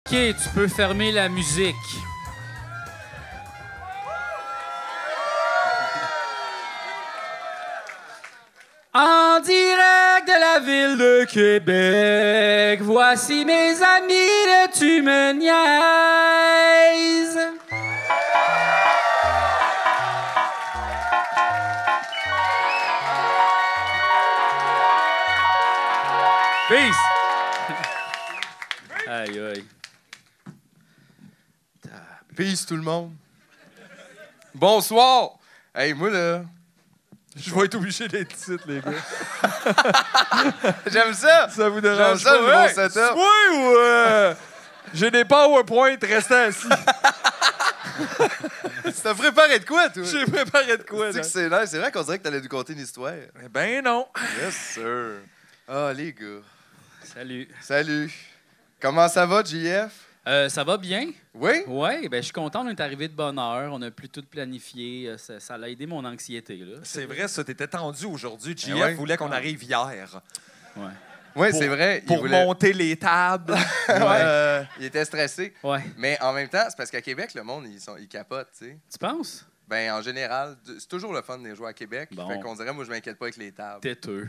tu peux fermer la musique. En direct de la ville de Québec, voici mes amis de Tu me niaises. Peace! Aïe, aïe. Peace, tout le monde. Bonsoir! Hey, moi, là, je vais être obligé d'être ici, les gars. J'aime ça! Ça vous dérange J'aime ça, pas? le nouveau setup. Oui ou... j'ai des PowerPoint, restez assis. Tu t'as préparé de quoi, toi? J'ai préparé de quoi, là? C'est nice. C'est vrai qu'on dirait que t'allais nous conter une histoire. Eh ben non. Yes, sir. Ah, les gars. Salut. Salut. Comment ça va, JF? Ça va bien? Oui? Oui, ben, je suis content, on est arrivé de bonne heure. On a plus tout planifié. Ça a aidé mon anxiété. Là. C'est vrai, ça, t'étais tendu aujourd'hui. JF ouais. voulait qu'on arrive hier. Ouais. Oui, Pour- c'est vrai. Pour monter les tables. Il était stressé. Ouais. Mais en même temps, c'est parce qu'à Québec, le monde, ils capotent, tu sais. Tu penses? Ben, en général, c'est toujours le fun de jouer à Québec. Bon. Fait qu'on dirait, moi, je m'inquiète pas avec les tables. Têteux.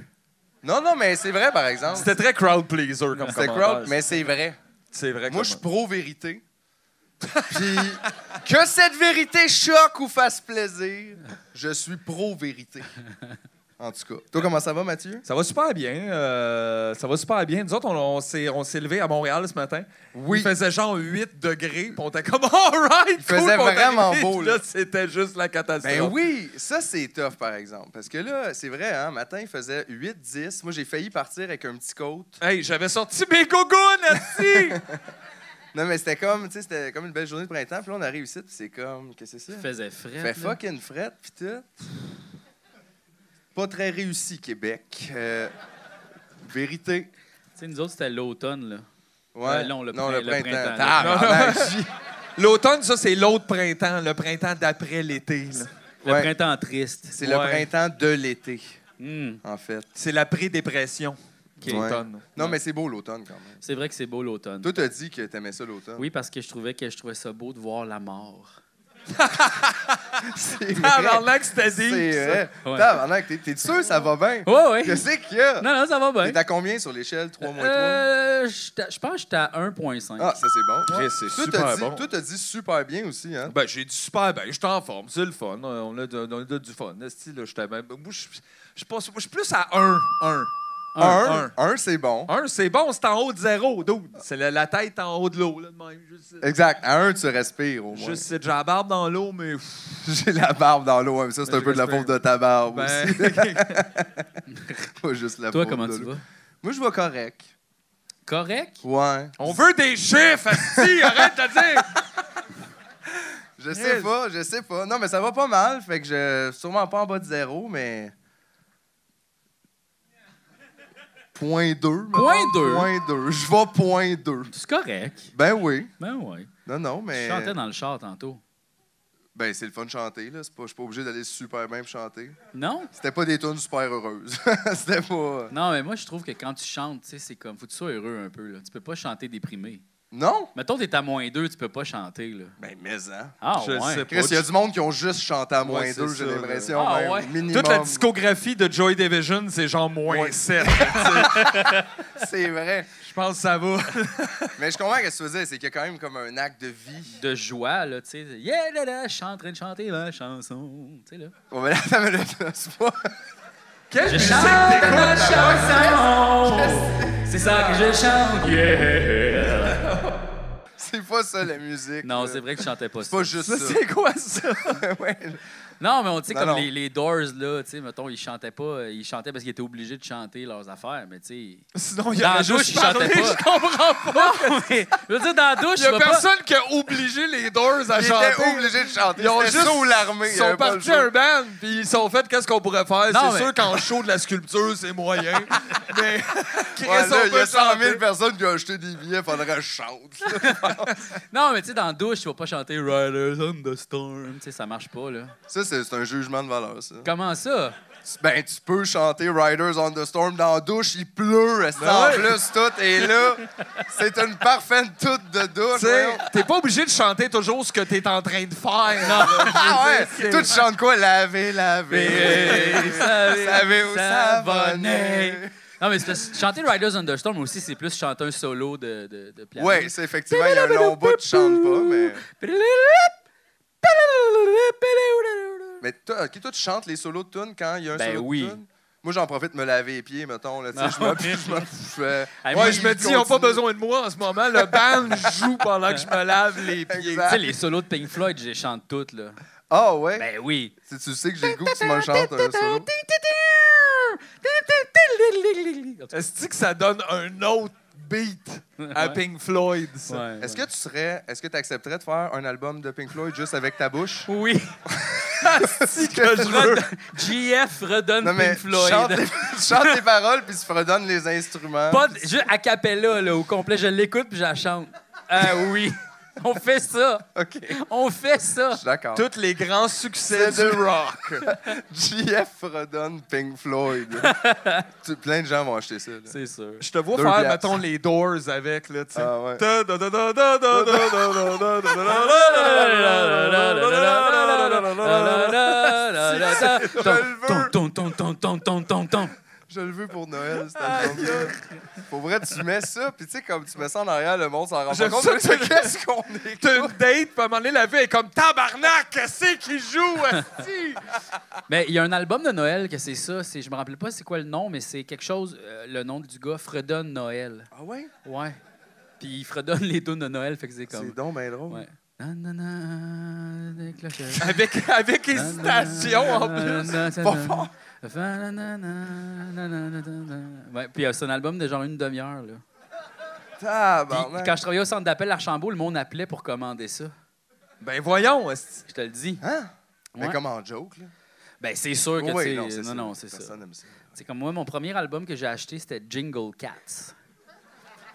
Non, mais c'est vrai, par exemple. C'était très crowd pleaser comme C'était commentaire. crowd, mais c'est vrai. C'est vrai. Moi, je suis pro-vérité. Puis, que cette vérité choque ou fasse plaisir, je suis pro-vérité. En tout cas. Toi, comment ça va, Mathieu? Ça va super bien. Ça va super bien. Nous autres, on s'est levés à Montréal ce matin. Oui. Il faisait genre 8 degrés. Puis on était comme, all right, Il faisait cool, vraiment puis beau, là. C'était juste la catastrophe. Ben oui, ça, c'est tough, par exemple. Parce que là, c'est vrai, hein, matin, il faisait 8-10. Moi, j'ai failli partir avec un petit coat. Hey, j'avais sorti mes gougounes, esti! Non, mais c'était comme, tu sais, c'était comme une belle journée de printemps. Puis là, on arrive ici, puis c'est comme, qu'est-ce que c'est ça? Il faisait frais. Fait fucking frette, puis tout. Pas très réussi, Québec. Vérité. Tu sais, nous autres, c'était l'automne, là. Ouais. Non, le printemps. printemps. Tabarnak. L'automne, ça, c'est l'autre printemps. Le printemps d'après l'été. là. Le Ouais. printemps triste. C'est le printemps de l'été, en fait. C'est la pré-dépression. Ouais. L'automne. Non, mais c'est beau l'automne quand même. C'est vrai que c'est beau l'automne. Toi, t'as dit que t'aimais ça l'automne. Oui, parce que je trouvais ça beau de voir la mort. C'est Tabarnak, c'était C'est dit. vrai. Ouais. Tabarnak, t'es sûr que ça va bien? Ouais. Qu'est-ce qu'il y a? Non, ça va bien. T'es à combien sur l'échelle 3 moins 3? Je pense que j'étais à 1,5. Ah, ça, c'est bon. Chris, c'est Toi, super bon. Toi, t'as dit super bien aussi, hein? Ben, j'ai dit super bien. J'étais en forme. C'est le fun. On a du fun. Esti, là, j'étais même- Moi, je suis plus à 1. Un, c'est bon. 1, c'est bon. C'est en haut de 0, dude. C'est la tête en haut de l'eau, là, de même. Exact. À 1, tu respires au moins. Juste, j'ai la barbe dans l'eau, mais... J'ai la barbe dans l'eau, mais ça, c'est Ben, un peu de la j'espère. faute de ta barbe Ben, aussi. Pas juste la Toi, faute comment de tu l'eau. vas? Moi, je vais correct. Correct? Ouais. on veut des chiffres, esti, arrête de dire! Je sais pas. Non, mais ça va pas mal. Fait que je sûrement pas en bas de 0, mais. 0.2. Point deux? 0.2. Je vais 0.2. C'est correct. Ben oui. Ben ouais. Non, Je mais. chantais dans le char tantôt. Ben, c'est le fun de chanter, là. Je suis pas obligé d'aller super bien pour chanter. Non? C'était pas des tunes super heureuses. C'était pas. Non, mais moi, je trouve que quand tu chantes, tu sais, c'est comme, faut que tu sois heureux un peu, là. Tu peux pas chanter déprimé. Non? Mettons, t'es à -2, tu peux pas chanter, là. Ben, mais hein. Ah, Je ouais. sais pas. Chris, il y a du monde qui ont juste chanté à Ouais, -2, c'est j'ai ça, l'impression. là. Ah, même, ouais. minimum. Toute la discographie de Joy Division, c'est genre -7. C'est vrai. Je pense que ça va. Mais je comprends ce que tu faisais. C'est qu'il y a quand même comme un acte de vie. De joie, là, tu sais. Yeah, là, là, je suis en train de chanter ma chanson. Tu sais, là. Bon, ben là, attends une minute, là, c'est pas. Quelle Je musique chante t'écoutes? ma chanson. C'est ça que je chante. Yeah. C'est pas ça, la musique. Non, là. c'est vrai que je chantais pas C'est ça. pas juste Ça, ça. c'est quoi ça? Ouais. Non, mais on dit Non, comme non. les Doors, là, tu sais, mettons, ils chantaient pas. Ils chantaient parce qu'ils étaient obligés de chanter leurs affaires, mais tu sais. Sinon, il y Dans a la douche, juste ils chantaient parlé, pas. je comprends pas. Non, mais je veux dire, dans la douche, Il y a tu vas pas. personne qui a obligé les Doors à Ils chanter. étaient obligés de chanter. Ils ont C'était juste ça ou l'armée. Ils il y avait sont pas le partis choix. un band, puis ils sont fait qu'est-ce qu'on pourrait faire. Non, C'est mais- sûr qu'en show de la sculpture, c'est moyen. Mais Chris, Ouais, là, on il y a peut 100 000 chanter. personnes qui ont acheté des billets, faudrait que je chante. Non, mais tu sais, dans la douche, tu vas pas chanter Riders on the Storm. Tu sais, ça marche pas, là. Ça, c'est un jugement de valeur, ça. Comment ça? tu peux chanter Riders on the Storm dans la douche, il pleut, en plus, tout est là. C'est une parfaite toute de douche. T'es pas obligé de chanter toujours ce que t'es en train de faire. Non. Toi, tu chantes quoi? Laver, savez où savonner. Non, mais chanter Riders on the Storm aussi, c'est plus chanter un solo de piano. Oui, c'est effectivement, il y a un long bout, tu chantes pas, mais... Mais toi, tu chantes les solos de tunes quand il y a un solo de tunes? Moi, j'en profite de me laver les pieds, mettons. Là, je me dis, ils n'ont pas besoin de moi en ce moment. Le band joue pendant que je me lave les pieds. Tu sais, les solos de Pink Floyd, je les chante toutes, là. Ah ouais? Ben oui. Si tu sais que j'ai le goût que tu me chantes un solo. Est-ce que ça donne un autre beat à Pink Floyd, ça? Ouais, est-ce que tu accepterais de faire un album de Pink Floyd juste avec ta bouche? Oui. C'est que je veux. GF redonne Non, mais Pink Floyd. Chante les paroles puis se redonne les instruments. Pas juste a cappella, là, au complet. Je l'écoute puis je la chante. Ah oui. On fait ça. OK. On fait ça. Je suis d'accord. Tous les grands succès du rock. GF redonne Pink Floyd. Plein de gens vont acheter ça. Là. C'est sûr. Je te vois Deux faire, piastres. mettons, les Doors avec, là, tu sais. Ah ouais. Je le veux pour Noël, cet album-là. Pour vrai, tu mets ça, puis tu sais, comme tu mets ça en arrière, le monde s'en rend pas compte. Qu'est-ce qu'on est? T'as une date, puis à un moment donné, la vie est comme tabarnak, qu'est-ce qu'il joue, esti? Mais il y a un album de Noël que c'est ça. Je me rappelle pas c'est quoi le nom, mais c'est quelque chose, le nom du gars, Fredonne Noël. Ah ouais? Ouais. Puis il fredonne les tunes de Noël, fait que c'est comme... C'est donc bien drôle. Ouais. Nanana, des clochettes. Avec hésitation, en plus. Pas fort. Ouais, puis c'est un album de genre une demi-heure, là. Puis, Tabarnak. quand je travaillais au centre d'appel Archambault, le monde appelait pour commander ça. Ben voyons, esti. Je te le dis. Hein? Mais Ouais. comme en joke, là. Ben, c'est sûr que, Oui, tu sais... non, c'est ça. Non, c'est ça. Personne aime ça. C'est comme moi, mon premier album que j'ai acheté, c'était Jingle Cats.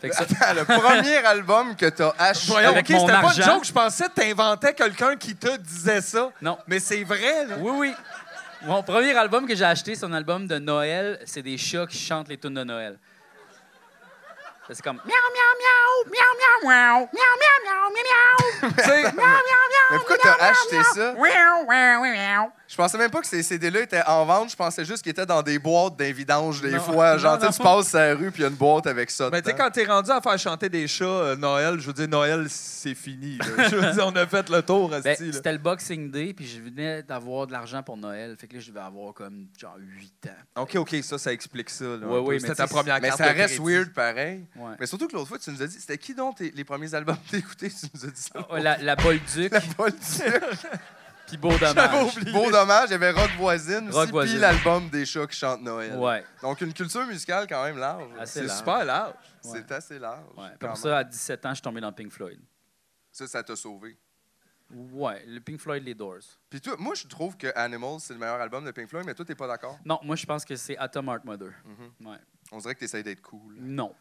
Fait que ça, Attends, le premier album que t'as acheté... Voyons, Avec OK, mon c'était pas une argent. joke. Je pensais que t'inventais quelqu'un qui te disait ça. non. Mais c'est vrai, là. Oui, oui. Mon premier album que j'ai acheté, c'est un album de Noël. C'est des chats qui chantent les tunes de Noël. C'est comme miaou, miaou, miaou, miaou, miaou, miaou, miaou, miaou, miaou, miaou, Tu sais, Mais pourquoi t'as acheté ça? miaou, miaou, miaou. Je pensais même pas que ces CD-là étaient en vente. Je pensais juste qu'ils étaient dans des boîtes d'un vidange des Non. fois. Genre, Non, tu passes sur la rue puis il y a une boîte avec ça ben, tu sais, dedans. quand t'es rendu à faire chanter des chats, Noël, je veux dire, Noël, c'est fini. Là. Je veux dire, on a fait le tour, Ben, esti, là. c'était le Boxing Day, puis je venais d'avoir de l'argent pour Noël. Fait que là, je devais avoir comme genre 8 ans. OK, ça explique ça. Là, Ouais, un peu. oui, C'était mais ta tu sais, première Mais carte ça de reste crédit. weird pareil. Ouais. Mais surtout que l'autre fois, tu nous as dit, c'était qui donc les premiers albums que t'as écoutés? Tu nous as dit ça. Oh, la Bolduc, La Bolduc. puis Beau Dommage. Beau dommage, il y avait Rock Voisine Rock aussi, Voisine. puis l'album des chats qui chantent Noël. Ouais. Donc une culture musicale quand même large. Assez C'est large. super large. C'est assez large. Ouais. Puis quand pour même. ça, à 17 ans, je suis tombé dans Pink Floyd. Ça t'a sauvé. Ouais, le Pink Floyd, les Doors. Puis toi, moi, je trouve que Animals, c'est le meilleur album de Pink Floyd, mais toi, t'es pas d'accord? Non, moi, je pense que c'est Atom Heart Mother. Ouais. On dirait que t'essayes d'être cool. Non.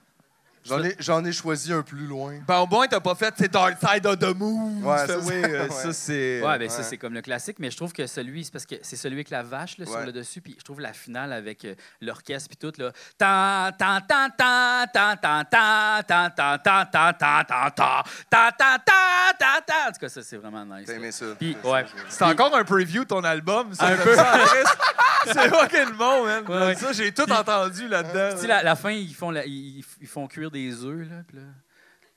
J'en ai choisi un plus loin. Ben, au moins, t'as pas fait Dark Side of the Moon. Ouais, Tu fais, ça, oui, ouais. ça, c'est... Ouais, ben ça, ouais. c'est comme le classique, mais je trouve que celui, c'est parce que c'est celui avec la vache là, sur Ouais. le dessus, puis je trouve la finale avec l'orchestre puis tout, là. Tan, tan, tan, tan, tan, tan, tan, tan, tan, tan, tan, tan, tan, tan, tan, tan, tan, tan. En tout cas, ça, c'est vraiment nice. T'as là. aimé ça? Puis, T'as ouais. aimé ça. C'est encore un preview, ton album. Ça, Un j'aime peu. ça, en Christ. C'est fucking bon, man. Ouais, ouais. Ça, j'ai tout entendu là-dedans. Tu sais, la fin, ils font cuire des œufs, là, puis là...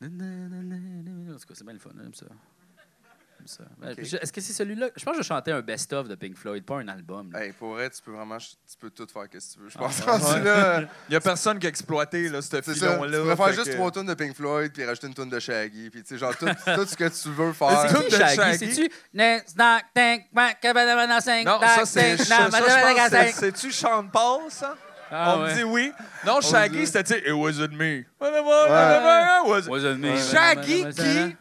En tout cas, c'est bien le fun, j'aime ça. J'aime ça. Ben, Ok. Est-ce que c'est celui-là? Je pense que je chantais un best-of de Pink Floyd, pas un album. Là. Hey, pour vrai, tu peux tout faire que tu veux. Je Ah, pense ouais. rendu là. Il y a personne qui a exploité là, ce C'est ça. Tu filon-là. pourrais faire fait juste que- 3 tunes de Pink Floyd puis rajouter une tune de Shaggy. Puis tu sais, genre tout ce que tu veux C'est faire. Tout qui de Shaggy? Shaggy? C'est-tu? Next, knock, tank, back, cabana, cinq, Non, tac, ça, c'est... cinq, Ça, knock, je pense que cinq. c'est-tu Sean Paul, ça? Ah, On ouais. me dit oui. Non, Shaggy, dit- c'était, tu sais, It wasn't me. Wasn't me. Shaggy qui,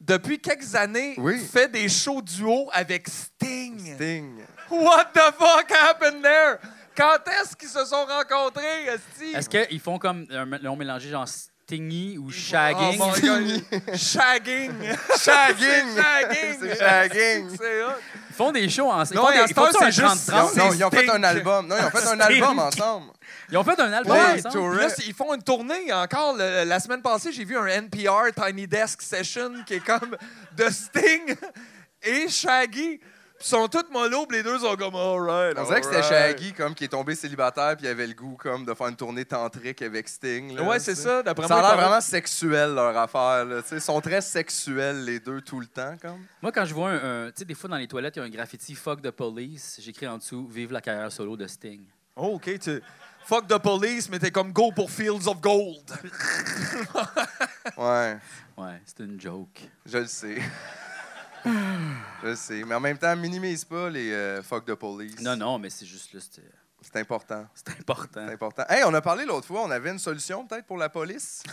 depuis quelques années, Oui. fait des shows duo avec Sting. Sting. What the fuck happened there? Quand est-ce qu'ils se sont rencontrés, esti? Est-ce qu'ils font comme... Ils ont mélangé genre Stingy ou Oh Shagging? my God. Shagging. Shagging. Shagging. C'est shagging. C'est hot. font des shows ensemble. Non, Ils à font cette heure, des- ils c'est font un juste- 30-30. Non, ils ont fait Stink. un album. Non, ils ont fait un Stink. album ensemble. Ils ont fait un album Ouais, ensemble. tour- Puis là, ils font une tournée encore. La semaine passée, j'ai vu un NPR Tiny Desk Session qui est comme de Sting et Shaggy. Puis ils sont tous mollo, puis les deux sont comme alright. On dirait que c'était Shaggy comme, qui est tombé célibataire puis il avait le goût comme, de faire une tournée tantrique avec Sting. Là, Ouais, tu c'est sais. ça. D'après Ça a moi, l'air il paraît- vraiment sexuel, leur affaire. Là, tu sais. Ils sont très sexuels, les deux, tout le temps. Comme. Moi, quand je vois tu sais, des fois dans les toilettes, il y a un graffiti Fuck the police. J'écris en dessous Vive la carrière solo de Sting. Oh, OK. Fuck the police, mais t'es comme go pour Fields of Gold. Ouais, Ouais, c'est une joke. je le sais. Je le sais. Mais en même temps, minimise pas les fuck the police. Non, non, mais c'est juste là, C'est important. c'est important. C'est important. Hey, on a parlé l'autre fois, on avait une solution peut-être pour la police.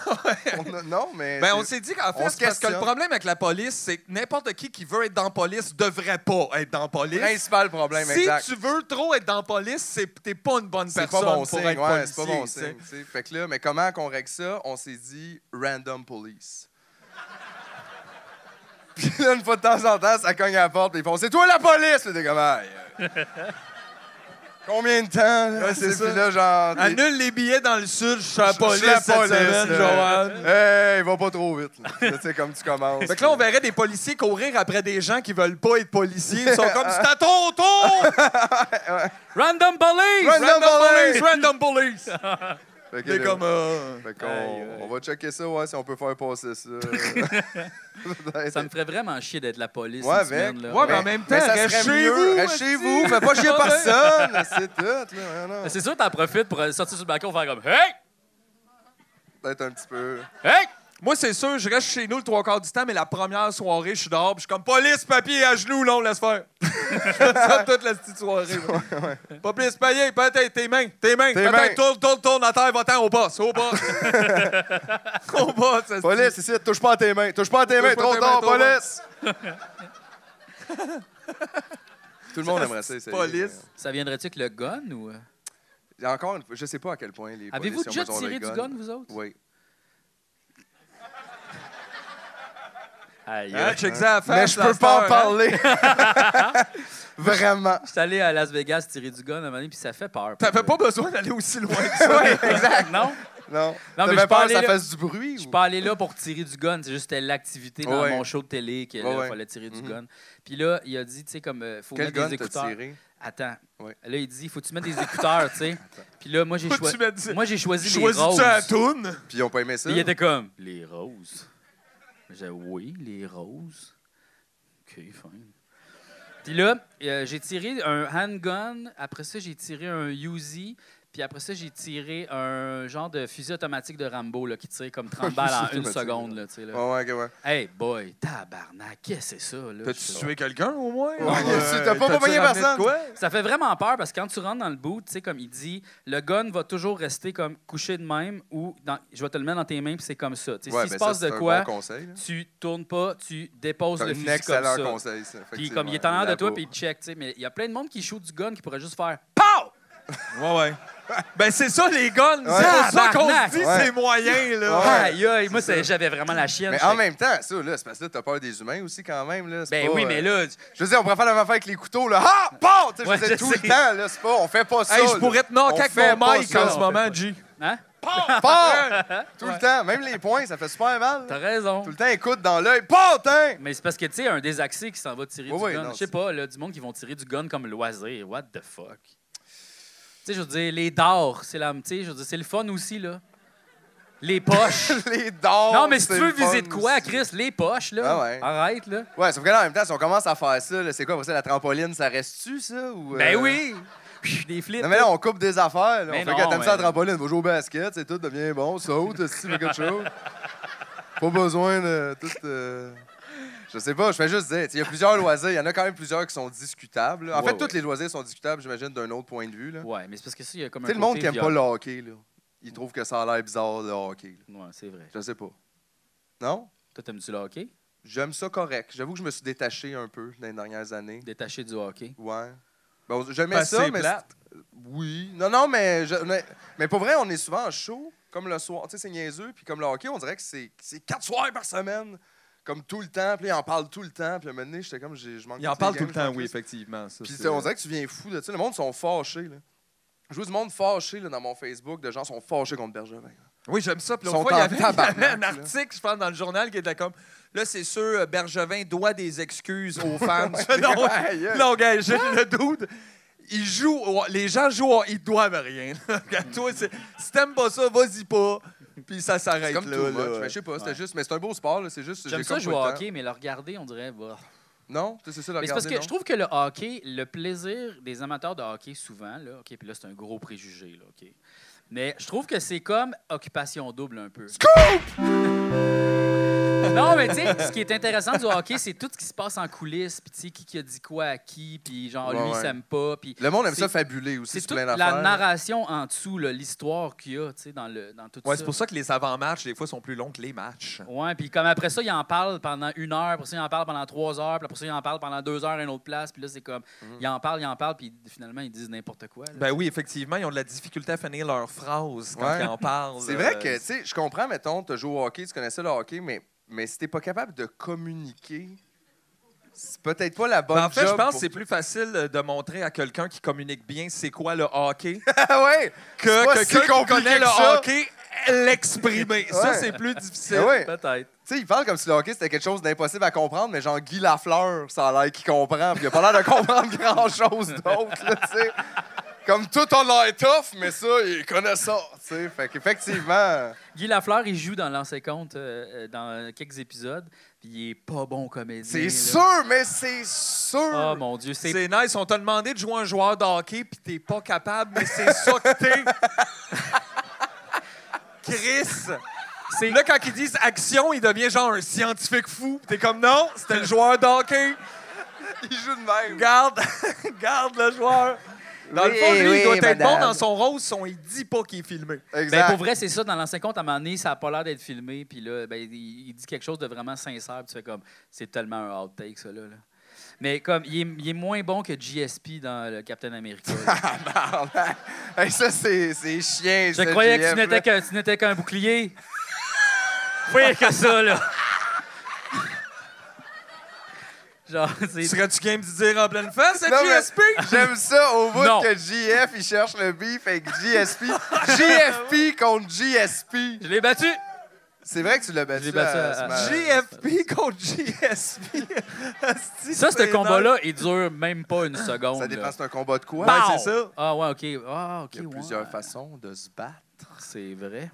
Non, mais. Ben, c'est- on s'est dit qu'en on fait, se c'est parce que le questionne. problème avec la police, c'est que n'importe qui veut être dans la police devrait pas être dans la police. Principal problème, Si exact. tu veux trop être dans la police, t'es pas une bonne C'est personne pas bon pour signe, être ouais, policier. c'est pas bon tu sais. signe. tu sais. Fait que là, mais comment qu'on règle ça? On s'est dit random police. Puis là, une fois de temps en temps, ça cogne à la porte, puis ils font c'est toi la police! Puis t'es comme aïe. Combien de temps? Là? Ouais, c'est ça. Puis là, genre. Annule les billets dans le sud, je suis à la Je police suis la cette police, semaine, là. Joanne. Hey, va pas trop vite. Là. Tu sais, comme tu commences. Fait que là, on verrait des policiers courir après des gens qui veulent pas être policiers. Ils sont comme, c'est à ton tour! Random police! Random police! Random police! Fait que T'es là, comme, fait qu'on- Aïe, aïe. on va checker ça, ouais, si on peut faire passer ça. Ça me ferait vraiment chier d'être la police Ouais, une avec. semaine, là. Ouais, mais en même temps, Mais ça reste serait chez mieux. vous, Reste chez esti. vous. Fais pas chier personne. C'est tout. Là. Non. C'est sûr que t'en profites pour sortir sur le balcon et faire comme Hey! Peut-être un petit peu. Hey! Moi, c'est sûr, je reste chez nous le 3/4 du temps, mais la première soirée, je suis dehors, puis je suis comme police, papier à genoux, là, on laisse faire. Je fais ça toute la petite soirée. Pas plus papier, peut-être tes mains, peut-être tourne à terre, va-t'en au boss, au boss. Au boss, ça se Police, dit. ici, touche pas à tes mains. Touche pas à tes mains, Touche pas à trop tes tard, mains, trop police. Tout le monde aimerait ça. essayer. Police. Ça viendrait-tu avec le gun ou. Il y a encore une fois, je sais pas à quel point les Avez-vous policiers ont déjà besoin tiré d'un du gun, vous autres? Oui. Aïe, Hein, aïe. check ça à la face, Mais je la peux pas en star, hein. parler. Vraiment. Je suis allé à Las Vegas tirer du gun à un moment donné, puis ça fait peur. T'avais pas besoin d'aller aussi loin que ça. Oui, exact. Non? Non. Non, mais T'avais je peur que parlais ça là- fasse du bruit? Je suis ou- pas allé là pour tirer du gun. C'est juste c'était l'activité dans Ouais. mon show de télé qu'il Ouais. fallait tirer du Mhm. gun. Puis là, il a dit, tu sais, comme, faut Quel mettre gun des t'as écouteurs. tiré? Attends. Ouais. Là, il dit, faut que tu mettes des écouteurs, tu sais. Puis là, moi, j'ai Faut que choisi. tu mettes- Moi, j'ai choisi les roses. Choisis-tu à la toune? Puis ils ont pas aimé ça? Puis il était comme, les roses. J'ai dit, oui, les roses. OK, fine. Puis là, j'ai tiré un handgun. Après ça, j'ai tiré un Uzi. Puis après ça, j'ai tiré un genre de fusil automatique de Rambo là, qui tire comme 30 balles en Fusil une automatique, seconde. Là, tu sais, là. Ouais, ouais. Hey, boy, tabarnak, qu'est-ce que c'est ça? Là? T'as-tu Je- tué quelqu'un au moins? Ouais, t'as pas t'as-tu pogné ramené personne? de quoi? Ça fait vraiment peur parce que quand tu rentres dans le boot, tu sais, comme il dit, le gun va toujours rester comme couché de même ou je vais te le mettre dans tes mains puis c'est comme ça. Tu sais, Ouais, s'il ben se passe ça, de c'est un quoi, bon conseil, là. tu tournes pas, tu déposes C'est le un fusil comme excellent ça. conseil, ça. Puis comme il est en effectivement. l'air de toi, Bravo. puis il check, tu sais. Mais il y a plein de monde qui shoot du gun qui pourrait juste faire POW! Ouais. Ben, c'est ça, les guns. Ouais. C'est pour ça qu'on Tabarnak. se dit Ouais. c'est moyen, là. Ouais. Aïe, aïe, moi, j'avais vraiment la chienne. Mais j'étais- en même temps, ça, là, c'est parce que là, t'as peur des humains aussi, quand même. Là. C'est Ben pas, oui, mais là, Je veux dire, on pourrait faire la même affaire avec les couteaux, là. Ah! Bon! Tu sais, Ouais, je veux dire, je tout sais. le temps, là. C'est pas... On fait pas ça. Hey, je là. pourrais te knocker On avec fait mon pas mic ça, en ce on moment, fait G. hein? Pas! Tout le temps. Même les poings, ça fait super mal. T'as là. raison. Tout le temps, écoute dans l'œil. Patin! Mais c'est parce que, tu sais, un désaxé qui s'en va tirer Oui, du oui, gun. non, Je sais c'est- pas, là, du monde qui vont tirer du gun comme loisir. What the fuck? Tu sais, je veux dire, les dards, c'est la, tu sais, je veux dire, c'est le fun aussi, là. Les poches. Les dards. Non, mais si tu c'est veux le fun viser de quoi, aussi. Chris? Les poches, là. Ah ouais. Arrête, là. Ouais, sauf que là, en même temps, si on commence à faire ça, là, c'est quoi, après ça, la trampoline, ça reste-tu, ça? Ou, Ben oui! Des flips. Non, mais là, on coupe des affaires. Là. Mais On fait non, quand t'aimes ça, la mais- trampoline, va jouer au basket, c'est tout devient bon, saute, si tu veux quelque chose. Pas besoin de tout. Je sais pas, je fais juste dire. Il y a plusieurs loisirs, il y en a quand même plusieurs qui sont discutables. là. En Ouais, fait, ouais. tous les loisirs sont discutables, j'imagine, d'un autre point de vue. Là. Ouais, mais c'est parce que ça, il y a comme Tu sais, un le monde côté qui aime pas violent. le hockey, là, il trouve que ça a l'air bizarre, le hockey. Là. Ouais, c'est vrai. Je sais pas. Non? Toi, t'aimes-tu le hockey? J'aime ça correct. J'avoue que je me suis détaché un peu dans les dernières années. Détaché du hockey? Ouais. Bon, j'aimais Parce que ça, c'est mais. plate. Oui. Non, mais pour vrai, on est souvent en show, comme le soir. Tu sais, c'est niaiseux. Puis comme le hockey, on dirait que c'est 4 soirs par semaine comme tout le temps, puis ils en parlent tout le temps, puis à un moment donné, j'étais comme, je manque Il en de parle games, tout le temps, je oui, pense. effectivement. Ça, Puis c'est- on dirait que tu viens fou de ça. Le monde sont fâchés, là. Je vois du monde fâché là, dans mon Facebook, de gens sont fâchés contre Bergevin. Oui, j'aime ça. Puis Ils l'autre sont fois, il y en avait tabarnak, un article, je pense, dans le journal qui était comme... Là, c'est sûr, Bergevin doit des excuses aux fans. non, Aïe, aïe. non, gars, le dude, il joue... Les gens jouent... Ils doivent rien. Regarde, toi, si t'aimes pas ça, vas-y pas. Puis ça C'est s'arrête comme là. tout much. là. Mais je sais pas, c'était Ouais. juste... Mais c'est un beau sport, là. C'est juste... J'aime j'ai ça comme jouer pas au le temps. hockey, mais le regarder, on dirait... Bah. Non? C'est ça, le Mais c'est parce regarder, que non? je trouve que le hockey, le plaisir des amateurs de hockey, souvent, là, OK, puis là, c'est un gros préjugé, là, OK. Mais je trouve que c'est comme occupation double un peu. Non, mais tu sais, ce qui est intéressant du hockey, c'est tout ce qui se passe en coulisses, puis tu sais, qui a dit quoi à qui, puis genre, Ouais, lui, il ouais. s'aime pas, puis... Le monde aime c'est- ça fabuler aussi, C'est c'est toute plein la d'affaires. narration en dessous, là, l'histoire qu'il y a, tu sais, dans tout Ouais, ça. c'est pour ça que les avant-matchs, des fois, sont plus longs que les matchs. Ouais, puis comme après ça, il en parle pendant 1 heure, après ça, il en parle pendant 3 heures, puis après ça, il en parle pendant 2 heures à une autre place, puis là, c'est comme, il en parle, puis finalement, ils disent n'importe quoi. Là. Ben oui, effectivement, ils ont de la difficulté à finir leurs phrases quand Ouais. ils en parlent. C'est vrai que, tu sais, je comprends, mettons, tu as joué au hockey, tu connaissais le hockey, mais si t'es pas capable de communiquer, c'est peut-être pas la bonne Ben, en fait, je job pense pour- que c'est plus facile de montrer à quelqu'un qui communique bien c'est quoi le hockey Ah ouais! C'est pas que si quelqu'un qui compliqué connaît que le ça. hockey l'exprimer. Ça, Ouais. c'est plus difficile. Ah ouais. Peut-être. Tu sais, il parle comme si le hockey c'était quelque chose d'impossible à comprendre, mais genre Guy Lafleur, ça a l'air qu'il comprend, puis il a pas l'air de comprendre grand-chose d'autre, là, tu sais. Comme tout on l'air tough, mais ça, il connaît ça, tu sais. Fait qu'effectivement... Guy Lafleur, il joue dans l'ancien compte dans quelques épisodes, puis il est pas bon comédien. C'est là. sûr, mais c'est sûr! Oh mon Dieu, c'est... C'est nice. On t'a demandé de jouer un joueur de hockey puis t'es pas capable, mais c'est ça que t'es. Chris! c'est- Là, quand ils disent action, il devient genre un scientifique fou. T'es comme non, c'était le joueur de hockey. Il joue de même. Garde, garde le joueur. Dans le Oui, fond, lui, oui, il doit être madame. bon dans son rôle, son il dit pas qu'il est filmé. Exact. Ben, pour vrai, c'est ça. Dans l'ancien compte, à un moment donné, ça n'a pas l'air d'être filmé. Puis là, ben, il dit quelque chose de vraiment sincère. Puis tu fais comme, c'est tellement un outtake, ça, là. Mais comme, il est moins bon que GSP dans le Captain America. là. Hey, ça, c'est chiant, Je croyais que tu n'étais qu'un bouclier. Oui, que ça, là. Genre, c'est... Serais-tu game de dire en pleine face, c'est Non, mais- GSP? J'aime ça au bout Non. que JF, il cherche le beef avec GSP. GFP contre GSP. Je l'ai battu. C'est vrai que tu l'as battu. Je l'ai battu à- Smash. GFP contre GSP. Asti, Ça, c'est ce combat-là, il dure même pas une seconde. Ça dépend, là. c'est un combat de quoi? Ouais, Pow! c'est ça. Ah, ouais, OK. Ah, OK, Il y a ouais. plusieurs façons de se battre. C'est vrai.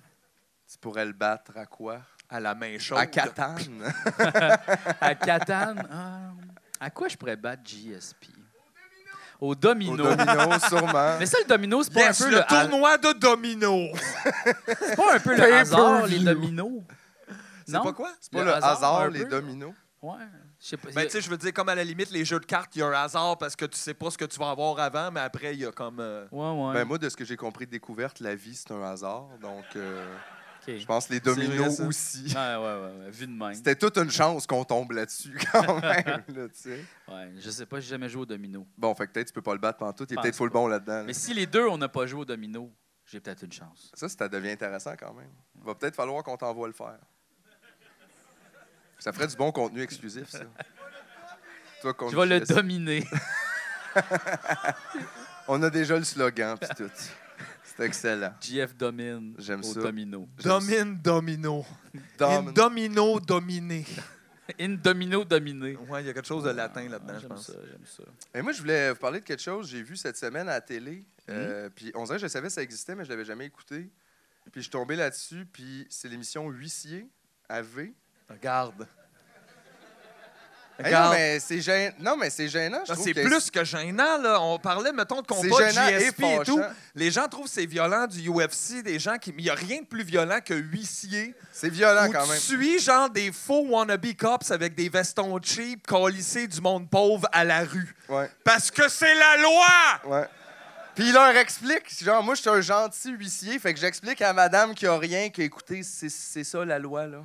Tu pourrais le battre à quoi? À la main chaude. À Catane. À Catane. À quoi je pourrais battre GSP? Au Au domino. domino, sûrement. Mais ça, le domino, c'est pas Yes, un peu le le tournoi de domino. c'est pas un peu le Pay-per-view. hasard, les dominos? C'est Non? pas quoi? C'est pas le hasard, un les peu? dominos. Ouais. Je sais pas. Ben, tu sais, je veux dire, comme à la limite, les jeux de cartes, il y a un hasard parce que tu sais pas ce que tu vas avoir avant, mais après, il y a comme. Ouais. Ben, moi, de ce que j'ai compris de découverte, la vie, c'est un hasard. Donc, OK. je pense que les C'est vrai, dominos ça. aussi. Ouais. Vu de même. C'était toute une chance qu'on tombe là-dessus, quand même. Là, tu sais. Ouais, je sais pas, j'ai jamais joué au domino. Bon, fait que peut-être tu peux pas le battre pendant tout. Il est Pense peut-être full pas. bon là-dedans. là. Mais si les deux, on n'a pas joué au domino, j'ai peut-être une chance. Ça devient intéressant quand même. Il va peut-être falloir qu'on t'envoie le faire. Ça ferait du bon contenu exclusif, ça. Toi, contre Je vais le JS. dominer. On a déjà le slogan, puis tout. C'est excellent. GF domine J'aime au ça. domino. Domine, domino. Dom- In domino, dominé. In domino dominé. Ouais, il y a quelque chose de latin là-dedans, je J'aime pense. ça, j'aime ça. Et moi, je voulais vous parler de quelque chose que j'ai vu cette semaine à la télé. Puis on dirait que je savais que ça existait, mais je l'avais jamais écouté. Puis je suis tombé là-dessus, puis c'est l'émission Huissier à V. Regarde. Hey, Regarde. non, mais c'est gênant. Je Non, trouve c'est que plus que gênant, là. On parlait, mettons, de c'est combat de gênant et GSP et tout. fâchant. Les gens trouvent que c'est violent du UFC, des gens qui. Mais il n'y a rien de plus violent que huissier. C'est violent Où quand tu même. suis, genre, des faux wannabe cops avec des vestons cheap, calissés du monde pauvre à la rue. Ouais, Parce que c'est la loi! ouais. Puis il leur explique, genre, moi, je suis un gentil huissier, fait que j'explique à madame qui a rien que, écoutez, c'est ça la loi, là.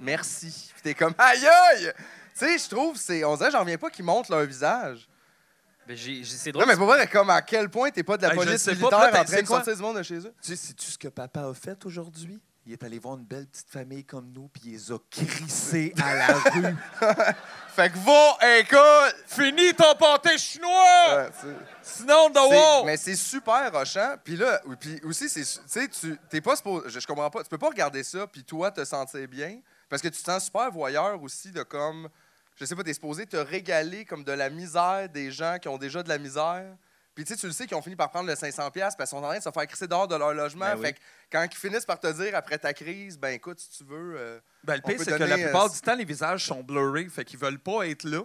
Merci. Puis t'es comme, aïe aïe! Tu sais, je trouve, on dirait, j'en reviens pas qu'ils montrent leur visage. Ben, c'est Non, drôle. mais pour voir comme à quel point t'es pas de la Hey, je police sais pas, militaire puis là, en train c'est de quoi? sortir du monde de chez eux. Tu sais, sais-tu ce que papa a fait aujourd'hui? il est allé voir une belle petite famille comme nous, puis il les a crissés à la rue. Fait que va, écoute! Finis ton pâté chinois! Ouais, Sinon, mais c'est super rochant. Puis là, puis aussi, tu sais, t'es pas supposé... Je comprends pas. Tu peux pas regarder ça, puis toi, te sentir bien. Parce que tu te sens super voyeur aussi de comme... Je sais pas, t'es supposé te régaler comme de la misère des gens qui ont déjà de la misère. Puis tu le sais qu'ils ont fini par prendre le 500$ parce qu'ils sont en train de se faire crisser dehors de leur logement. Ben oui. Fait que quand ils finissent par te dire après ta crise, ben écoute, si tu veux... le pire, peut c'est que donner, la plupart du temps, les visages sont blurrés, fait qu'ils veulent pas être là.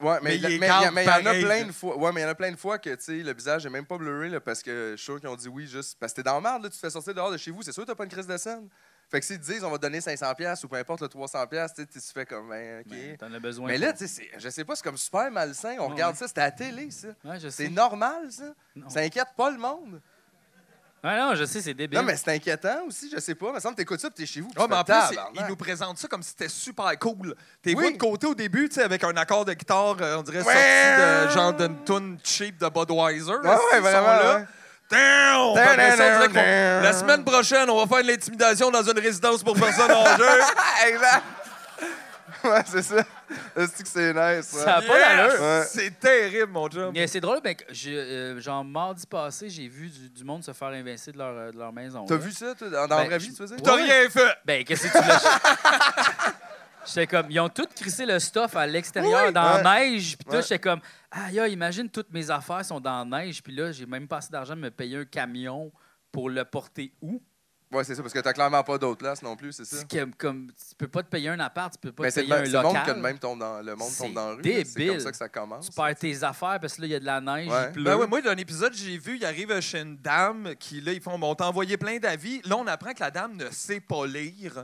Ouais, Mais mais il il y en a pareil, plein là. de fois. Ouais, mais il y en a plein de fois que le visage est même pas blurré là, parce que je suis sûr qu'ils ont dit oui juste parce que t'es dans la merde, là, tu te fais sortir dehors de chez vous, c'est sûr que t'as pas une crise de scène. Fait que s'ils te disent on va te donner 500$ ou peu importe le 300$, tu fais comme ben, OK. Ben, t'en as besoin. Mais là, tu sais, je sais pas, c'est comme super malsain. On regarde ça, c'était à la télé, ça. Ouais, je C'est sais. normal, ça. Non. Ça inquiète pas le monde. Ouais, non, je sais, c'est débile. Non, mais c'est inquiétant aussi, je sais pas. Mais ça me t'écoutes ça puis t'es chez vous. puis Ouais, tu mais en fais, plus, tabarnak. ils nous présentent ça comme si c'était super cool. T'es Oui. de côté au début, tu sais, avec un accord de guitare, on dirait sorti Ouais. de genre d'une tune cheap de Budweiser. Ouais, là, ouais, ils sont vraiment. là. Ouais. Damn! Puis après ça, on dirait Damn. la semaine prochaine, on va faire de l'intimidation dans une résidence pour personnes âgées. Exact. Ouais, c'est ça. C'est que c'est nice. Ouais. Ça a pas d'allure. Ouais. C'est terrible, mon chum. Mais c'est drôle, ben, genre mardi passé, j'ai vu du monde se faire invincer de leur maison. T'as là. vu ça, toi, dans la Ben, vraie vie, tu veux dire? T'as rien fait. Ben, qu'est-ce que tu l'as... J'étais comme, ils ont tous crissé le stuff à l'extérieur, Oui, dans ouais. la neige. Puis là, Ouais. j'étais comme, aïe, imagine toutes mes affaires sont dans la neige. Puis là, j'ai même pas assez d'argent de me payer un camion pour le porter où? Ouais, c'est ça, parce que t'as clairement pas d'autres places non plus, c'est ça. Comme, tu peux pas te payer un appart, tu peux pas Mais te c'est payer un le monde que local. le même tombe dans le monde C'est tombe dans la rue. là. C'est débile. comme ça que ça commence. Tu perds tes affaires parce que là, il y a de la neige, Ouais. il pleut. Ben ouais, moi, dans un épisode, j'ai vu, il arrive chez une dame qui, là, ils font, bon, on t'a envoyé plein d'avis. Là, on apprend que la dame ne sait pas lire.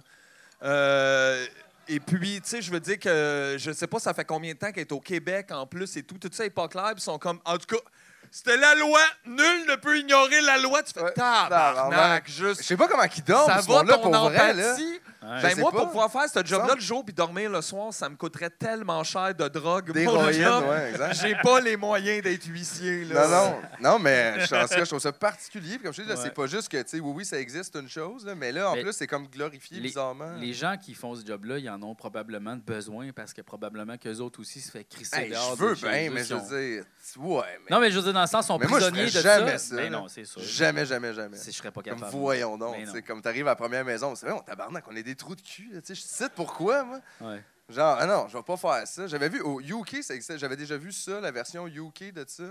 Et puis, tu sais, je veux dire que je sais pas, ça fait combien de temps qu'elle est au Québec en plus et tout. Tout ça n'est pas clair. Puis ils sont comme, en tout cas, c'était la loi. Nul ne peut ignorer la loi. Tu fais, Ouais. tabarnak, Je juste. sais pas comment ils dorment, Ça ce va monde-là, ton pour vrai, là. empathie? Ouais. Je Ben sais moi, pas. pour pouvoir faire ce job-là Ça- le jour puis dormir le soir, ça me coûterait tellement cher de drogue. Des pour le héroïnes, job. ouais, exact. J'ai pas les moyens d'être huissier. Là. Non, mais en tout cas, je trouve ça particulier. Puis comme je te dis, là, Ouais. c'est pas juste que, tu sais, oui, ça existe une chose, là, mais là, en Mais plus, c'est comme glorifié bizarrement. Les gens qui font ce job-là, ils en ont probablement besoin parce que probablement qu'eux autres aussi se fait crisser Hey, dehors. je veux de chez bien, eux, mais si je on- veux dire, ouais, mais Non, mais je veux dire, dans le sens, ils sont Mais moi, je prisonniers ferais de jamais ça. ça, Mais là. non, c'est sûr. jamais. Je serais pas Comme capable. voyons donc, Mais tu non. sais, comme t'arrives à la première maison, c'est vrai, on tabarnak, on est des trous de cul, là, tu sais, je cite pourquoi, moi? Ouais. Genre, ah non, je vais pas faire ça. J'avais vu au UK, ça existait, j'avais déjà vu ça, la version UK de ça.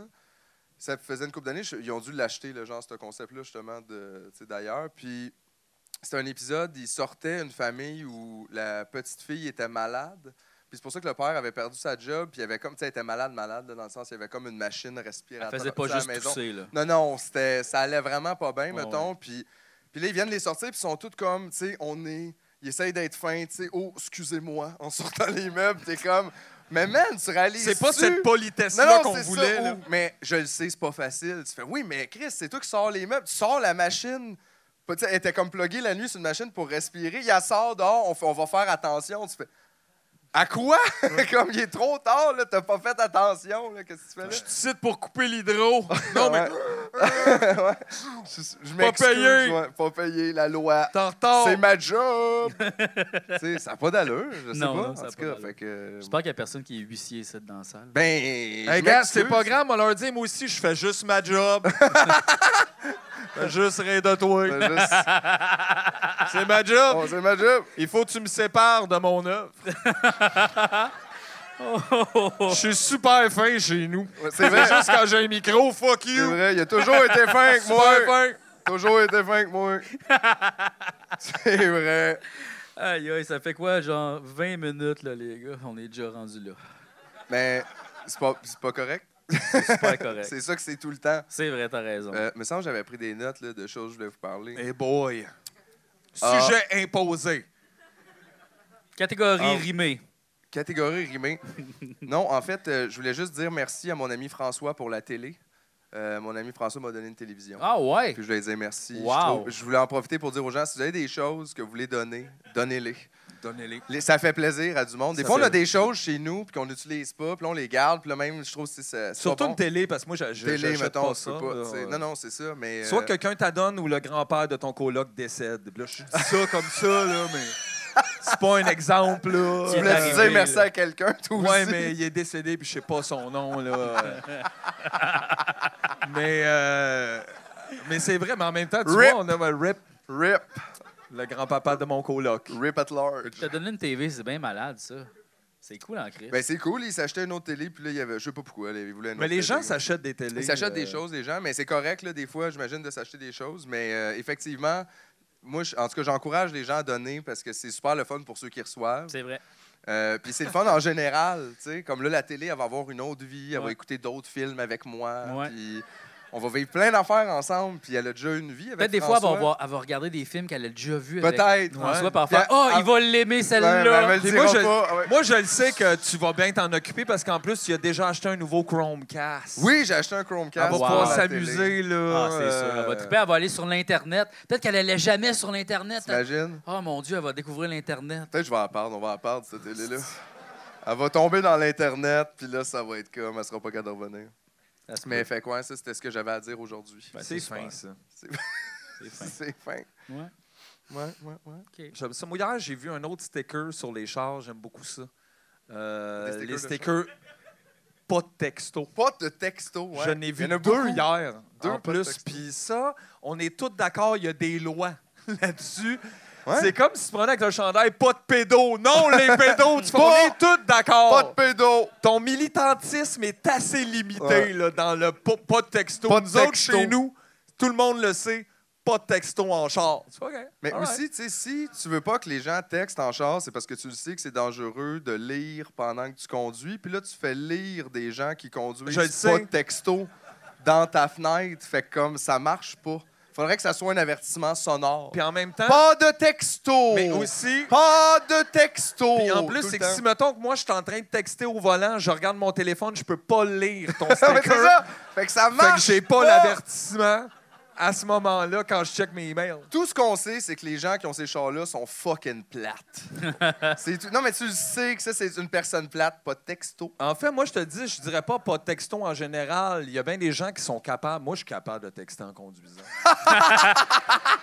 Ça faisait une couple d'années, ils ont dû l'acheter, là, genre, ce concept-là, justement, tu sais, d'ailleurs. Puis, c'était un épisode, il sortait une famille où la petite fille était malade. Puis c'est pour ça que le père avait perdu sa job, puis il avait comme, tu sais, elle était malade, là, dans le sens, il y avait comme une machine Elle respiratoire. faisait pas tu sais, à la juste maison. tousser, là. Non, ça allait vraiment pas bien, Ouais, mettons. Puis là, ils viennent les sortir, puis ils sont tous comme, tu sais, ils essayent d'être fins, tu sais, oh, excusez-moi, en sortant les meubles, t'es comme, mais man, tu réalises. C'est pas cette Non, politesse-là qu'on c'est voulait. ça, là. mais je le sais, c'est pas facile. Tu fais, oui, mais Chris, c'est toi qui sors les meubles, tu sors la machine. Tu sais, elle était comme pluguée la nuit sur une machine pour respirer. Il la sort dehors, on va faire attention. Tu fais, à quoi? Comme il est trop tard, là, t'as pas fait attention, là, qu'est-ce que tu fais là? Je te cite pour couper l'hydro. Non, mais Ouais. Je m'excuse, payé. ouais, pas payé, la loi. t'es en retard. C'est ma job! Tu sais, ça n'a pas d'allure, je sais Non, pas. non, ça en a tout pas cas, d'allure. fait que... J'espère qu'il y a personne qui est huissier ici dans la salle. Ben, Hey, je gars, c'est m'excuse. pas grave, on leur dit, moi aussi, je fais juste ma job. Je fais juste rire de toi. C'est juste- C'est ma job. Oh, c'est ma job! Il faut que tu me sépares de mon œuvre. Je suis super fin chez nous. Ouais, c'est vrai, C'est juste quand j'ai un micro, fuck c'est you. vrai, il a toujours été fin avec Super moi! fin. Toujours été fin avec moi! C'est vrai! Aïe, aïe, ça fait quoi, genre 20 minutes, là, les gars? On est déjà rendu là. Mais c'est pas correct. C'est super correct. C'est ça que c'est tout le temps. C'est vrai, t'as raison. Me semble que j'avais pris des notes là, de choses que je voulais vous parler. Hey boy. Ah. Sujet imposé. Catégorie Ah. rimée. Catégorie rimée. Non, en fait, je voulais juste dire merci à mon ami François pour la télé. Mon ami François m'a donné une télévision. Ah ouais? Puis je voulais dire merci. Wow. Je voulais en profiter pour dire aux gens, si vous avez des choses que vous voulez donner, donnez-les. Donnez-les. Ça fait plaisir à du monde. Des Ça fois, on a fait- des choses chez nous puis qu'on n'utilise pas, puis là, on les garde, puis là, même, je trouve que c'est Surtout pas bon. une télé, parce que moi, Télé, j'achète mettons, pas tu ça. peux pas. là. Tu sais. Non, c'est ça, mais... Soit quelqu'un t'adonne ou le grand-père de ton coloc décède. Là, je dis ça comme ça, là, mais c'est pas un exemple, là. Tu voulais dire merci à quelqu'un, toi aussi? Ouais, mais il est décédé, puis je sais pas son nom, là. mais c'est vrai, mais en même temps, tu Rip. vois, on a un RIP, RIP. le grand-papa de mon coloc. RIP at large. T'as donné une TV, c'est bien malade, ça. C'est cool en Christ. Ben, c'est cool, il s'achetait une autre télé, puis là, il y avait... Je sais pas pourquoi, il voulait une Mais autre les gens télé. s'achètent des télés. Ils s'achètent des choses, les gens, mais c'est correct, là, des fois, j'imagine, de s'acheter des choses. Mais effectivement, moi, en tout cas, j'encourage les gens à donner parce que c'est super le fun pour ceux qui reçoivent. C'est vrai. Puis c'est le fun en général, tu sais. Comme là, la télé, elle va avoir une autre vie, elle va Ouais. écouter d'autres films avec moi. Ouais. Puis on va vivre plein d'affaires ensemble, puis elle a déjà une vie avec Peut-être des fois, François. elle va regarder des films qu'elle a déjà vus. Peut-être. Avec François, Ouais. puis elle va faire Puis « Oh, elle- il va l'aimer, Ouais, celle-là! mais elle me le Puis dira moi, pas. Ouais. Moi, je le sais que tu vas bien t'en occuper parce qu'en plus, tu as déjà acheté un nouveau Chromecast. Oui, j'ai acheté un Elle Chromecast. va Wow. pouvoir pour la télé. s'amuser, là. Ah, c'est sûr. Elle va triper, elle va aller sur l'Internet. Peut-être qu'elle allait jamais sur l'Internet. T'imagines? Oh mon Dieu, elle va découvrir l'Internet. Peut-être que je vais en perdre, on va en perdre, cette télé-là. Elle va tomber dans l'Internet, puis là, ça va être comme, elle sera pas capable de revenir. Ça se Mais peut. fait quoi, ça, c'était ce que j'avais à dire aujourd'hui. Ben, C'est super. fin, ça. C'est fin. C'est fin. Ouais, Ouais. OK. J'aime ça. Moi, hier, j'ai vu un autre sticker sur les chars. J'aime beaucoup ça. Des stickers Les de stickers pas de texto. Pas de texto, ouais. Je n'ai Il vu y en a deux beaucoup. hier, Deux en pas de plus. texto. Puis ça, on est tous d'accord, il y a des lois là-dessus. Ouais. C'est comme si tu prenais avec le chandail pas de pédo. Non, les pédos, on Pas- est tous d'accord. Pas de pédo. Ton militantisme est assez limité Ouais. là, dans le pas de texto. Pas de Nous autres, texto. chez nous, tout le monde le sait, pas de texto en char. C'est OK. Mais All right. aussi, tu sais, si tu veux pas que les gens textent en char, c'est parce que tu le sais que c'est dangereux de lire pendant que tu conduis. Puis là, tu fais lire des gens qui conduisent Je le pas sais. de texto dans ta fenêtre. Fait que comme ça marche pas. Faudrait que ça soit un avertissement sonore. Puis en même temps, Pas de texto! mais aussi, Pas de texto! puis en plus, Tout c'est le que temps. si, mettons que moi, je suis en train de texter au volant, je regarde mon téléphone, je peux pas lire ton Ah, mais sticker. c'est ça! Fait que ça Fait que marche j'ai pas l'avertissement à ce moment-là quand je check mes emails. Tout ce qu'on sait, c'est que les gens qui ont ces chars-là sont fucking plates. C'est tout. Non, mais tu le sais que ça, c'est une personne plate, pas de texto. En fait, moi, je te dis, je dirais pas de texto en général. Il y a bien des gens qui sont capables. Moi, je suis capable de texter en conduisant.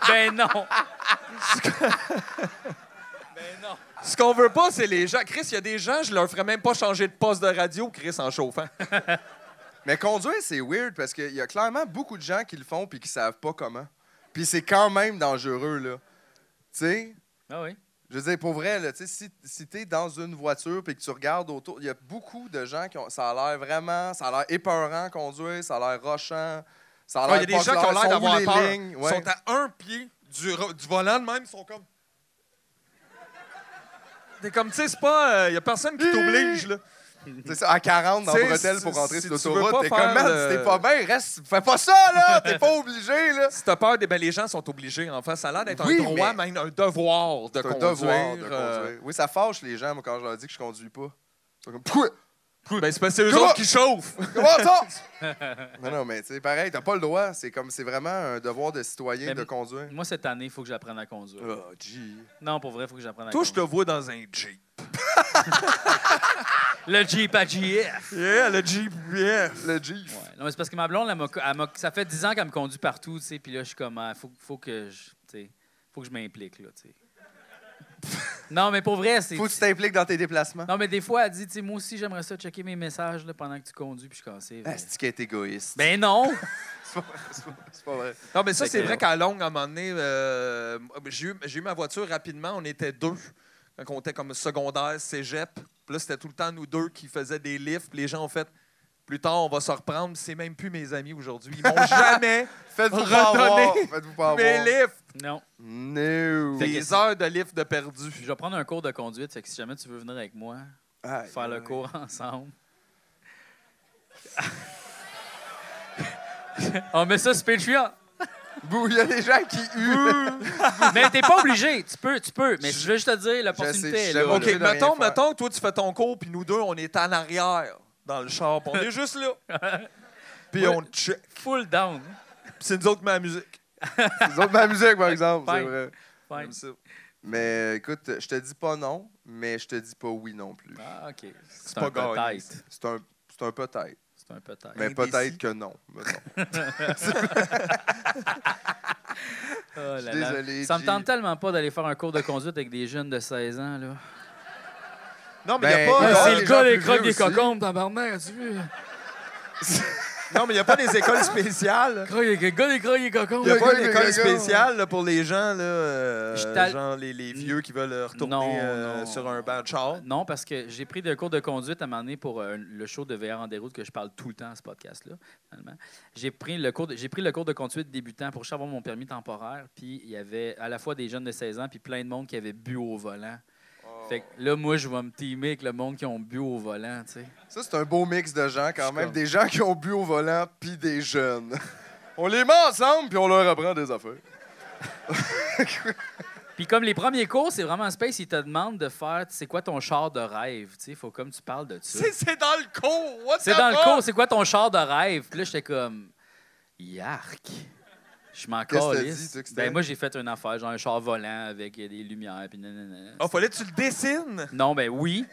Ben non! Ben non! Ce qu'on veut pas, c'est les gens. Chris, il y a des gens, je leur ferais même pas changer de poste de radio, Chris, en chauffant. Mais conduire, c'est weird parce qu'il y a clairement beaucoup de gens qui le font puis qui savent pas comment. Puis c'est quand même dangereux, là. Tu sais, Ah oui. je veux dire, pour vrai, là, tu sais, si t'es dans une voiture puis que tu regardes autour, il y a beaucoup de gens qui ont. Ça a l'air vraiment. Ça a l'air épeurant conduire, ça a l'air rochant. Ça a l'air Il y a des pas gens clair, qui ont l'air sont où d'avoir les peur. lignes? Ils Ouais. sont à un pied du volant de même, ils sont comme. T'es comme, tu sais, c'est pas. Il y a personne qui t'oblige, là. C'est ça, à 40 dans T'sais, bretelle pour rentrer si sur tu veux l'autoroute. pas T'es faire comme, man, le- si t'es pas bien, reste. Fais pas ça, là! T'es pas obligé, là! Si t'as peur, les gens sont obligés. En fait, ça a l'air d'être Oui, un droit, mais- même un devoir de C'est un conduire. devoir de conduire. Oui, ça fâche les gens, moi, quand je leur dis que je conduis pas. Ils sont comme, pourquoi? Ben, c'est parce que c'est eux Comment? autres qui chauffent. Comment ça? non, mais tu sais, pareil, t'as pas le droit. C'est vraiment un devoir de citoyen Mais de conduire. Moi, cette année, il faut que j'apprenne à conduire. Oh, gee. Non, pour vrai, il faut que j'apprenne à Toi, je te conduire. vois dans un Jeep. Le Jeep à GF! Yeah, le Jeep, yeah. Le Jeep. Ouais. Non, mais c'est parce que ma blonde, ça fait 10 ans qu'elle me conduit partout, tu sais, puis là, je suis comme, faut que je m'implique, là, tu sais. Non, mais pour vrai, c'est... Faut que tu t'impliques dans tes déplacements. Non, mais des fois, elle dit, tu sais, moi aussi, j'aimerais ça checker mes messages là, pendant que tu conduis, puis je suis comme, c'est vrai. Ah, c'est qui est égoïste. Ben non! C'est pas vrai. Non, mais ça, Fait c'est que- vrai qu'à longue, à un moment donné, j'ai eu ma voiture rapidement. On était deux. Quand on était comme secondaire, cégep. Puis là, c'était tout le temps nous deux qui faisaient des lifts. Puis les gens ont fait, plus tard, on va se reprendre. C'est même plus mes amis aujourd'hui. Ils m'ont jamais Faites-vous pas redonné avoir. Faites-vous pas mes avoir. lifts. Non. No. Des heures de lift de perdu. Je vais prendre un cours de conduite, fait que si jamais tu veux venir avec moi, Aïe, faire le aïe. cours ensemble. On met ça sur Patreon. Bouh, il y a des gens qui huent. Mais t'es pas obligé. Tu peux. Mais je veux juste te dire, Je l'opportunité sais, est je là. sais. là. OK, de rien mettons, faire. que toi, tu fais ton cours, puis nous deux, on est en arrière dans le char. Puis on est juste là. Puis Ouais. on check. Full down. Puis c'est nous autres, ma musique. C'est autres ma musique, par exemple, c'est Fine. vrai. Fine. Comme ça. Mais écoute, je te dis pas non, mais je te dis pas oui non plus. Ah, OK. C'est pas un gagné, peut-être. C'est un peut-être. C'est un peut-être. Mais Indécis. peut-être que non. mettons. Oh là là. Désolé, Ça me G. tente tellement pas d'aller faire un cours de conduite avec des jeunes de 16 ans, là. Non, mais il Ben, n'y a pas... ouais, c'est les le gens gars des plus croques vieux des aussi. cocombes, tabarnak, as-tu vu? Non, mais il n'y a pas des écoles spéciales. Le gars des croques des cocombes. Il n'y a pas Le une gars, école le gars. spéciale là, pour les gens, Je genre les vieux qui veulent retourner Non. sur un banc de char. Non, parce que j'ai pris des cours de conduite à un moment donné pour le show de VR en déroute que je parle tout le temps à ce podcast-là, finalement. J'ai pris le cours de conduite débutant pour avoir mon permis temporaire. Puis il y avait à la fois des jeunes de 16 ans puis plein de monde qui avait bu au volant. Fait que là, moi, je vais me teamer avec le monde qui ont bu au volant, tu sais. Ça, c'est un beau mix de gens quand même. comme- Des gens qui ont bu au volant puis des jeunes. On les met ensemble puis on leur apprend des affaires. Puis comme les premiers cours, c'est vraiment space, ils te demandent de faire, c'est quoi ton char de rêve, tu sais. Faut comme tu parles de ça. C'est dans le cours! What C'est the dans le fuck? cours, c'est quoi ton char de rêve? Puis là, j'étais comme, yark. Je m'en Qu'est-ce que t'as calisse. dit, toi, que c'était? Ben, moi, j'ai fait une affaire, genre un char volant avec des lumières, puis nanana. Ah, fallait que tu le dessines? Non, ben oui.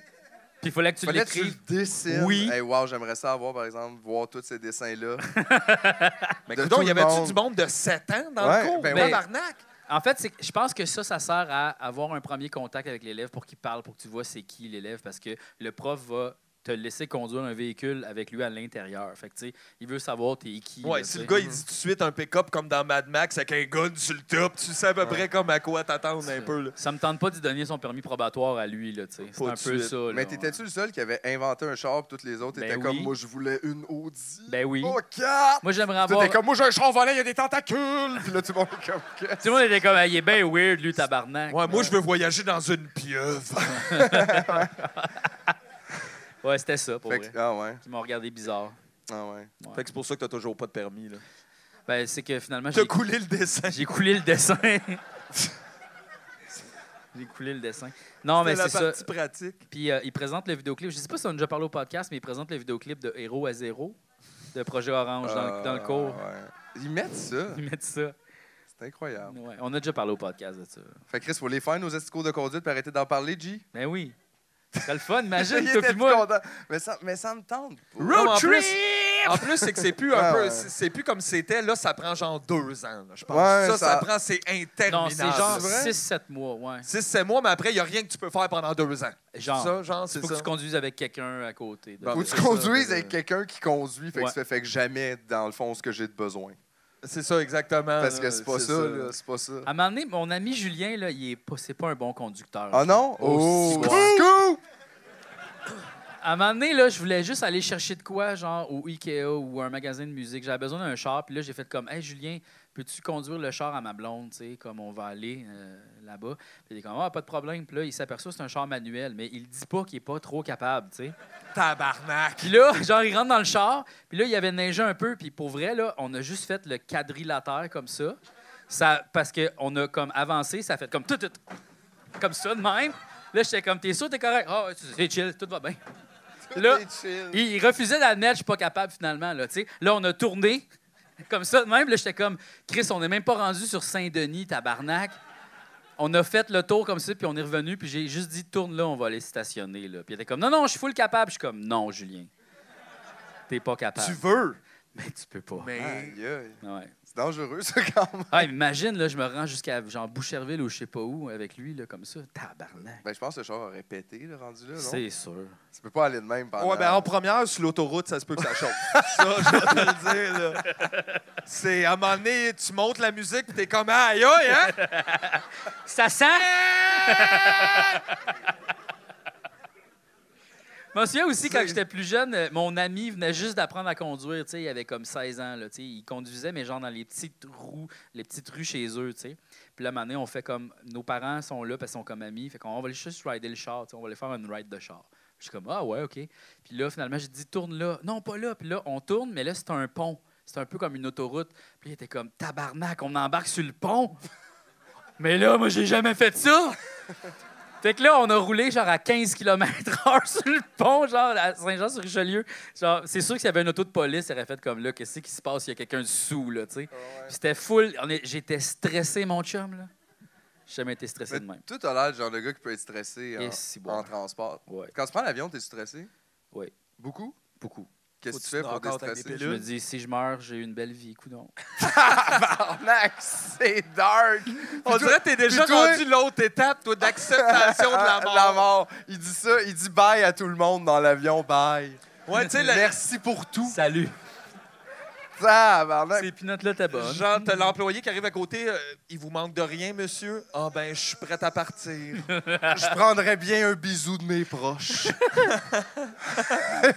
Puis il fallait que tu Fallait que tu l'écrives. le dessines. Oui. Hey, wow, j'aimerais ça avoir, par exemple, voir tous ces dessins-là. Mais De coudonc, tout y le avait-tu monde. du monde de 7 ans dans Ouais, le cours? ben oui. Tabarnak! En fait, je pense que ça sert à avoir un premier contact avec l'élève pour qu'il parle, pour que tu vois c'est qui l'élève, parce que le prof va te laisser conduire un véhicule avec lui à l'intérieur. Fait que, tu sais, il veut savoir t'es qui. Ouais, là, si tu le sais. gars il dit tout de suite un pick-up comme dans Mad Max avec un gun sur le top, tu sais à peu près comme à quoi t'attendre un peu. Là. Ça me tente pas d'y donner son permis probatoire à lui, là, tu sais. C'est Pas un de peu suite. ça, là. Mais t'étais-tu le seul qui avait inventé un char puis tous les autres Ben étaient oui. comme, moi, je voulais une Audi. Ben oui. Oh, 4! Moi, j'aimerais T'étais avoir... comme, moi, j'ai un char volant, il y a des tentacules! Puis là, tout le monde est comme, qu'est-ce Tout le monde était comme, ah, il est bien weird, lui, tabarnak. Ouais, moi je veux voyager dans une pieuvre. Ouais, c'était ça, pour Fait vrai. que- ah ouais, Ils m'ont regardé bizarre. ah ouais. Fait que c'est pour ça que t'as toujours pas de permis. Là. Ben, c'est que finalement, T'as coulé le dessin. j'ai coulé le dessin. J'ai coulé le dessin. Non, mais C'était c'est la ça. partie pratique. Puis il présente le vidéoclip. Je sais pas si on a déjà parlé au podcast, mais il présente le vidéoclip de Héros à zéro, de Projet Orange dans le cours. Ouais. Ils mettent ça. Ils mettent ça. C'est incroyable. Ouais, on a déjà parlé au podcast de ça. Fait que Chris, faut les faire, nos esticos de conduite, puis arrêter d'en parler, G. Ben oui. Ce serait le fun, imagine, Il toi était puis moi. content. Mais ça me tente. pas. Non, mais en Road plus- trip! En plus, c'est que c'est plus un Ah, peu. ouais. C'est plus comme c'était. Là, ça prend genre 2 ans, là, je pense. Ouais, ça ça- prend, c'est interminable. Non, c'est genre C'est vrai? 6-7 mois, ouais. 6-7 mois, mais après, il n'y a rien que tu peux faire pendant 2 ans. Genre, Ça, genre, c'est faut ça. que tu conduises avec quelqu'un à côté. Bon, Faut mais que c'est tu ça, conduises mais- avec quelqu'un qui conduit, fait que Ouais. ça fait que jamais, dans le fond, ce que j'ai de besoin. C'est ça, exactement. Parce là, que c'est pas ça, là. C'est pas ça. À un moment donné, mon ami Julien, là, c'est pas un bon conducteur. Ah non? Oh, Oh! ouais. Scoop! À un moment donné, là, je voulais juste aller chercher de quoi, genre au Ikea ou un magasin de musique. J'avais besoin d'un char. Puis là, j'ai fait comme, hey Julien, peux-tu conduire le char à ma blonde, tu sais, comme on va aller là-bas. Puis il est comme, ah, pas de problème. Puis là, il s'aperçoit que c'est un char manuel, mais il dit pas qu'il est pas trop capable, tu sais. Tabarnak. Puis là, genre, il rentre dans le char. Puis là, il y avait neigé un peu. Puis pour vrai, là, on a juste fait le quadrilatère comme ça. Parce qu'on a comme avancé, ça a fait comme tout, comme ça de même. Là, j'étais comme, t'es sûr, t'es correct? Ah, c'est chill, tout va bien. Là, T'es chill. il refusait d'admettre, je suis pas capable finalement. Là, tu sais. Là, on a tourné comme ça de même. Là, j'étais comme, Chris, on n'est même pas rendu sur Saint-Denis, tabarnak. On a fait le tour comme ça, puis on est revenu, puis j'ai juste dit, tourne là, on va aller stationner. Là. Puis il était comme, non, je suis full capable. Je suis comme, non, Julien, t'es pas capable. Tu veux, Mais tu peux pas. mais. Aïe, aïe. Ouais. C'est dangereux, ça, quand même. Ah, imagine, là, je me rends jusqu'à genre Boucherville ou je sais pas où avec lui, là, comme ça. Tabarnak. Ben, je pense que le char aurait pété, le rendu là, non? C'est sûr. Tu peux pas aller de même pendant... Ouais, ben en première, sur l'autoroute, ça se peut que ça chauffe. Ça, je vais te le dire, là. C'est, à un moment donné, tu montes la musique, puis t'es comme, aïe, aïe, hein? Ça sent! Je me souviens aussi, quand j'étais plus jeune, mon ami venait juste d'apprendre à conduire. Tu sais, il avait comme 16 ans. Là, tu sais, il conduisait, mais genre dans les petites rues chez eux. Tu sais. Puis là, à un moment donné, on fait comme... Nos parents sont là parce qu'ils sont comme amis. Fait qu'on va aller juste rider le char. Tu sais, on va aller faire une ride de char. Je suis comme, ah ouais, OK. Puis là, finalement, j'ai dit, tourne là. Non, pas là. Puis là, on tourne, mais là, c'est un pont. C'est un peu comme une autoroute. Puis il était comme, tabarnak, on embarque sur le pont. Mais là, moi, j'ai jamais fait ça. Fait que là, on a roulé genre à 15 km/h sur le pont, genre à Saint-Jean-sur-Richelieu. Genre, c'est sûr que s'il y avait une auto de police, il aurait fait comme là, qu'est-ce qui se passe, il y a quelqu'un dessous, là, tu sais. Puis c'était full. J'étais stressé, mon chum, là. J'ai jamais été stressé de même. Toi, t'as l'air du genre de gars qui peut être stressé si en transport. Ouais. Quand tu prends l'avion, t'es stressé? Oui. Beaucoup? Beaucoup. Qu'est-ce que tu fais pour déstresser? Je me dis, si je meurs, j'ai eu une belle vie, coudonc. Tabarnak, c'est dark! On dirait que t'es déjà rendu l'autre étape, toi, d'acceptation de la mort. La mort. Il dit ça, il dit bye à tout le monde dans l'avion, bye. Ouais, tu sais, Merci pour tout. Salut. Tabarnak. Ces pinottes-là, t'es bonne. Genre, t'as l'employé qui arrive à côté, il vous manque de rien, monsieur? Ah, ben, je suis prêt à partir. Je prendrais bien un bisou de mes proches. Dis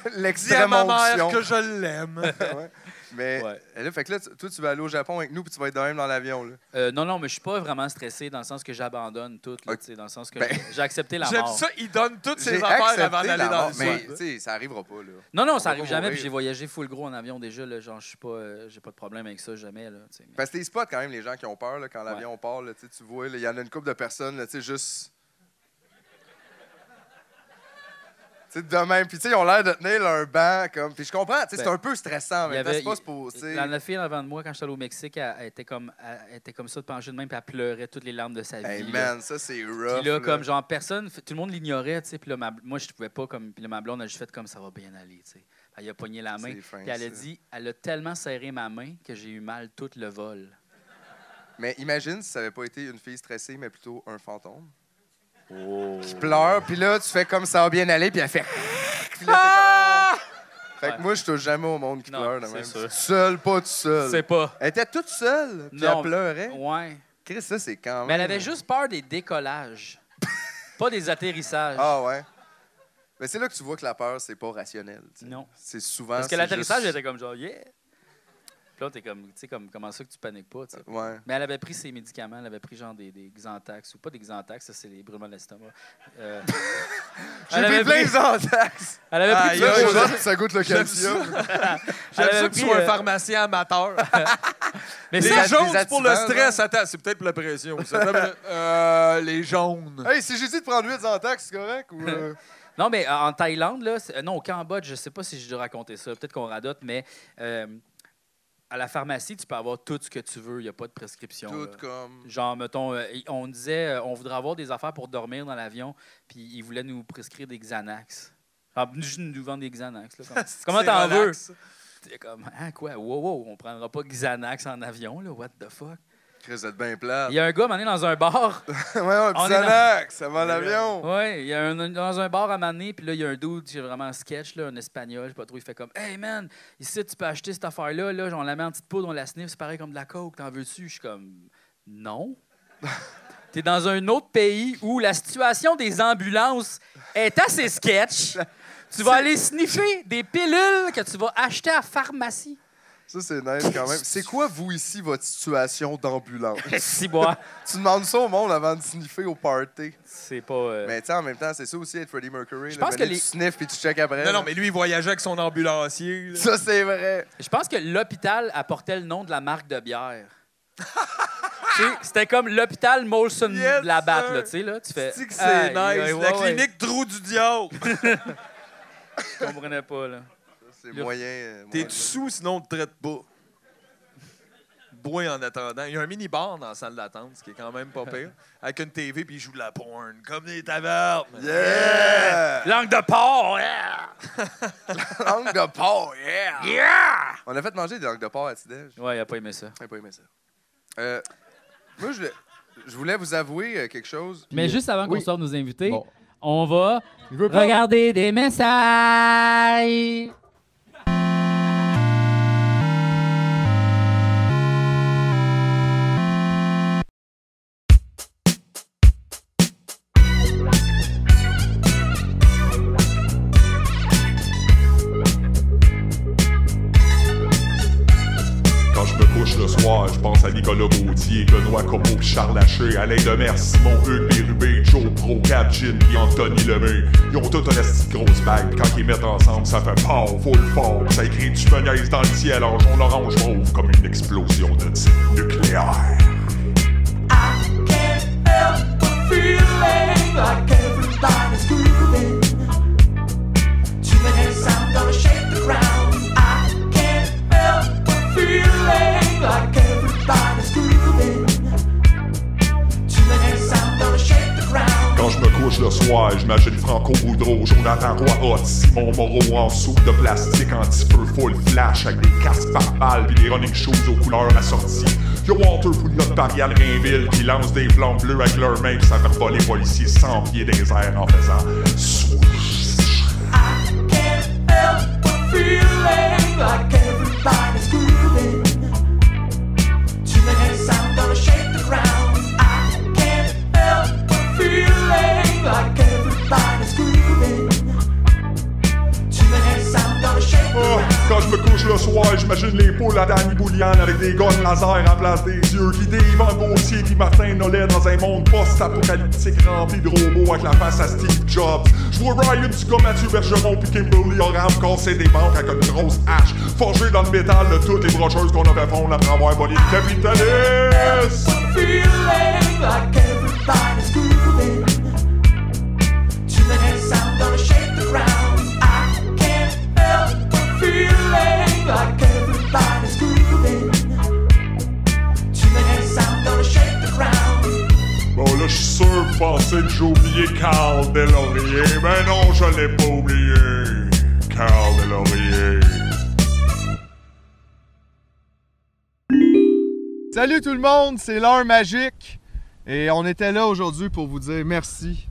à L'extrême ma mère onction. que je l'aime. Ouais. Mais là, fait que là, toi, tu vas aller au Japon avec nous puis tu vas être de même dans l'avion. Là. Non, mais je suis pas vraiment stressé dans le sens que j'abandonne tout. Là, dans le sens que j'ai accepté la J'aime mort. ça, il donne toutes ses J'ai affaires avant accepté d'aller la dans mort, le mais sud. tu sais, ça arrivera pas. Là. Non, ça On arrive va jamais. mourir. Puis j'ai voyagé full gros en avion déjà. Là, genre, je suis pas, j'ai pas de problème avec ça jamais. Là, mais... Parce que t'es spots quand même les gens qui ont peur là, quand l'avion part. Là, tu vois, il y en a une couple de personnes, là, juste. Tu sais, de même. Puis, tu sais, ils ont l'air de tenir leur banc. Comme... Puis, je comprends, tu sais, c'est un peu stressant. Mais c'est pas supposé. La fille avant de moi, quand je suis allé au Mexique, elle était comme ça de pencher de même, puis elle pleurait toutes les larmes de sa vie. Hey, là. man, ça, c'est rough. Puis là, comme genre, personne, tout le monde l'ignorait, tu sais. Puis là, moi, je pouvais pas, comme. Puis là, ma blonde a juste fait comme ça va bien aller, tu sais. Elle a pogné la main. Fin, puis elle a dit, elle a tellement serré ma main que j'ai eu mal tout le vol. Mais imagine si ça avait pas été une fille stressée, mais plutôt un fantôme. Oh. Qui pleure, puis là, tu fais comme ça va bien aller, puis elle fait. Puis là, fait que moi, je touche jamais au monde qui pleure. De même. sûr. Seul, pas tout seul. C'est pas. Elle était toute seule, puis Non. elle pleurait. Ouais. Chris, ça, c'est quand même. Mais elle avait juste peur des décollages, pas des atterrissages. Ah ouais. Mais c'est là que tu vois que la peur, c'est pas rationnel. T'sais. Non. C'est souvent. Parce que c'est l'atterrissage juste... était comme genre, yeah! Puis là, t'es comme, tu sais, comment ça que tu paniques pas, tu sais. Ouais. Mais elle avait pris ses médicaments, elle avait pris genre des Xantax, ou pas des Xantax, ça c'est les brûlements de l'estomac. J'ai pris plein de Xantax. Elle avait pris Là, plusieurs aujourd'hui, ça goûte le calcium. J'aime ça que tu sois un pharmacien amateur. Mais Les ça, jaunes, c'est pour le activants, stress. Attends, c'est peut-être pour la pression. Ça. Les jaunes. Hey, si j'ai dit de prendre 8 Xantax, c'est correct? Ou, Non, mais en Thaïlande, là, non, au Cambodge, je sais pas si je dois raconter ça, peut-être qu'on radote, mais à la pharmacie, tu peux avoir tout ce que tu veux, il n'y a pas de prescription. tout là. comme. Genre, mettons, on disait, on voudrait avoir des affaires pour dormir dans l'avion, puis ils voulaient nous prescrire des Xanax. Genre, juste nous vendre des Xanax. Là, comment t'en veux? T'es comme, hein, quoi? Wow, on prendra pas Xanax en avion, là, what the fuck? Chris, vous êtes bien plate. Il y a un gars, à un moment donné, dans un bar. Ouais, un On petit est dans- Xanax, ça va à l'avion. Oui, il y a dans un bar à Mané, puis là, il y a un dude qui est vraiment un sketch, là, un espagnol, je sais pas trop, il fait comme Hey man, ici, tu peux acheter cette affaire-là, là, on la met en petite poudre, on la sniffe, c'est pareil comme de la coke, t'en veux-tu? Je suis comme Non. T'es dans un autre pays où la situation des ambulances est assez sketch. Tu vas aller sniffer des pilules que tu vas acheter à la pharmacie. Ça, c'est nice quand même. C'est quoi, vous, ici, votre situation d'ambulance? Si, bois. Tu demandes ça au monde avant de sniffer au party. C'est pas. Mais tu sais, en même temps, c'est ça aussi être Freddie Mercury. Je là. pense Mais que là, tu sniffes puis tu check après. Non, là. mais lui, il voyageait avec son ambulancier. Là. Ça, c'est vrai. Je pense que l'hôpital apportait le nom de la marque de bière. Tu sais, c'était comme l'hôpital Molson Yes, de la batte, sir. là, tu sais, là. Tu fais. C'est que Aïe, c'est aïe, nice. ouais, La ouais. clinique Trou du Diable. Je comprenais pas, là. C'est Là, moyen. T'es sous, sinon on te traite pas. Bois en attendant. Il y a un mini-bar dans la salle d'attente, ce qui est quand même pas pire. Avec une TV, puis il joue de la porn, comme des tavernes. Yeah! Langue de porc, yeah! Langue de porc, yeah! Yeah! On a fait manger des langues de porc à Tidej. Ouais, il a pas aimé ça. J'ai pas aimé ça. Moi, je voulais vous avouer quelque chose. Mais juste avant qu'on Oui. sorte nos invités, Bon. on va Je veux pas- regarder des messages. Quand je me couche le soir, je pense à Nicolas Bautier, Benoît Comeau, Charles Haché, Alain Demers, Simon Hugues, Bérubé, Joe Pro, Gab Gin, pis Anthony Lemay. Ils ont tout un esti de grosse bague, pis quand ils mettent ensemble, ça fait pow, full fort. Ça écrit tu me niaises dans le ciel en jaune orange mauve comme une explosion de type nucléaire. I can't help but feeling like everybody's grooving to the next sound, gonna shake the ground. I can't help but feeling like everybody's grooving to the next j'imagine Franco Boudreau, Jonathan Roy Hot, Simon Moreau en soupe de plastique anti-feu full flash avec des casques par balles pis des running shoes aux couleurs assorties. Y'a Walter Pouliot Parial Rainville qui lance des flammes bleues avec leurs mains pis ça fait voler les policiers 100 pieds dans les airs en faisant swoosh. I can't help but feeling like everybody's grooving. Too many sounds gonna shake the ground. I can't help but feeling like everybody's grooving. Too many sounds gonna shake the Oh, ground. quand je me couche le soir, j'imagine les poules à Danny Boulian avec des guns laser à place des yeux, guidés Yvan Gauthier puis Martin Nollet dans un monde post-apocalyptique rempli de robots avec la face à Steve Jobs. Je vois Ryan Dugas, Mathieu Bergeron puis Kimberly Oram casser des banques avec une grosse hache, forgée dans le métal de toutes les brocheuses qu'on avait fondre après avoir volé le capitaliste. Feeling like everybody's grooving. Too many sounds gonna shake the ground. I can't help but feeling like everybody's grooving. Too many sounds gonna shake the ground. Bon là, je suis sûr que vous pensez que j'ai oublié Carl Delaurier. Ben non, je l'ai pas oublié. Carl Delaurier. Salut tout le monde, c'est l'heure magique. Et on était là aujourd'hui pour vous dire merci.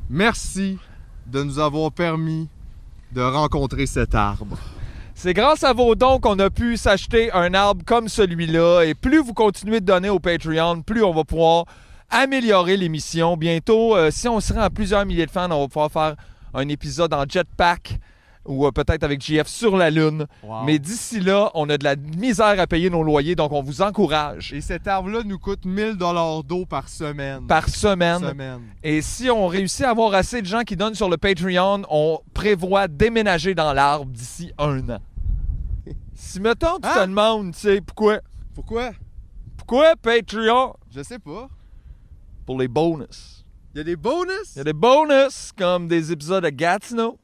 Merci de nous avoir permis de rencontrer cet arbre. C'est grâce à vos dons qu'on a pu s'acheter un arbre comme celui-là. Et plus vous continuez de donner au Patreon, plus on va pouvoir améliorer l'émission. Bientôt, si on se rend à plusieurs milliers de fans, on va pouvoir faire un épisode en jetpack ou peut-être avec JF sur la Lune. Wow. Mais d'ici là, on a de la misère à payer nos loyers, donc on vous encourage. Et cet arbre-là nous coûte 1000 $ d'eau par semaine. Par semaine. semaine. Et si on réussit à avoir assez de gens qui donnent sur le Patreon, on prévoit déménager dans l'arbre d'ici 1 an. Si, mettons, tu te demandes, tu sais, pourquoi? Pourquoi? Pourquoi Patreon? Je sais pas. Pour les bonus. Il y a des bonus? Il y a des bonus, comme des épisodes de Gatineau.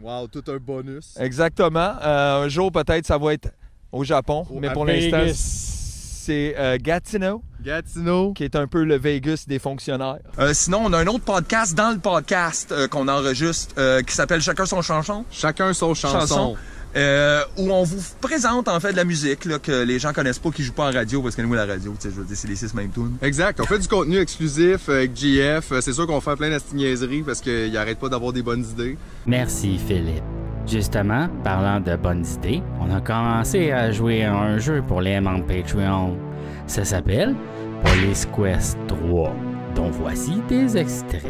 Wow, tout un bonus. Exactement. Un jour, peut-être, ça va être au Japon. Mais pour l'instant, c'est Gatineau. Gatineau. Qui est un peu le Vegas des fonctionnaires. Sinon, on a un autre podcast dans le podcast qu'on enregistre qui s'appelle Chacun son chanson. Chacun son chanson. Où on vous présente en fait de la musique là, que les gens connaissent pas, qui jouent pas en radio, parce que nous, la radio, tu sais, je veux dire, c'est les 6 mêmes tunes. Exact. On fait du contenu exclusif avec JF. C'est sûr qu'on fait plein d'astigniaiseries parce qu'il arrête pas d'avoir des bonnes idées. Merci, Philippe. Justement, parlant de bonnes idées, on a commencé à jouer à un jeu pour les membres Patreon. Ça s'appelle Police Quest 3, dont voici des extraits.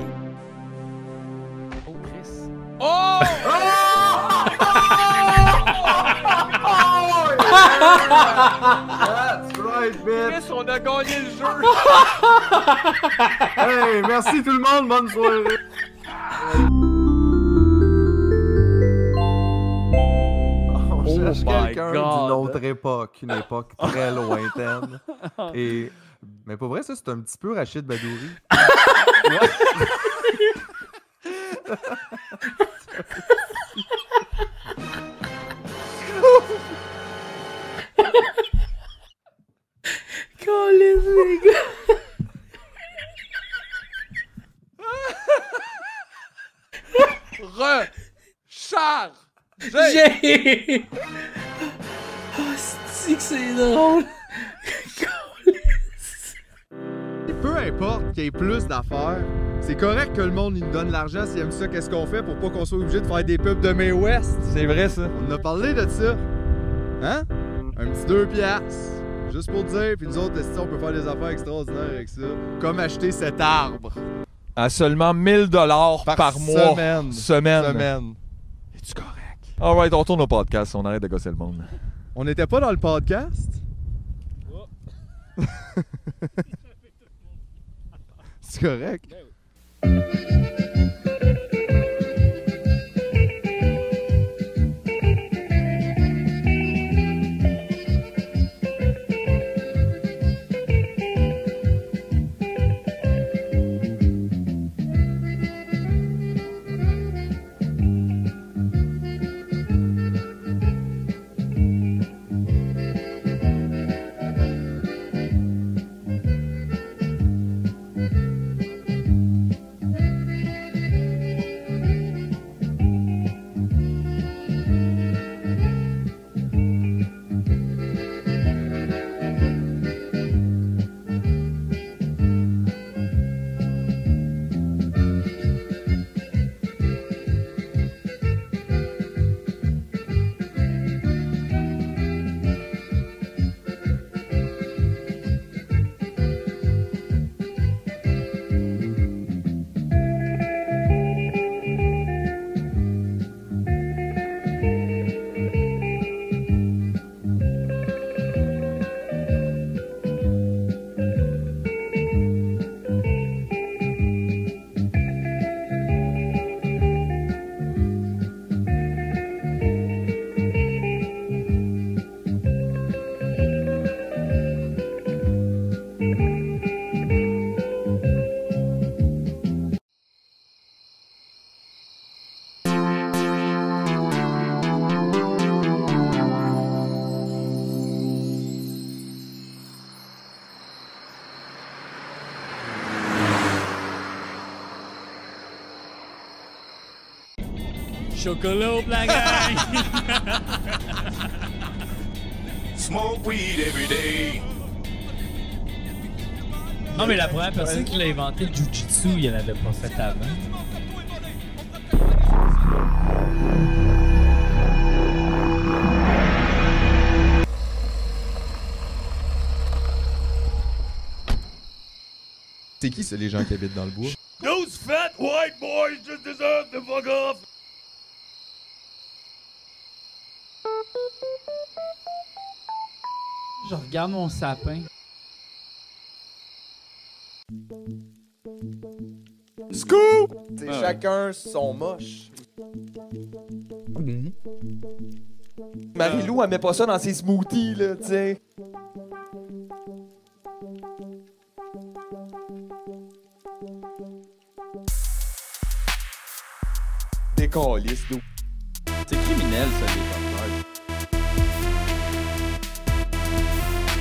Oh, Chris. Oh! That's right, bitch! Chris, on a gagné le jeu! Hey, merci tout le monde, bonne soirée! On cherche quelqu'un d'une autre époque, une époque très lointaine. Mais pour vrai, ça, c'est un petit peu Rachid Badouri. Câlisse, les gars! Recharge! J'ai... Oh, c'est que c'est drôle! Peu importe qu'il y ait plus d'affaires, c'est correct que le monde il nous donne l'argent s'il aime ça, qu'est-ce qu'on fait pour pas qu'on soit obligé de faire des pubs de May West. C'est vrai, ça. On en a parlé de ça. Hein? Un petit 2 piastres. Juste pour dire, puis nous autres, si on peut faire des affaires extraordinaires avec ça. Comme acheter cet arbre. À seulement 1000 $ par mois. Semaine. Es-tu correct? Alright, on retourne au podcast, on arrête de gosser le monde. On n'était pas dans le podcast? C'est correct? Chocolat, la gang! Smoke weed every day. Non, mais la première personne qui l'a inventé, le Jiu-Jitsu, il en avait pas fait avant. C'est qui, ça, les gens qui habitent dans le bois? Those fat white boys just deserve to fuck off. Je regarde mon sapin. Scoop! T'sais, chacun son moche. Marie-Lou, elle met pas ça dans ses smoothies, là, tu sais. Décaliste, d'où? C'est criminel, ça, les porteurs.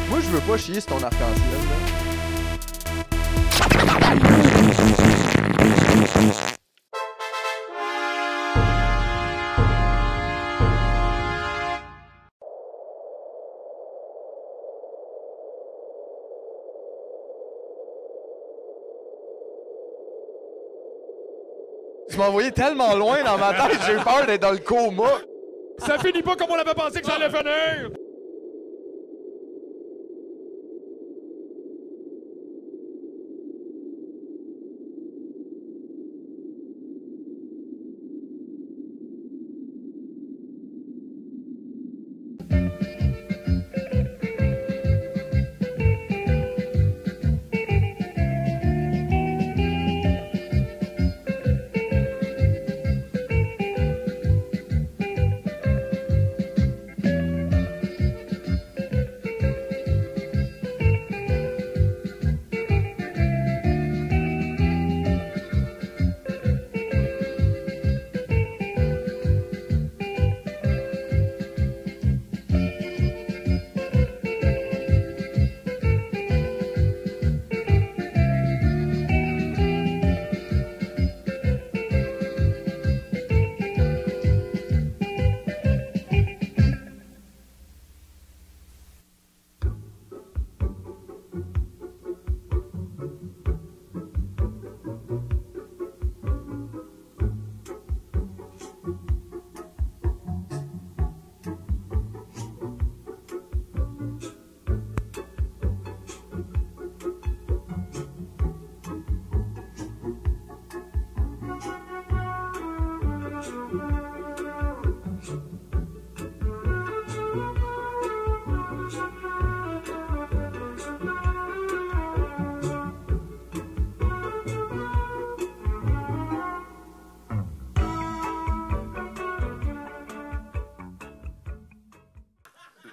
Moi, je veux pas chier sur ton arc-en-ciel, là. Tu m'as envoyé tellement loin dans ma tête, j'ai eu peur d'être dans le coma. Ça finit pas comme on avait pensé que ça allait finir.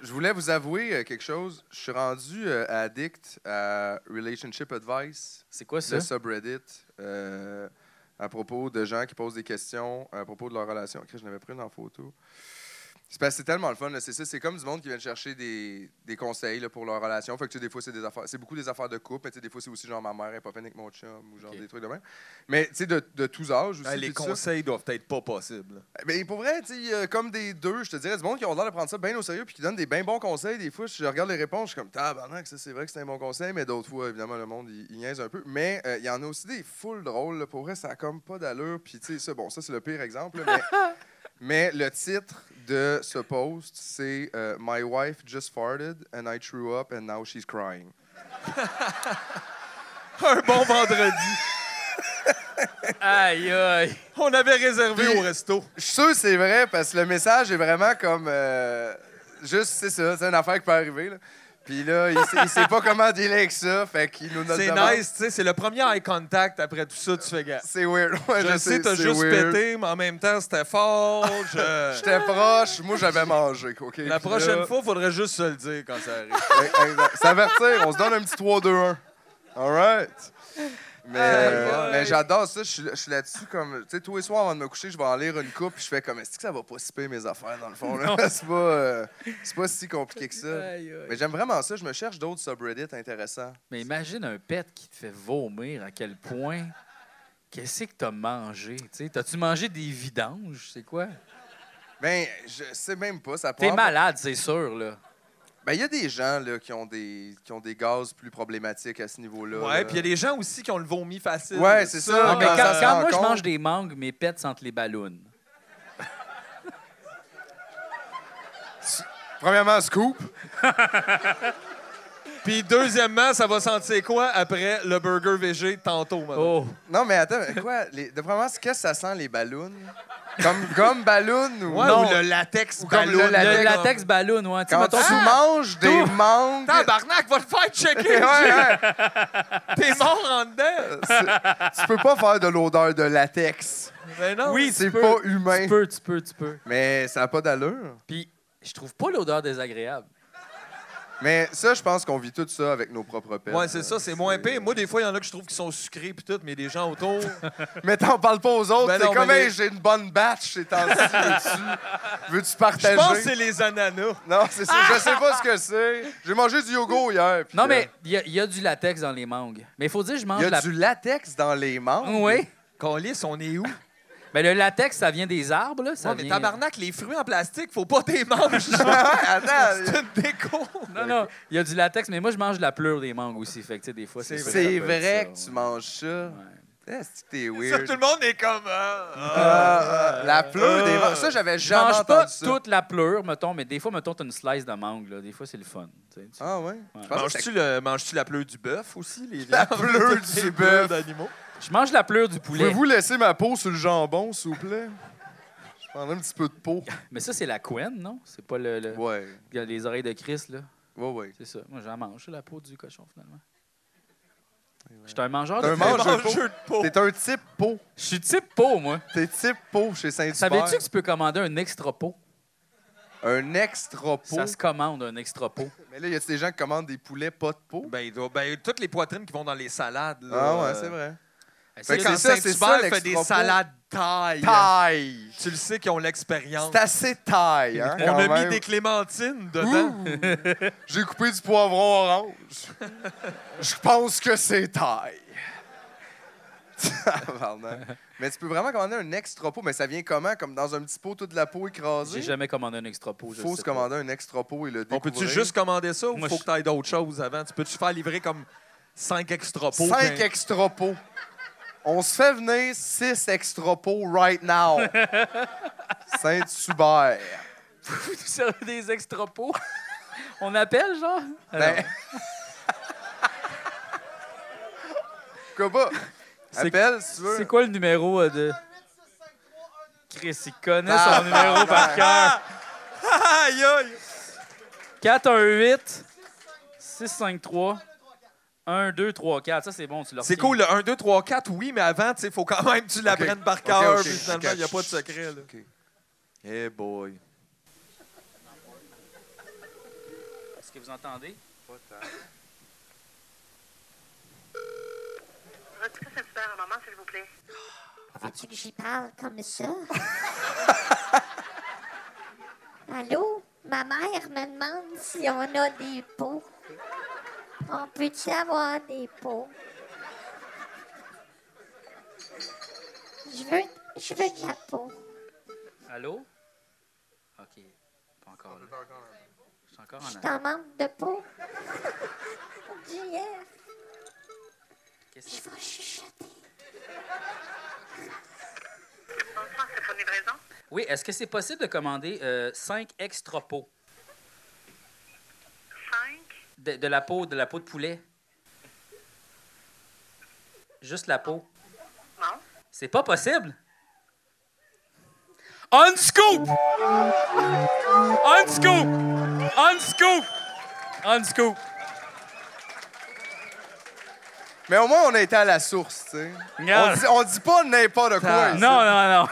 Je voulais vous avouer quelque chose. Je suis rendu addict à Relationship Advice. C'est quoi ça? Le subreddit. À propos de gens qui posent des questions à propos de leur relation. Je n'avais pris une en photo. C'est parce que c'est tellement le fun. C'est ça. C'est comme du monde qui vient chercher des conseils là, pour leur relation. Fait que, des fois, c'est des affaires. C'est beaucoup des affaires de couple. Mais des fois, c'est aussi genre ma mère n'est pas faite avec mon chum ou genre des trucs de même. Mais tu sais, de tous âges aussi. Les conseils doivent être pas possibles. Mais pour vrai, tu sais, comme des deux, je te dirais, du monde qui ont l'air de prendre ça bien au sérieux puis qui donnent des bien bons conseils. Des fois, je regarde les réponses, je suis comme, tabarnak, ça, c'est vrai que c'est un bon conseil. Mais d'autres fois, évidemment, le monde, il niaise un peu. Mais il y en a aussi des full drôles. Là. Pour vrai, ça a comme pas d'allure. Puis, tu sais, ça, bon, ça, c'est le pire exemple. Là, mais le titre de ce post, c'est My wife just farted and I threw up and now she's crying. Un bon vendredi. Aïe, aïe. On avait réservé Puis, au resto. Je suis sûr que c'est vrai parce que le message est vraiment comme. Juste, c'est ça, c'est une affaire qui peut arriver. Là. Puis là, il sait pas comment dealer avec ça, fait qu'il nous note. C'est nice, tu sais, c'est le premier eye contact. Après tout ça, tu fais gaffe. C'est weird. Ouais, Je sais, t'as juste weird. pété, mais en même temps, c'était fort. J'étais proche, moi j'avais mangé. Okay? La Puis prochaine là, fois, il faudrait juste se le dire quand ça arrive. exact. S'avertir, on se donne un petit 3-2-1. All right. Mais j'adore ça. Je suis là-dessus comme. Tu sais, tous les soirs avant de me coucher, je vais en lire une coupe puis je fais comme est-ce que ça va pas si pire mes affaires dans le fond? Là? C'est pas si compliqué que ça. Aïe, aïe. Mais j'aime vraiment ça. Je me cherche d'autres subreddits intéressants. Mais imagine un pet qui te fait vomir à quel point Qu'est-ce que t'as mangé? T'as-tu mangé des vidanges? C'est quoi? Ben, je sais même pas. Ça T'es prend- malade, c'est sûr, là. Ben, il y a des gens là, qui ont des gaz plus problématiques à ce niveau-là. Ouais, là. puis il y a des gens aussi qui ont le vomi facile. Ouais, c'est ça. Ouais, mais quand ça se quand rend moi, je compte- mange des mangues, mes pets sentent les ballons. Premièrement, scoop. Puis deuxièmement, ça va sentir quoi après le burger végé tantôt, madame? Oh! Non, mais attends, quoi? Premièrement, qu'est-ce que ça sent, les ballons? Comme ballon ou... Ouais, non. ou le latex Ou comme ballon. le latex. Le latex ballon, ouais. Tu sais, Quand mettons, tu manges des mangues... Tabarnak, va te faire checker! Ouais, T'es mort en dedans! tu peux pas faire de l'odeur de latex. Mais non. Oui, C'est tu peux. pas humain. Tu peux. Mais ça n'a pas d'allure. Puis, je trouve pas l'odeur désagréable. Mais ça, je pense qu'on vit tout ça avec nos propres pets. Ouais, c'est ça, c'est moins pire. Moi, des fois, il y en a que je trouve qui sont sucrés puis tout, mais des gens autour. Mais t'en parles pas aux autres. Ben c'est non, comme, mais hey, j'ai une bonne batch ces temps-ci. Veux-tu Je partager? pense que c'est les ananas. Non, c'est ça. Je sais pas ce que c'est. J'ai mangé du yogourt hier. puis, Non, mais il y a du latex dans les mangues. Mais il faut dire, je mange Il y a la... du latex dans les mangues. Oui. Calice, on est où? Mais le latex, ça vient des arbres, là. Ça Ouais, mais vient... tabarnak, les fruits en plastique, faut pas t'es manges. Ouais, attends. C'est une déco. Non, il y a du latex, mais moi, je mange la pleure des mangues aussi. Fait que, tu sais, des fois, C'est ça peut être vrai ça, que tu ouais. manges ça. Ouais. Est-ce que t'es Ça, weird? tout le monde est comme... La pleure des mangues. Ça, j'avais Je jamais mange entendu pas ça. toute la pleure, mettons, mais des fois, mettons, t'as une slice de mangue, là. Des fois, c'est le fun. Tu sais, Ah ouais? Je pense que Manges-tu la pleure du bœuf aussi? La viandes? pleure Les du pleurs bœuf. d'animaux? Je mange la pleure du poulet. Pouvez-vous laisser ma peau sur le jambon, s'il vous plaît? Je prendrais un petit peu de peau. Mais ça, c'est la couenne, non? C'est pas le... Ouais. Les oreilles de Christ, là. Ouais. C'est ça. Moi, j'en mange, la peau du cochon, finalement. Je suis un mangeur T'es un de peau. mangeur de peau. Mangeur de peau. T'es un type peau. Je suis type peau, moi. T'es type peau chez Saint-Hubert. Savais-tu que tu peux commander un extra pot? Un extra peau. Ça se commande, un extra pot. Mais là, y a des gens qui commandent des poulets pas de peau? Ben, toutes les poitrines qui vont dans les salades. Là, Ah ouais, c'est vrai. Fait que c'est quand ça, c'est Saint-Hubert ça, fait l'extra des pot. salades taille. Taille! Tu le sais qu'ils ont l'expérience. C'est assez taille, hein, On quand a mis même. des clémentines dedans. J'ai coupé du poivron orange. Je pense que c'est taille. Tabarnak. Mais tu peux vraiment commander un extra pot, mais ça vient comment? Comme dans un petit pot, toute la peau écrasée? J'ai jamais commandé un extra pot. Il faut se commander un extra pot et le On découvrir. peut-tu juste commander ça ou Moi, faut je- que tu ailles d'autres choses avant? Tu peux-tu faire livrer comme 5 extra pots? 5 puis- extra pots. On se fait venir 6 extra pots right now. Saint-Hubert. Vous servez des extra pots? On appelle, genre? Ben... Pourquoi pas? C'est- Appelle, si tu veux. C'est quoi le numéro de... Chris, il connaît Ah, son numéro par cœur. Aïe, aïe! 418 653 1, 2, 3, 4. Ça, c'est bon, tu l'as C'est cool, le 1, 2, 3, 4, oui, mais avant, il faut quand même que tu l'apprennes par cœur. ok, Puis finalement, il n'y a pas de secret. Là. OK. Hey boy. Est-ce que vous entendez? Veux-tu que ça se fasse un moment, s'il vous plaît? Veux-tu que j'y parle comme ça? Allô? Ma mère me demande si on a des pots. On peut-tu avoir des pots? Je veux de la peau. Allô? OK. Pas encore là. Je suis encore en Je arrière. t'en manque de peau. JF, Qu'est-ce je que vais chuchoter. Bonsoir, c'est pour livraison? Oui, est-ce que c'est possible de commander 5 extra pots 5? de la peau de poulet? Juste la peau. Non. C'est pas possible? Unscoop! Unscoop! Unscoop! Unscoop! Mais au moins, on a été à la source, tu sais. Regarde. On dit pas n'importe quoi. ici. Non, non, non.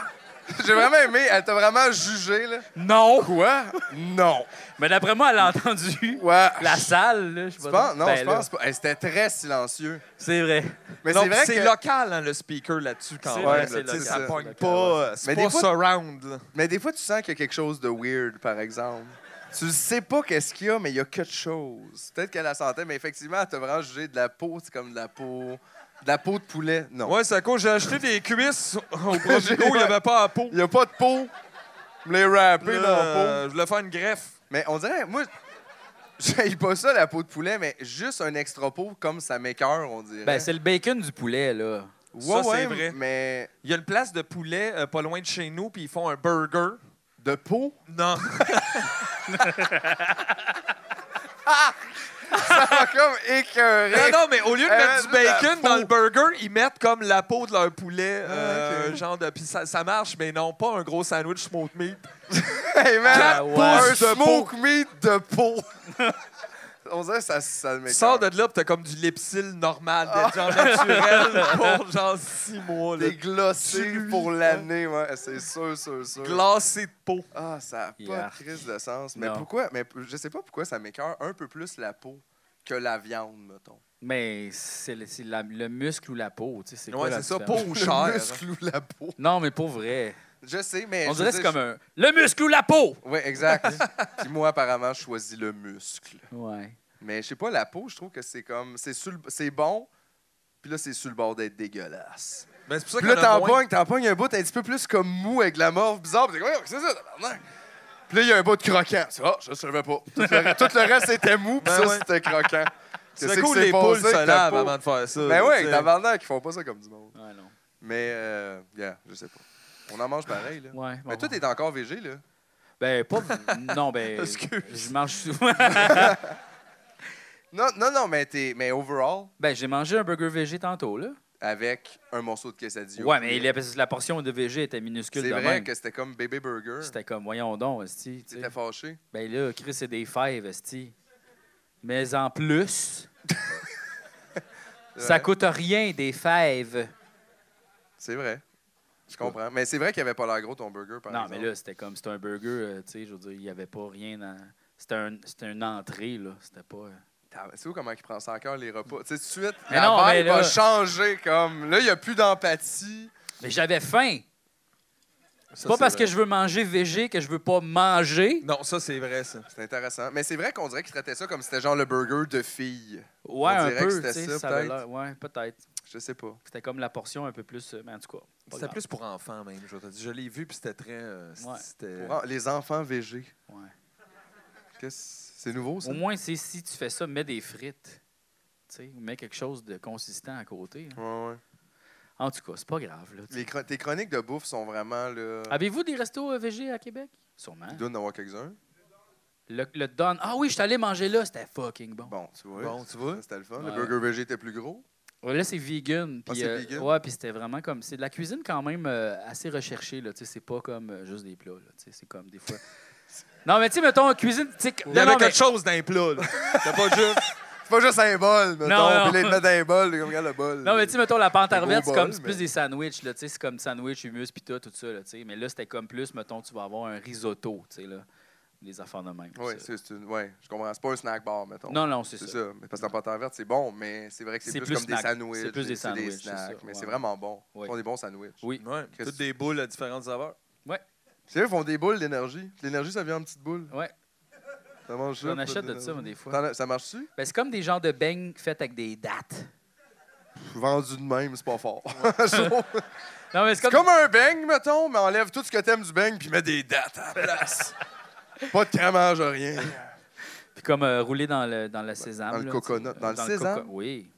J'ai vraiment aimé. Elle t'a vraiment jugé, là. Non! Quoi? Non. Mais d'après moi, elle a entendu Ouais. la salle. Là, je sais Tu pas penses? trop. Non, Ben je là, pense pas. Hey, c'était très silencieux. C'est vrai. Mais Non, c'est vrai c'est que... local, hein, le speaker là-dessus, quand C'est même. vrai, là, c'est tu sais, local, ça c'est pogne local, pas. Mais C'est des pas fois- surround. Là. Mais des fois, tu sens qu'il y a quelque chose de weird, par exemple. Tu sais pas qu'est-ce qu'il y a, mais il y a quelque chose. Peut-être qu'elle la sentait, mais effectivement, elle t'a vraiment jugé de la peau. C'est comme de la peau De la peau de poulet, non. Ouais, c'est à cause j'ai acheté des cuisses au Provigo, il n'y avait pas à peau. Il n'y a pas de peau. Me les rapper Là, dans la peau. je voulais faire une greffe. Mais on dirait, moi, j'aille pas ça, la peau de poulet, mais juste un extra peau, comme ça m'écoeure, on dirait. Ben, c'est le bacon du poulet, là. Ça, c'est vrai. Mais Il y a une place de poulet pas loin de chez nous, puis ils font un burger. de peau, Non. ça va comme écœuré. Non, mais au lieu de mettre du de la bacon peau. dans le burger, ils mettent comme la peau de leur poulet. Ok. Genre de. Puis ça marche, mais non, pas un gros sandwich smoked meat. Hey, man, Ah, ouais. un pouces de smoke meat de peau. On dirait que ça Tu m'écoeure. sors de là, pis t'as comme du Lipsil normal, genre naturel, pour genre 6 mois. Là. Des glossés Celui- pour l'année, ouais. C'est sûr. Glacé de peau. Ah, ça n'a pas Yark. de crise de sens. Mais Non. pourquoi? Mais je sais pas pourquoi ça m'écoeure un peu plus la peau que la viande, mettons. Mais c'est le muscle ou la peau, tu sais. C'est quoi Ouais, la c'est ça, différence? peau ou Le chair. muscle ou la peau. Non, mais pour vrai. Je sais, mais. On je dirait veux que c'est dire, comme un... Le muscle ou la peau! Oui, exact. Puis moi, apparemment, je choisis le muscle. Ouais. Mais je sais pas, la peau, je trouve que c'est comme. C'est bon, puis là, c'est sur le bord d'être dégueulasse. Ben, c'est pour ça Puis qu'il là, y en a moins. t'en pognes un bout un petit peu plus comme mou avec la morve bizarre. Puis t'es comme, c'est ça, tabarnak. Puis là, il y a un bout de croquant. C'est, je savais pas. Tout le reste était mou, puis Ben ça, ouais. c'était croquant. C'est Qu'est-ce cool, qui s'est les poules passé se avec ta lavent peau? avant de faire ça. Ben là, ouais, tu sais. tabarnak, ils font pas ça comme du monde. Ouais, non. Mais, je sais pas. On en mange pareil, là. Ouais. Mais bon. toi, t'es encore végé, là. Ben, pas... Non, ben... Excuse. Je mange souvent... Non, mais overall, Ben, j'ai mangé un burger végé tantôt, là. avec un morceau de quesadilla. Ouais, mais la portion de végé était minuscule C'est de vrai même. que c'était comme Baby Burger. C'était comme, voyons donc, esti. tu sais. T'étais fâché. Ben là, Chris, c'est des fèves, esti. Mais en plus, ça Ouais. coûte rien, des fèves. C'est vrai. Je comprends. Mais c'est vrai qu'il avait pas l'air gros, ton burger, par Non, exemple. mais là, c'était comme, c'était un burger, tu sais, je veux dire, il n'y avait pas rien dans... C'était une entrée, là. C'était pas... C'est où comment il prend ça à cœur, les repas? Tu sais, tout de suite, Mais la non, mais vibe là- va changer, comme... Là, il n'y a plus d'empathie. Mais j'avais faim. C'est Ça, pas parce vrai. que je veux manger végé que je veux pas manger. Non, ça, c'est vrai, ça. C'est intéressant. Mais c'est vrai qu'on dirait qu'il traitait ça comme si c'était genre le burger de fille. Ouais, On un dirait que peu, c'était tu sais, ça, ça avait peut-être. l'air... Ouais, peut-être. Je sais pas. C'était comme la portion un peu plus... Mais en tout cas, pas C'était grave. plus pour enfants, même. Je l'ai vu, puis c'était très. Ouais. C'était. Les enfants végés. Ouais. C'est nouveau, ça? Au moins, c'est si tu fais ça, mets des frites. Tu sais, ou mets quelque chose de consistant à côté. là. Ouais. En tout cas, c'est pas grave. Là, tu sais. Tes chroniques de bouffe sont vraiment, là... Avez-vous des restos végés à Québec? Sûrement. Il doit en avoir quelques-uns. Le Don. Ah oui, je suis allé manger là, c'était fucking bon. Bon, tu vois. Bon, tu vois. Ça, c'était le fun. Ouais. Le burger végé était plus gros. Ouais, là, c'est vegan. Ah, Puis, c'est vegan? Ouais, puis c'était vraiment comme. C'est de la cuisine quand même assez recherchée. Là, tu sais, c'est pas comme juste des plats. Là, tu sais, c'est comme des fois. Non, mais tu sais, mettons, cuisine. tu sais, Il y avait quelque chose dans les plats, là. C'était pas juste. C'est pas juste un bol, mettons. Non. Puis là, ils te mettent dans un bol, comme regarde le bol. Non, mais tu sais, mettons, la pente à Un gros reverte, c'est bol, comme c'est plus mais- des sandwichs, là, tu sais, c'est comme sandwich, hummus, pita, tout ça, là, tu sais. Mais là, c'était comme plus, mettons, tu vas avoir un risotto, tu sais, là, des affaires de même. Oui, ça. ouais, je comprends. C'est pas un snack bar, mettons. Non, c'est C'est ça. ça. Mais parce que la pâte à verte, c'est bon, mais c'est vrai que c'est plus comme snack. des sandwichs. C'est plus des c'est sandwichs, c'est snacks, ça, mais ouais. c'est vraiment bon. Ils Oui. font des bons sandwichs. Oui. Ouais, Qu'est-ce toutes des boules à différentes saveurs. C'est vrai, ils font des boules d'énergie. L'énergie, ça vient en petites boules. Ouais. Ça mange ça. On pas achète de d'énergie. ça, moi, des fois. Ça marche-tu? Ben, c'est comme des genres de beignes faits avec des dattes. Vendu de même, c'est pas fort. Je trouve. Non, mais C'est comme un beigne, mettons, mais enlève tout ce que t'aimes du beigne puis mets des dattes à la place. Pas de cramage, rien. Puis comme rouler dans le sésame. Dans le là, coconut. tu sais, Dans le sésame? Oui.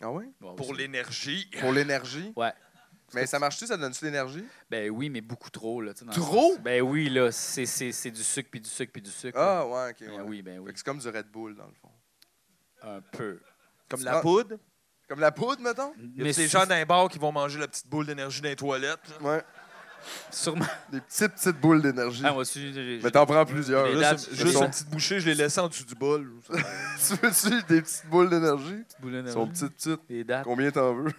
Ah oui? Bon, Pour aussi. l'énergie. Pour l'énergie? Ouais. Mais ça marche-tu? Ça donne-tu l'énergie? Ben oui, mais beaucoup trop, là. Tu sais, dans le Trop? sens- Ben oui, là, c'est du sucre, puis du sucre, puis du sucre. là. Ah, ouais, OK. Ben Ouais. oui, ben Fait oui. que c'est comme du Red Bull, dans le fond. Un peu. Comme Tu la prends- poudre. Comme la poudre, mettons? Il y a Mais des gens d'un bar qui vont manger la petite boule d'énergie dans les toilettes. là. Ouais. sûrement. Des petites boules d'énergie. Ah, moi aussi, j'ai- Mais t'en prends plusieurs. Les là. dates, Juste sont- une petite bouchée, je l'ai laissé en dessous du bol. Tu veux-tu des petites boules d'énergie? boule Elles sont petites. Les dates. Combien t'en veux?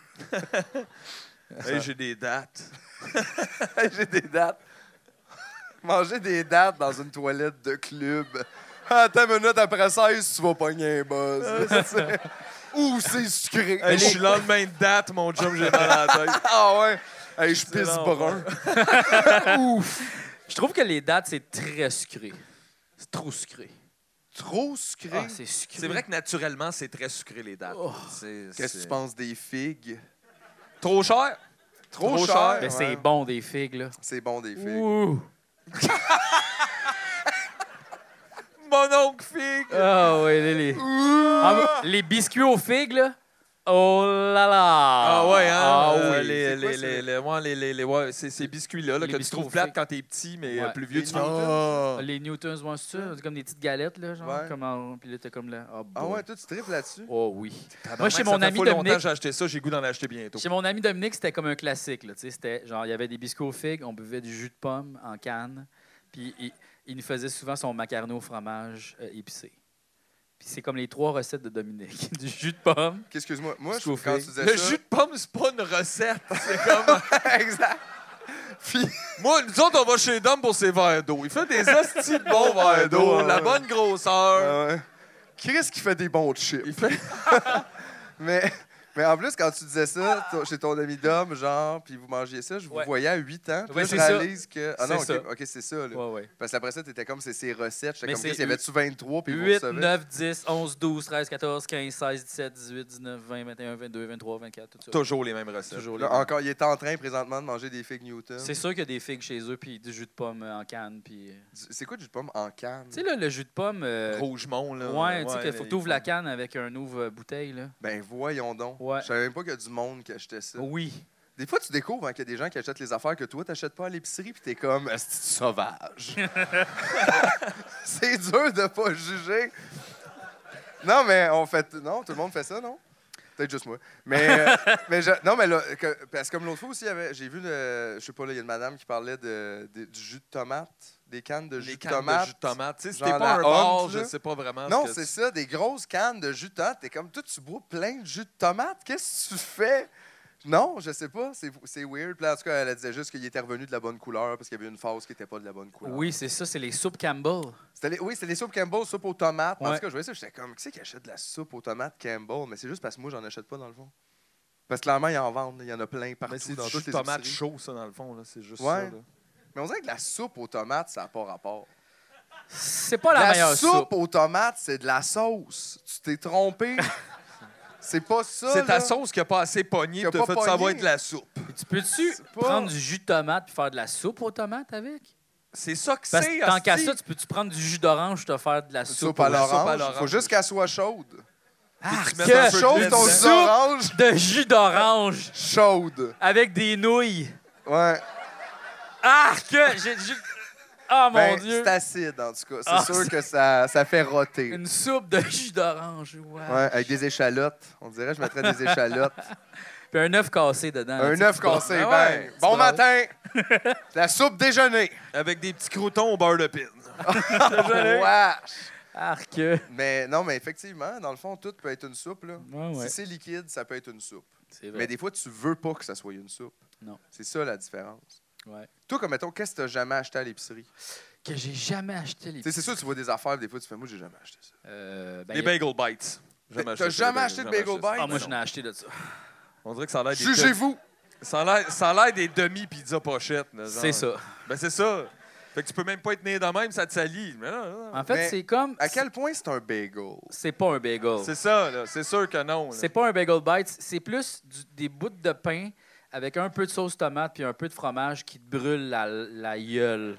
Hey, j'ai des dates. Hey, j'ai des dates. Manger des dates dans une toilette de club. Attends une minute, après 16, tu vas pogner un buzz. Ouh, c'est sucré. Hey, je suis le lendemain de date, mon chum, j'ai mal à la tête. Ah ouais? Hey, je C'est pisse l'enfer. brun. Je trouve que les dates, c'est très sucré. C'est trop sucré. trop sucré. Ah, c'est sucré. C'est vrai que naturellement, c'est très sucré, les dattes. Oh. Qu'est-ce que tu penses des figues? Trop cher? Trop Trop cher. cher. Mais c'est bon, des figues, là. C'est bon des figues. Ouh! Mon oncle figue! Ah, ouais, les biscuits aux figues, là. Oh là là! Ah ouais, hein? Ah oui. Ouais, c'est ces biscuits-là là, Les que tu biscuits trouves aux plates figues. quand t'es petit, mais Ouais. plus vieux, Les tu fais... Ah, Les Newtons, ouais, c'est ça? C'est comme des petites galettes, là, genre. Ouais. Comment... Puis là, t'es comme là. Oh, Ah boy. ouais, toi, tu tripes là-dessus? Oh oui. Moi, Moi, chez mon ami longtemps Dominique, que j'ai acheté ça, j'ai goût d'en acheter bientôt. chez mon ami Dominique, c'était comme un classique, là. Tu sais, c'était genre, il y avait des biscuits aux figues, on buvait du jus de pomme en canne, puis il nous faisait souvent son macaroni au fromage épicé. Puis c'est comme les 3 recettes de Dominique. Du jus de pomme. Excuse-moi, moi, Biscuits aux quand tu figues. disais Le ça... jus de pomme, c'est pas une recette. C'est comme... exact. Puis, Moi, nous autres, on va chez Dom pour ses verres d'eau. Il fait des hosties de bons verres d'eau, Ouais. la bonne grosseur. ouais. Chris qui fait des bons chips. Il fait... Mais en plus, quand tu disais ça chez ton ami Dom, genre, puis vous mangiez ça, je vous Ouais. voyais à 8 ans. Puis Ouais, là, je c'est ça. réalise que... Ah non, C'est OK, ça. OK, c'est ça, là. Ouais, ouais. Parce qu'après ça, t'étais comme, c'est ses recettes. J'étais Mais comme, c'est Chris, il y avait-tu 23, puis vous 8, recevez? 9, 10, 11, 12, 13, 14, 15, 16, 17, 18, 19, 20, 21, 22, 23, 24, tout ça. Toujours les mêmes recettes. Toujours les Là, mêmes. encore, il est en train présentement de manger des figues Newton. C'est sûr qu'il y a des figues chez eux, puis du jus de pomme en canne, puis... C'est quoi du jus de pomme en canne? Tu sais, là, le jus de pomme... Rougemont, là. ouais, tu sais, qu'il faut il que tu ouvres la canne avec un ouvre-bouteille, là. Ben voyons donc. Ouais. Je savais même pas qu'il y a du monde qui achetait ça. Oui. Des fois, tu découvres qu'il y a des gens qui achètent les affaires que toi, t'achètes pas à l'épicerie, puis t'es comme, asti de sauvage. C'est dur de pas juger. Non, mais on fait. Non, tout le monde fait ça, non? Peut-être juste moi. Mais, non, mais là, parce que comme l'autre fois aussi, j'ai vu, je sais pas, là, il y a une madame qui parlait du jus de tomate, des cannes de jus Les de cannes tomate. de jus de tomate. Tu sais, si Genre t'es pas la un bar, Hunt, je là. sais pas vraiment Non, ce que c'est ça, des grosses cannes de jus de tomate. T'es comme, toi, tu bois plein de jus de tomate. Qu'est-ce que tu fais? Non, je sais pas. C'est weird. Puis là, en tout cas, elle disait juste qu'il était revenu de la bonne couleur parce qu'il y avait une phase qui n'était pas de la bonne couleur. Oui, c'est ça, c'est les soupes Campbell. Oui, c'était les soupes Campbell, soupe aux tomates. En Ouais. tout cas, je voyais ça, j'étais comme, qui c'est qui achète de la soupe aux tomates Campbell? Mais c'est juste parce que moi, j'en achète pas dans le fond. Parce que clairement, ils en vendent. Il y en a plein partout Mais c'est dans du toutes jus de les tomate épiceries. chaud, ça, dans le fond. Là. C'est juste Ouais. ça. Là. Mais on dirait que la soupe aux tomates, ça n'a pas rapport. C'est pas la meilleure soupe. aux tomates, c'est de la sauce. Tu t'es trompé. C'est pas ça. C'est ta là. sauce qui a pas assez pogné Qui a et t'as pas fait que ça va pogné. être de la soupe. Tu peux-tu pas- prendre du jus de tomate puis faire de la soupe aux tomates avec? C'est ça que Parce c'est, que tant qu'à hostie. ça, tu peux-tu prendre du jus d'orange te faire de la soupe Soupe à la soupe à l'orange. l'orange. Faut juste qu'elle soit chaude. Tu mets que un peu de Chaude lait ton dedans. jus d'orange. de jus d'orange Chaude. avec des nouilles. Ouais. Ah, que oh mon Ben, Dieu! c'est acide, en tout cas. C'est Ah, sûr que ça fait roter. Une soupe de jus d'orange. Ouais. Ouais, avec des échalotes. On dirait que je mettrais des échalotes. Puis un œuf cassé dedans. Un œuf cassé, Ah ben. ouais, Bon tu matin. La soupe déjeuner. Avec des petits croutons au beurre de pine. Wesh. Arc. Mais non, mais effectivement, dans le fond, tout peut être une soupe. Là. Ouais, ouais. Si c'est liquide, ça peut être une soupe. C'est vrai. Mais des fois, tu veux pas que ça soit une soupe. Non. C'est ça la différence. Ouais. Toi, comme mettons, qu'est-ce que tu n'as jamais acheté à l'épicerie? Que j'ai jamais acheté les. Tu sais, c'est sûr, tu vois des affaires, des fois, tu fais, moi, j'ai jamais acheté ça. Ben, Les bagel bites. T'as jamais acheté de bagel bites? Ah, moi, j'en ai acheté de ça. On dirait que ça a l'air des... Jugez-vous! Ça a l'air des demi-pizza pochettes. là, genre. C'est ça. Ben, c'est ça. Fait que tu peux même pas être né de même, ça te salit. Mais là, En fait, Mais c'est comme. À quel point c'est un bagel? C'est pas un bagel. c'est ça, là. C'est sûr que non. là. C'est pas un bagel bite. C'est plus des bouts de pain avec un peu de sauce tomate puis un peu de fromage qui te brûle la gueule.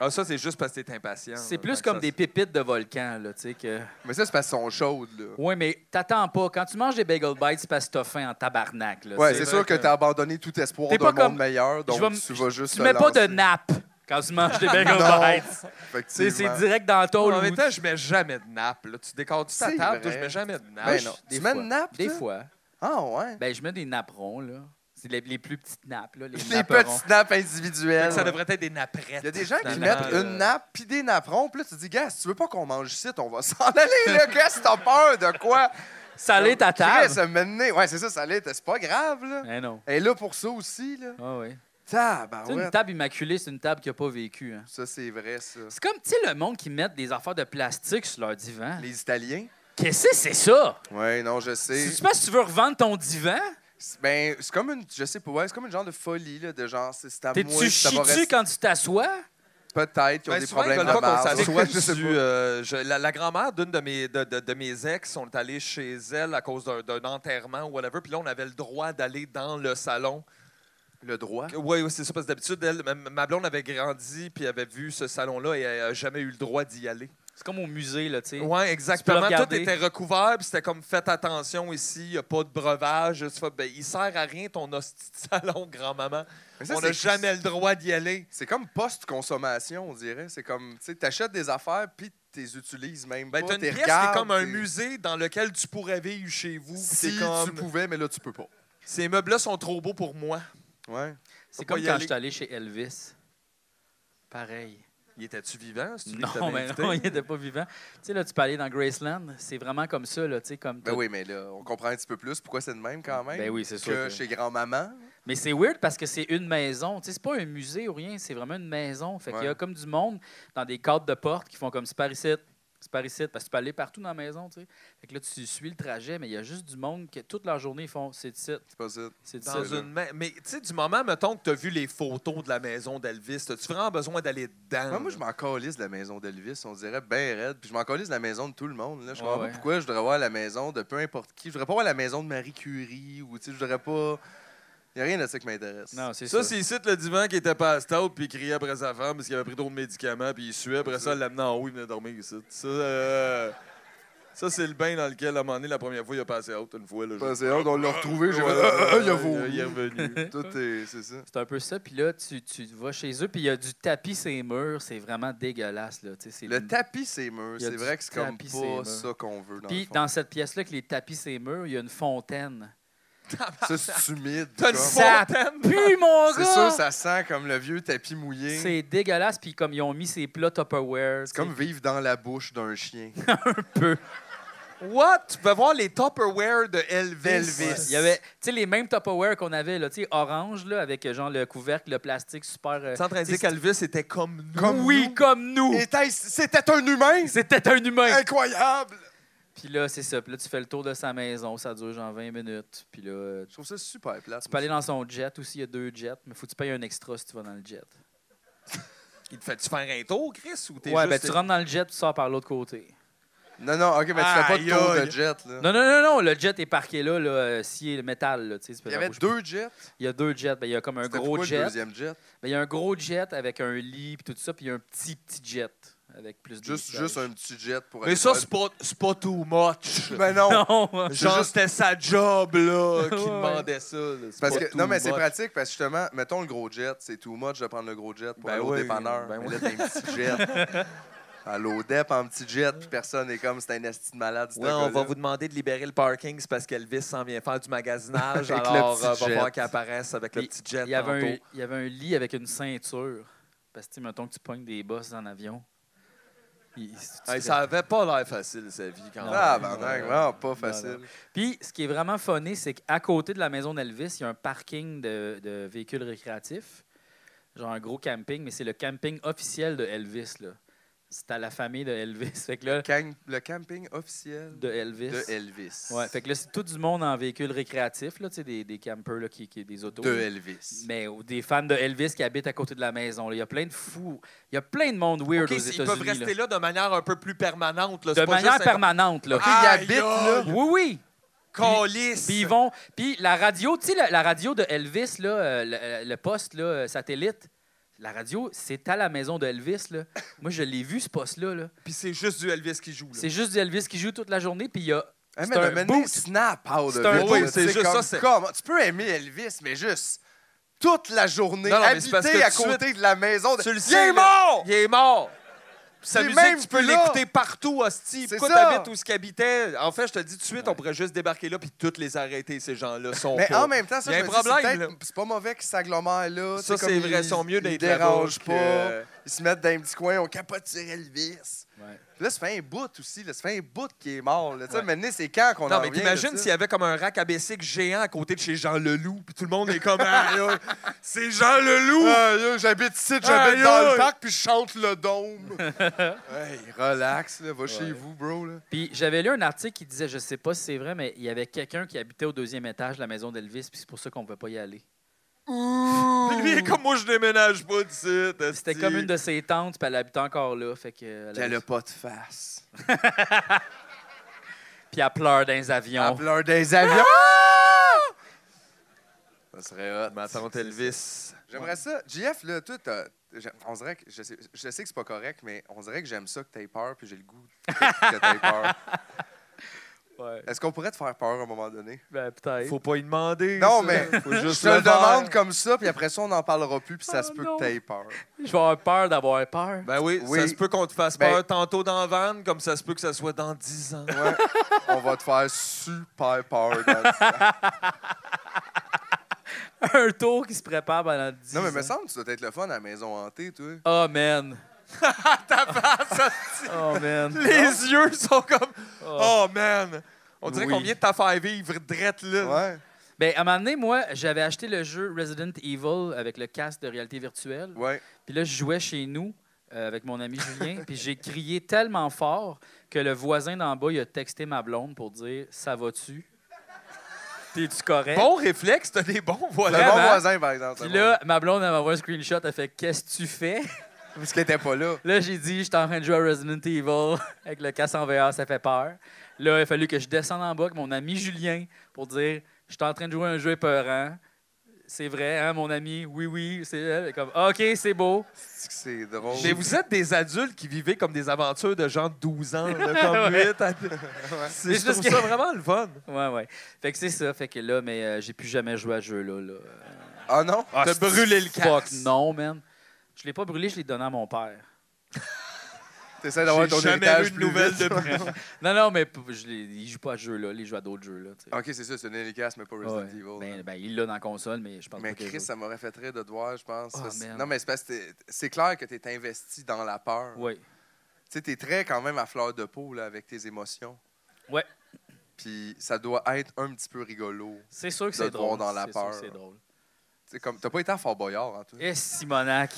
Ah, ça, c'est juste parce que t'es impatient. C'est là. plus Fait que comme ça, des pépites de volcan, là, tu sais que. Mais ça, c'est parce qu'elles sont chaudes, là. Oui, mais t'attends pas. Quand tu manges des bagel bites, c'est parce que t'as faim en tabarnak, là. Ouais, tu sais. c'est sûr que t'as abandonné tout espoir T'es d'un pas monde comme- meilleur, donc Je vais me- tu vas juste Tu te mets pas de lancer. nappe quand tu manges des bagel Non, bites. C'est effectivement. direct dans le tôle. En même ou- temps, je mets jamais de nappe. Là. Tu décores ta C'est table, toi, vrai. je mets jamais de nappe. Ben non. Des Tu mets fois. une nappe, Des toi? fois. Ah ouais? Ben, je mets des napperons, là. C'est les plus petites nappes, là. Les Les napperons. petites nappes Fait individuelles. que ça devrait être des napperettes. Il y a des gens qui finalement, mettent là. une nappe puis des napperons. Puis là, tu te dis, gars, si tu veux pas qu'on mange ici, on va s'en aller, là. Qu'est-ce que t'as peur de quoi? Saler ta table. Chris, mener. Ouais, c'est ça, salé. C'est pas grave, là. Eh non. Elle est là pour ça aussi, là. Ah oui. Tu sais, Tabarouette. une table immaculée, c'est une table qui n'a pas vécu. Hein. Ça, c'est vrai, ça. C'est comme, tu sais, le monde qui met des affaires de plastique sur leur divan. Les Italiens? Qu'est-ce que c'est ça? Ouais, non, je sais. Tu penses que tu veux revendre ton divan? Ben, c'est comme une, je sais pas, ouais, c'est comme une genre de folie, là, de genre, c'est à moi, T'es-tu ça va chies-tu rester. quand tu t'assois? Peut-être qu'ils ont Ben, des souvent, problèmes ils de veulent pas qu'on marde. s'assoie Je sais dessus. pas. La grand-mère d'une de mes ex, on est allé chez elle à cause d'un enterrement ou whatever. Puis là, on avait le droit d'aller dans le salon. Le droit? Oui, c'est ça. Parce que d'habitude, ma blonde avait grandi puis avait vu ce salon-là et elle n'a jamais eu le droit d'y aller. C'est comme au musée, là, tu sais. Oui, exactement. Tout regarder. était recouvert, puis c'était comme faites attention ici, il n'y a pas de breuvage. Tu fais, ben, il sert à rien ton hostie de salon, grand-maman. Mais ça, On n'a c'est- jamais le droit d'y aller. C'est comme post-consommation, on dirait. C'est comme, tu sais, t'achètes des affaires puis tu les utilises même Ben, pas. t'as une t'es pièce qui est regardes, comme un t'es- musée dans lequel tu pourrais vivre chez vous. puis Si t'es comme, tu pouvais, mais là, tu peux pas. ces meubles-là sont trop beaux pour moi. Ouais. C'est Faut pas comme y quand aller. j'étais allé chez Elvis. Pareil. Il était-tu vivant? C'est-tu lui que Non, t'avais mais invité? non, il n'était pas vivant. Tu sais, là, tu peux aller dans Graceland. C'est vraiment comme ça, là, tu sais, comme... Ben oui, mais là, on comprend un petit peu plus pourquoi c'est de même quand même. Ben oui, c'est sûr Que que- chez grand-maman. Mais c'est weird parce que c'est une maison. Tu sais, c'est pas un musée ou rien, c'est vraiment une maison. Fait qu'il y a Ouais. comme du monde dans des cadres de porte qui font comme c'est par ici, c'est par ici, parce que tu peux aller partout dans la maison, tu sais. Fait que là, tu suis le trajet, mais il y a juste du monde qui, toute leur journée, ils font c'est ici, C'est pas ça. c'est ici. Dans une mais tu sais, du moment, mettons, que tu as vu les photos de la maison d'Elvis, as-tu vraiment besoin d'aller dedans? Moi, je m'en calisse de la maison d'Elvis, on dirait ben raide. Puis je m'en calisse de la maison de tout le monde. Là. Je comprends Ouais, pas ouais. pourquoi je voudrais voir la maison de peu importe qui. Je voudrais pas voir la maison de Marie Curie ou, tu sais, je voudrais pas... Il n'y a rien de ça qui m'intéresse. Non, c'est Ça, ça. c'est ici le divan qui était passed out puis il criait après sa femme parce qu'il avait pris d'autres médicaments puis il suait. Après ça, il l'amenait en haut, il venait dormir ici. Ça, c'est le bain dans lequel, à un moment donné, la première fois, il a passé out une fois. Là, C'est hâte, on l'a retrouvé, j'ai Ouais, fait, il a vomi. il est revenu. Tout est... C'est ça. C'est un peu ça. Puis là, tu vas chez eux, puis il y a du tapis sur les murs. C'est vraiment dégueulasse, là. Tu sais, c'est Le tapis, c'est murs. Il y a C'est du vrai que c'est comme tapis, c'est murs. pas ça qu'on veut. Dans Puis le fond. dans cette pièce-là, que les tapis sur les murs, il y a une fontaine. Ça, c'est humide. T'as une comme. Ça fontaine? pue, mon C'est gars! sûr, ça sent comme le vieux tapis mouillé. C'est dégueulasse. Puis comme ils ont mis ces plats Tupperware. C'est comme vivre dans la bouche d'un chien. un peu. What? Tu peux voir les Tupperware de Elvis. D'Elvis. Il y avait, tu sais, les mêmes Tupperware qu'on avait, là, tu sais, orange, là, avec genre le couvercle, le plastique super. Tu es en train de dire qu'Elvis était comme nous? Comme oui, nous. comme nous! C'était un humain! C'était un humain! Incroyable! Puis là, c'est ça. Puis là, tu fais le tour de sa maison. Ça dure genre 20 minutes. Puis là, Je trouve ça super plate. tu peux aller dans son jet aussi. Il y a 2 jets. Mais faut que tu payes un extra si tu vas dans le jet. Il te fait-tu faire un tour, Chris? Ou t'es Ouais, juste... ben tu rentres dans le jet, tu sors par l'autre côté. Non, OK, mais tu fais pas de Aïe, tour aïe. de jet, là. Non. Le jet est parqué là, scié métal, là. Tu sais, Il y avait 2 jets. Il y a 2 jets. Ben, il y a comme un C'était gros pourquoi jet. le deuxième jet? Ben, il y a un gros jet avec un lit puis tout ça. Puis il y a un petit jet avec plus de Juste un petit jet pour Mais ça, c'est pas too much. Ben non! Non! Genre, juste- c'était sa job, là, qui Ouais. demandait ça. là. C'est Parce pas que, too non, mais c'est much. pratique parce que justement, mettons le gros jet, c'est too much de prendre le gros jet pour Ben aller au oui, dépanneur. ben Mais oui. là, t'as un petit jet. À l'ODEP en petit jet, puis personne n'est comme c'est un esti de malade. ce Ouais, on va gars-là. vous demander de libérer le parking, c'est parce qu'Elvis s'en vient faire du magasinage. Avec alors, le petit va jet. falloir qu'il apparaisse avec le Puis, petit jet. Il y avait tantôt. il y avait un lit avec une ceinture. Parce que, tu sais, mettons que tu pognes des bosses en avion. Hey, ça avait pas l'air facile, sa vie, quand même. Ah, ben, vraiment pas facile. Puis, ce qui est vraiment funny, c'est qu'à côté de la maison d'Elvis, il y a un parking de véhicules récréatifs. Genre un gros camping, mais c'est le camping officiel de Elvis, là. C'est à la famille de Elvis. Fait que là, Le camping officiel de Elvis. de Elvis. Ouais, fait que là, c'est tout du monde en véhicules récréatifs, là, tu sais, des campers, là, qui des autos. De Elvis. Mais ou des fans de Elvis qui habitent à côté de la maison. là. Il y a plein de fous. Il y a plein de monde weird OK, aux ils États-Unis. peuvent rester là de manière un peu plus permanente. Là. De C'est pas manière juste permanente, là. OK, il Aïe, habite là. Oui, oui. Calice. Puis ils vont. Puis la radio, tu sais, la radio de Elvis, là, le poste là, satellite, la radio, c'est à la maison de Elvis. Là. Moi, je l'ai vu, ce poste-là. Là. Puis c'est juste du Elvis qui joue. Là. C'est juste du Elvis qui joue toute la journée. Puis il y a. Hey, c'est mais un de mener boot. snap out C'est of un it, boot, là, c'est tu sais, juste comme- ça, c'est- comment- Tu peux aimer Elvis, mais juste toute la journée, Non, non, mais c'est parce habiter que à tout de côté de la maison. Tu le Il sais, est là. mort! Il est mort! Puis sa Il est musique, même tu peux plus là. l'écouter partout, hostie. C'est Pourquoi ça. t'habites où ce qu'il habitait? En fait, je te le dis tout de suite, on pourrait juste débarquer là puis toutes les arrêter, ces gens-là. Sont Mais pas. en même temps, ça, Il y a je un me dis, c'est problème, peut-être- là. c'est pas mauvais qu'ils s'agglomèrent là. Ça, tu sais, c'est comme vrai, ils- ils sont mieux ils d'être dérangent là-bas pas. que- Ils se mettent dans un petit coin, on capote sur Elvis. Ouais. Puis là, ça fait un bout aussi. Là, ça fait un bout qui est mort. Là. Tu sais, Ouais. maintenant, c'est quand qu'on en Non, mais revient t'imagines de ça? s'il y avait comme un rack à bicycle géant à côté de chez Jean Leloup, puis tout le monde est comme Aïe, aïe, c'est Jean Leloup! Aïe, j'habite ici, Aïe, j'habite dans aïe. le parc, puis je chante le dôme. Hey, relax, là, va chez vous, bro. Là. Puis j'avais lu un article qui disait, je sais pas si c'est vrai, mais il y avait quelqu'un qui habitait au 2e étage de la maison d'Elvis, puis c'est pour ça qu'on ne pouvait pas y aller. Puis lui, il est comme moi, je déménage pas d'ici. C'était comme une de ses tantes, puis elle habitait encore là. Fait que, Elle a pas de face. Puis elle pleure dans les avions. Elle pleure des avions. Ça serait hot. Ma tante Elvis. J'aimerais ça. JF, là, toi, on dirait que je sais que c'est pas correct, mais on dirait que j'aime ça que t'aies peur, puis j'ai le goût que t'aies peur. Ouais. Est-ce qu'on pourrait te faire peur à un moment donné? Ben, peut-être. Faut pas y demander. Non, ça. mais Faut juste je te le faire. demande comme ça, puis après ça, on n'en parlera plus, puis ça Oh se peut non. que t'aies peur. Je vais avoir peur d'avoir peur. Ben oui, Oui. ça se peut qu'on te fasse Ben- peur tantôt dans la van, comme ça se peut que ça soit dans 10 ans. Ouais. On va te faire super peur. Dans ça. Un tour qui se prépare pendant 10 Non, mais ans. me semble que ça doit être le fun à la maison hantée, toi. Oh, man. Ta face, Oh, man. les yeux sont comme... Oh. Oh, man! On dirait Oui. qu'on vient de t'en faire vivre drette là. Ouais. Ben, à un moment donné, moi, j'avais acheté le jeu Resident Evil avec le casque de réalité virtuelle. Ouais. Puis là, je jouais chez nous avec mon ami Julien. Puis j'ai crié tellement fort que le voisin d'en bas, il a texté ma blonde pour dire « Ça va-tu? T'es-tu correct? » Bon réflexe, t'as des bons C'est un voisins. bon Vraiment? voisin, par exemple. Puis là, ma blonde, elle m'envoie un screenshot. Elle fait « Qu'est-ce que tu fais? » Parce qu'elle était pas là. Là, j'ai dit « J'étais en train de jouer à Resident Evil avec le casque en VR, ça fait peur. » Là, il a fallu que je descende en bas avec mon ami Julien pour dire « Je suis en train de jouer à un jeu épeurant. C'est vrai, hein, mon ami? Oui, oui. » C'est elle. Elle est comme « OK, c'est beau. » C'est drôle. Mais vous êtes des adultes qui vivez comme des aventures de gens de 12 ans, là, comme Ouais. 8. C'est Je trouve juste que- ça vraiment le fun. Ouais, ouais. Fait que c'est ça. Fait que là, mais j'ai plus jamais joué à ce jeu-là. Là. Ah non? T'as brûlé le Fuck, casque. non, man. Je l'ai pas brûlé, je l'ai donné à mon père. T'essaies d'avoir J'ai ton jamais héritage eu de plus nouvelles vite. de Non, non, mais il joue pas à ce jeu-là. Il joue à d'autres jeux. Là, tu sais. OK, c'est ça, c'est un hélicasse, mais pas Resident Ouais. Evil. Ben, il l'a dans la console, mais je pense Mais pas qu'il Chris, joue. ça m'aurait fait rire de te voir, je pense. Oh, Parce- man. non, mais c'est parce que c'est clair que tu es investi dans la peur. Oui. Tu sais, tu es très quand même à fleur de peau là, avec tes émotions. Ouais. Puis ça doit être un petit peu rigolo. C'est sûr que De c'est te voir drôle. dans la C'est sûr que peur. c'est drôle. Tu sais, comme t'as pas été à Fort Boyard, hein, toi? Eh, Simonac.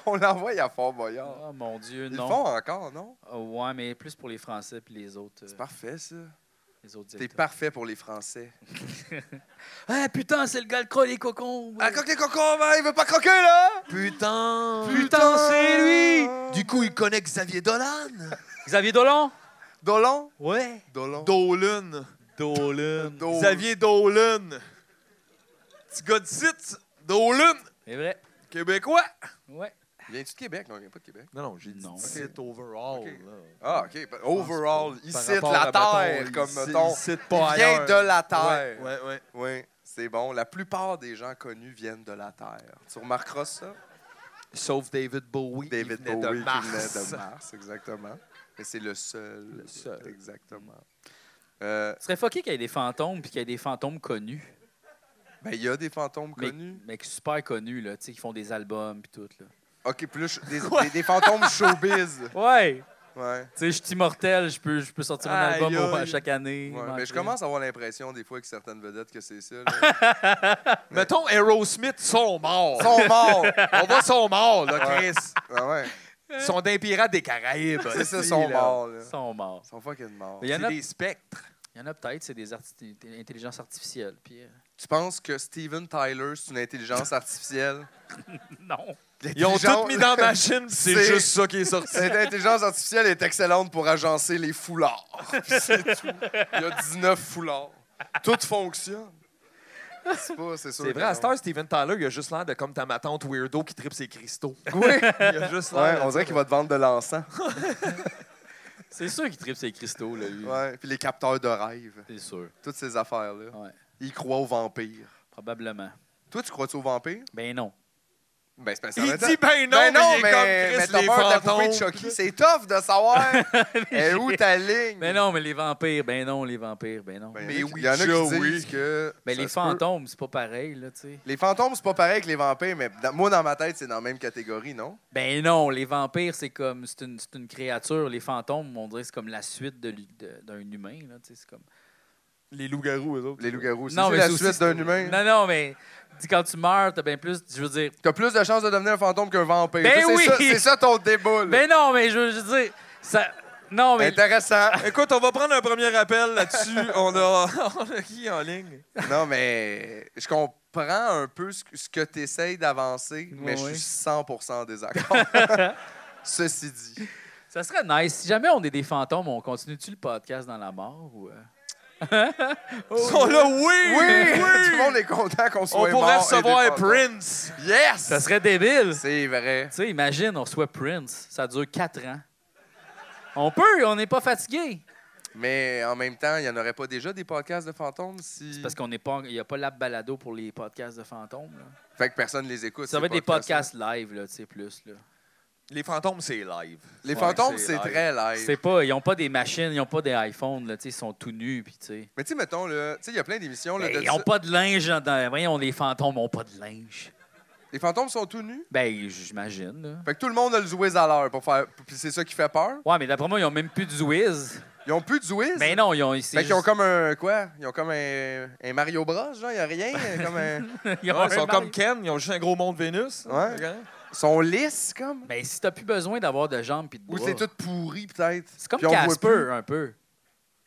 On l'envoie à Fort Boyard. Oh, mon Dieu, Ils le non. font encore, non? Ouais, mais plus pour les Français puis les autres. C'est parfait, ça. Les autres T'es États. parfait pour les Français. Ah, putain, c'est le gars le croc les cocons. Ah, croque les cocons, ben, il veut pas croquer, là! Putain! Putain, c'est lui! Du coup, il connaît Xavier Dolan. Xavier Dolan? Dolan? Ouais. Dolan. Dolan. Dolan. Xavier Dolan. Petit gars de site. Dolan. C'est vrai. Québécois. Ouais. Viens-tu de Québec? Non, il vient pas de Québec. Non, j'ai dit Non. site overall. Ok. là. Ah, OK. Overall, Par ici, rapport la à, mettons, Terre, comme, ici- mettons. ici, Il pas vient ailleurs. de la Terre. Ouais, ouais. Oui, c'est bon. La plupart des gens connus viennent de la Terre. Tu remarqueras ça? Sauf David Bowie. David qui venait Bowie de Mars. qui venait de Mars, exactement. Mais c'est le seul. Le seul. Exactement. Ce serait fucké qu'il y ait des fantômes puis qu'il y ait des fantômes connus. Ben, il y a des fantômes Mais, connus. mais super connus, là, tu sais, qui font des albums puis tout, là. OK, plus des fantômes showbiz. Ouais! Ouais. Tu sais, je suis immortel, je peux sortir un Aïe, album aïe. à chaque année. Ouais, m'en mais je crée. commence à avoir l'impression des fois que certaines vedettes que c'est ça. Là. Mettons, Aerosmith sont morts. Ils sont morts! On va sont morts, là, Chris. Ah ouais. Ils sont des pirates des Caraïbes. C'est ça, ils aussi, sont là. morts. Là. Ils sont morts. Ils sont fucking morts. Mais il y en C'est a, des spectres. il y en a peut-être, c'est des intelligences artificielles. Puis, Tu penses que Steven Tyler, c'est une intelligence artificielle? non. Ils ont tout mis dans la machine, puis c'est C'est- juste ça qui est sorti. Cette intelligence artificielle est excellente pour agencer les foulards. Puis c'est tout. Il y a 19 foulards. Tout fonctionne. C'est pas, c'est sûr. C'est que vrai, à non. cette heure, Steven Tyler, il a juste l'air de comme ta ma tante weirdo qui tripe ses cristaux. Oui. Il a juste Ouais, l'air. on dirait qu'il va te vendre de l'encens. C'est sûr qu'il tripe ses cristaux, là, lui. Ouais. Puis les capteurs de rêve. C'est sûr. Toutes ces affaires-là. Ouais. Il croit aux vampires. Probablement. Toi, tu crois-tu aux vampires? Ben non. Ben, c'est parce Il dit ben non, ben non, mais il est comme Chris, t'as les peur de la poupée fantômes. de Chucky. C'est tough de savoir. Et où ta ligne? Ben non, mais les vampires, ben non, les vampires, ben non. Ben, Mais il y en a oui, qui Joe, disent que. Ben ça les se peut. fantômes, c'est pas pareil, là, tu sais. Les fantômes, c'est pas pareil que les vampires, mais moi, dans ma tête, c'est dans la même catégorie, non? Ben non, les vampires, c'est comme, c'est une créature. Les fantômes, on dirait que c'est comme la suite d'un humain, là, tu sais, c'est comme... Les loups-garous, eux autres. Les loups-garous, c'est Non, mais la c'est aussi- suite d'un humain. Non, non, mais dis, quand tu meurs, t'as bien plus, je veux dire... T'as plus de chances de devenir un fantôme qu'un vampire. Ben Toi, oui! c'est ça ton débat, là. Ben non, mais je veux dire, ça... Non, mais Intéressant. Écoute, on va prendre un premier appel là-dessus. On a qui en ligne? Non, mais je comprends un peu ce que tu essayes d'avancer, mais je Ouais. suis 100% en désaccord. Ceci dit. ça serait nice. Si jamais on est des fantômes, on continue-tu le podcast dans la mort? Ou... Ils sont là, oui! Oui! Tout le monde est content qu'on soit On pourrait mort et recevoir des fantômes. Prince. Yes! Ça serait débile. C'est vrai. Tu sais, imagine, on reçoit Prince. Ça dure 4 ans. On peut, on n'est pas fatigué. Mais en même temps, il n'y en aurait pas déjà des podcasts de fantômes si. C'est parce qu'on n'est pas, il n'y a pas l'app balado pour les podcasts de fantômes. Là. Fait que personne les écoute. Ça ces va être des podcasts-là. podcasts live, là, tu sais, plus. Là. Les fantômes, c'est live. Les Ouais, fantômes, c'est c'est live. très live. C'est pas, ils n'ont pas des machines, ils n'ont pas des iPhones, là, tu sais, ils sont tout nus, puis tu sais. Mais tu sais, mettons, là, tu sais, il y a plein d'émissions. Là, Ben, de ils n'ont ça. pas de linge dans. Voyons, les fantômes n'ont pas de linge. Les fantômes sont tout nus. Ben, j'imagine, là. Fait que tout le monde a le Zwiz à l'heure pour faire. Puis c'est ça qui fait peur. Ouais, mais d'après moi, ils n'ont même plus de Zwiz. Ils ont plus de Zwiz. Ben non, ils ont. c'est Fait qu'ils ont juste- comme un. Quoi? Ils ont comme un Mario Bros, genre, il n'y a rien. Comme un... ils ont Ouais, un ils sont Mario- comme Ken, ils ont juste un gros monde Vénus. Ouais. Regarde. Ils sont lisses, comme. Ben, si t'as plus besoin d'avoir de jambes puis de Ou bras. c'est tout pourri, peut-être. C'est comme Puis on voit Casper, plus. un peu.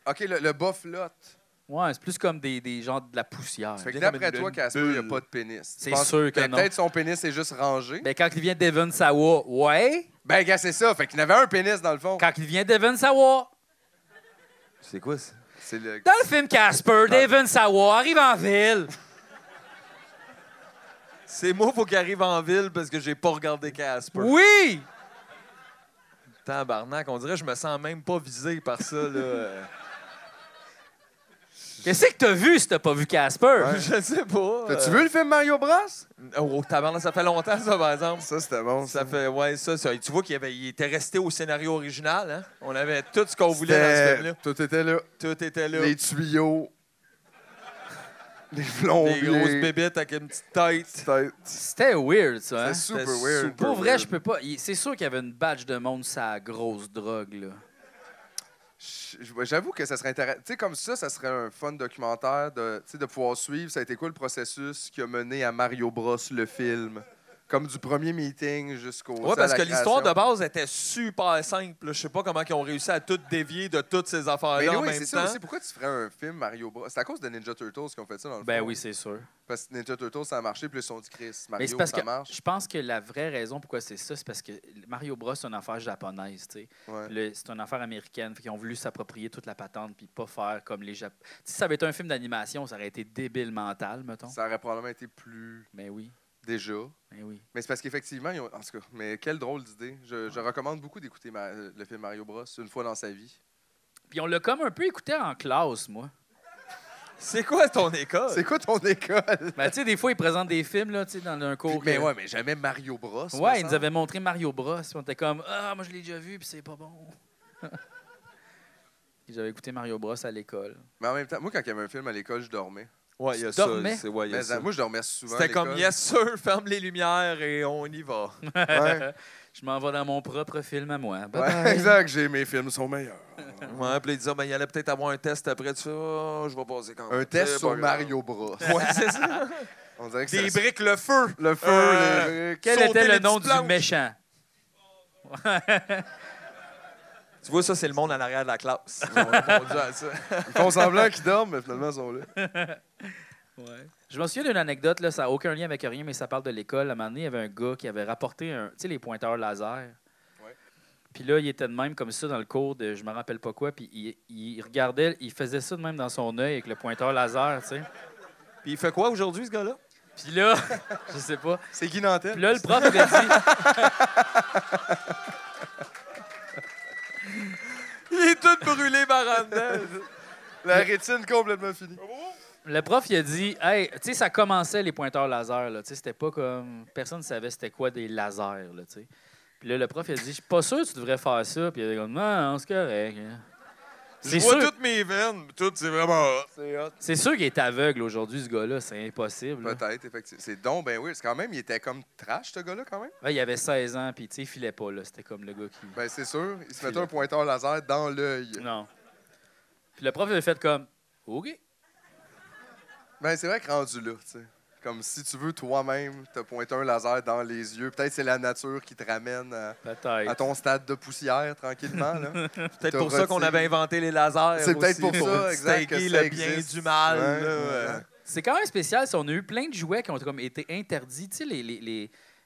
OK, le bas flotte. Ouais, c'est plus comme des gens de la poussière. Fait que bien comme d'après une toi, Casper, il bulle. n'y a pas de pénis. Tu C'est penses sûr que non. Peut-être son pénis est juste rangé. Ben, quand il vient d'Evan Sawa, ouais. Ben, gars, c'est ça. Fait qu'il avait un pénis, dans le fond. Quand il vient d'Evan Sawa. C'est quoi ça? C'est le... Dans le film Casper, d'Evan Sawa arrive en ville. C'est moi, faut qu'il arrive en ville parce que j'ai pas regardé Casper. Oui! Tabarnak, on dirait que je me sens même pas visé par ça, là. Qu'est-ce que t'as vu si t'as pas vu Casper? Je sais pas. T'as-tu vu le film Mario Bros? Oh, tabarnak, ça fait longtemps, ça, par exemple. Ça, c'était bon. Ça fait, ouais, ça. Tu vois il était resté au scénario original, hein? On avait tout ce qu'on voulait dans ce film-là. Tout était là. Tout était là. Les tuyaux. Les Des plombiers. grosses bébites avec une petite tête. Tête. C'était weird, ça. Hein? C'est super C'était weird. super Pour vrai, weird. je peux pas. C'est sûr qu'il y avait une batch de monde sur la grosse drogue, là. J'avoue que ça serait intéressant. Tu sais, comme ça serait un fun documentaire de, tu sais, de pouvoir suivre. Ça a été quoi le processus qui a mené à Mario Bros, le film? Comme du premier meeting jusqu'au. Ouais, parce que l'histoire de base. base était super simple. là. Je sais pas comment ils ont réussi à tout dévier de toutes ces affaires-là Mais en oui, même c'est temps. ça aussi. Pourquoi tu ferais un film Mario Bros? C'est à cause de Ninja Turtles qu'ils ont fait ça dans le Ben fond. oui, c'est sûr. Parce que Ninja Turtles, ça a marché, puis ils se sont dit, Chris, Mais Mario, c'est parce ça que marche. je pense que la vraie raison pourquoi c'est ça, c'est parce que Mario Bros, c'est une affaire japonaise, tu sais. Ouais. C'est une affaire américaine. Fait qu'ils ont voulu s'approprier toute la patente puis pas faire comme les Japonais. Si ça avait été un film d'animation, ça aurait été débile mental, mettons. Ça aurait probablement été plus Mais oui, déjà. mais oui. Mais c'est parce qu'effectivement, ils ont... en tout cas, mais quelle drôle d'idée. Je recommande beaucoup d'écouter le film Mario Bros une fois dans sa vie. Puis on l'a comme un peu écouté en classe, moi. C'est quoi ton école? C'est quoi ton école? Ben, tu sais, des fois, ils présentent des films, là, tu sais, dans un cours. Mais que- ouais, mais jamais Mario Bros. me Ouais, ils semble. nous avaient montré Mario Bros. Puis on était comme, ah, moi, je l'ai déjà vu, puis c'est pas bon. Puis j'avais écouté Mario Bros à l'école. Mais en même temps, moi, quand il y avait un film à l'école, je dormais. Ouais, il y a Tu ça. dormais? Ouais, il y a Mais ça. moi, je dormais souvent. à C'était comme, l'école. yes sir, ferme les lumières et on y va. Ouais. Je m'en vais dans mon propre film à moi. Bye Ouais, bye. exact. Mes films sont meilleurs. Ouais, puis là, il disait, ben, il allait peut-être avoir un test après. Tu fais, oh, je vais passer quand même. Un test C'est sur pas grave. Mario Bros. Ouais, c'est ça. On dirait que Des ça... briques, le feu. Le feu, les briques. Quel Sauter était le les nom petites du planches. méchant? Tu vois, ça, c'est le monde en arrière de la classe. Ils ont répondu à ça. Ils font semblant qu'ils dorment, mais finalement, ils sont là. Ouais. Je me souviens d'une anecdote, là, ça n'a aucun lien avec rien, mais ça parle de l'école. À un moment donné, il y avait un gars qui avait rapporté tu sais, les pointeurs laser. Ouais. Puis là, il était de même comme ça dans le cours de je me rappelle pas quoi. Puis il regardait, il faisait ça de même dans son œil avec le pointeur laser, tu sais. Puis il fait quoi aujourd'hui, ce gars-là? Puis là, je sais pas. C'est Guy Nantel. Puis là, le prof, il a dit. Il est tout brûlé par en dedans. La rétine complètement finie. Le prof, il a dit, hey, tu sais, ça commençait les pointeurs laser, là. Tu sais, c'était pas comme. Personne ne savait c'était quoi des lasers, là, tu sais. Puis là, le prof, il a dit, je suis pas sûr que tu devrais faire ça. Puis il a dit, non, c'est correct. hein. Je C'est vois sûr, toutes mes veines, tout, c'est vraiment hot. C'est hot. c'est sûr qu'il est aveugle aujourd'hui, ce gars-là. C'est impossible. là. Peut-être, effectivement. C'est donc, ben oui. C'est quand même, il était comme trash, ce gars-là, quand même. Ouais, il avait 16 ans, puis tu sais, il filait pas, là. C'était comme le gars qui. Ben, c'est sûr. Il se mettait un pointeur laser dans l'œil. Non. Puis le prof, il a fait comme, OK. Ben, c'est vrai que rendu là, tu sais. Comme si tu veux toi-même te pointer un laser dans les yeux. Peut-être c'est la nature qui te ramène à Peut-être. ton stade de poussière tranquillement. Là. Peut-être pour ça qu'on avait inventé les lasers. C'est peut-être aussi, pour ça, exact, que distinguer ça le bien existe. du mal. Ouais, là, ouais. C'est quand même spécial. On a eu plein de jouets qui ont comme été interdits. Tu sais,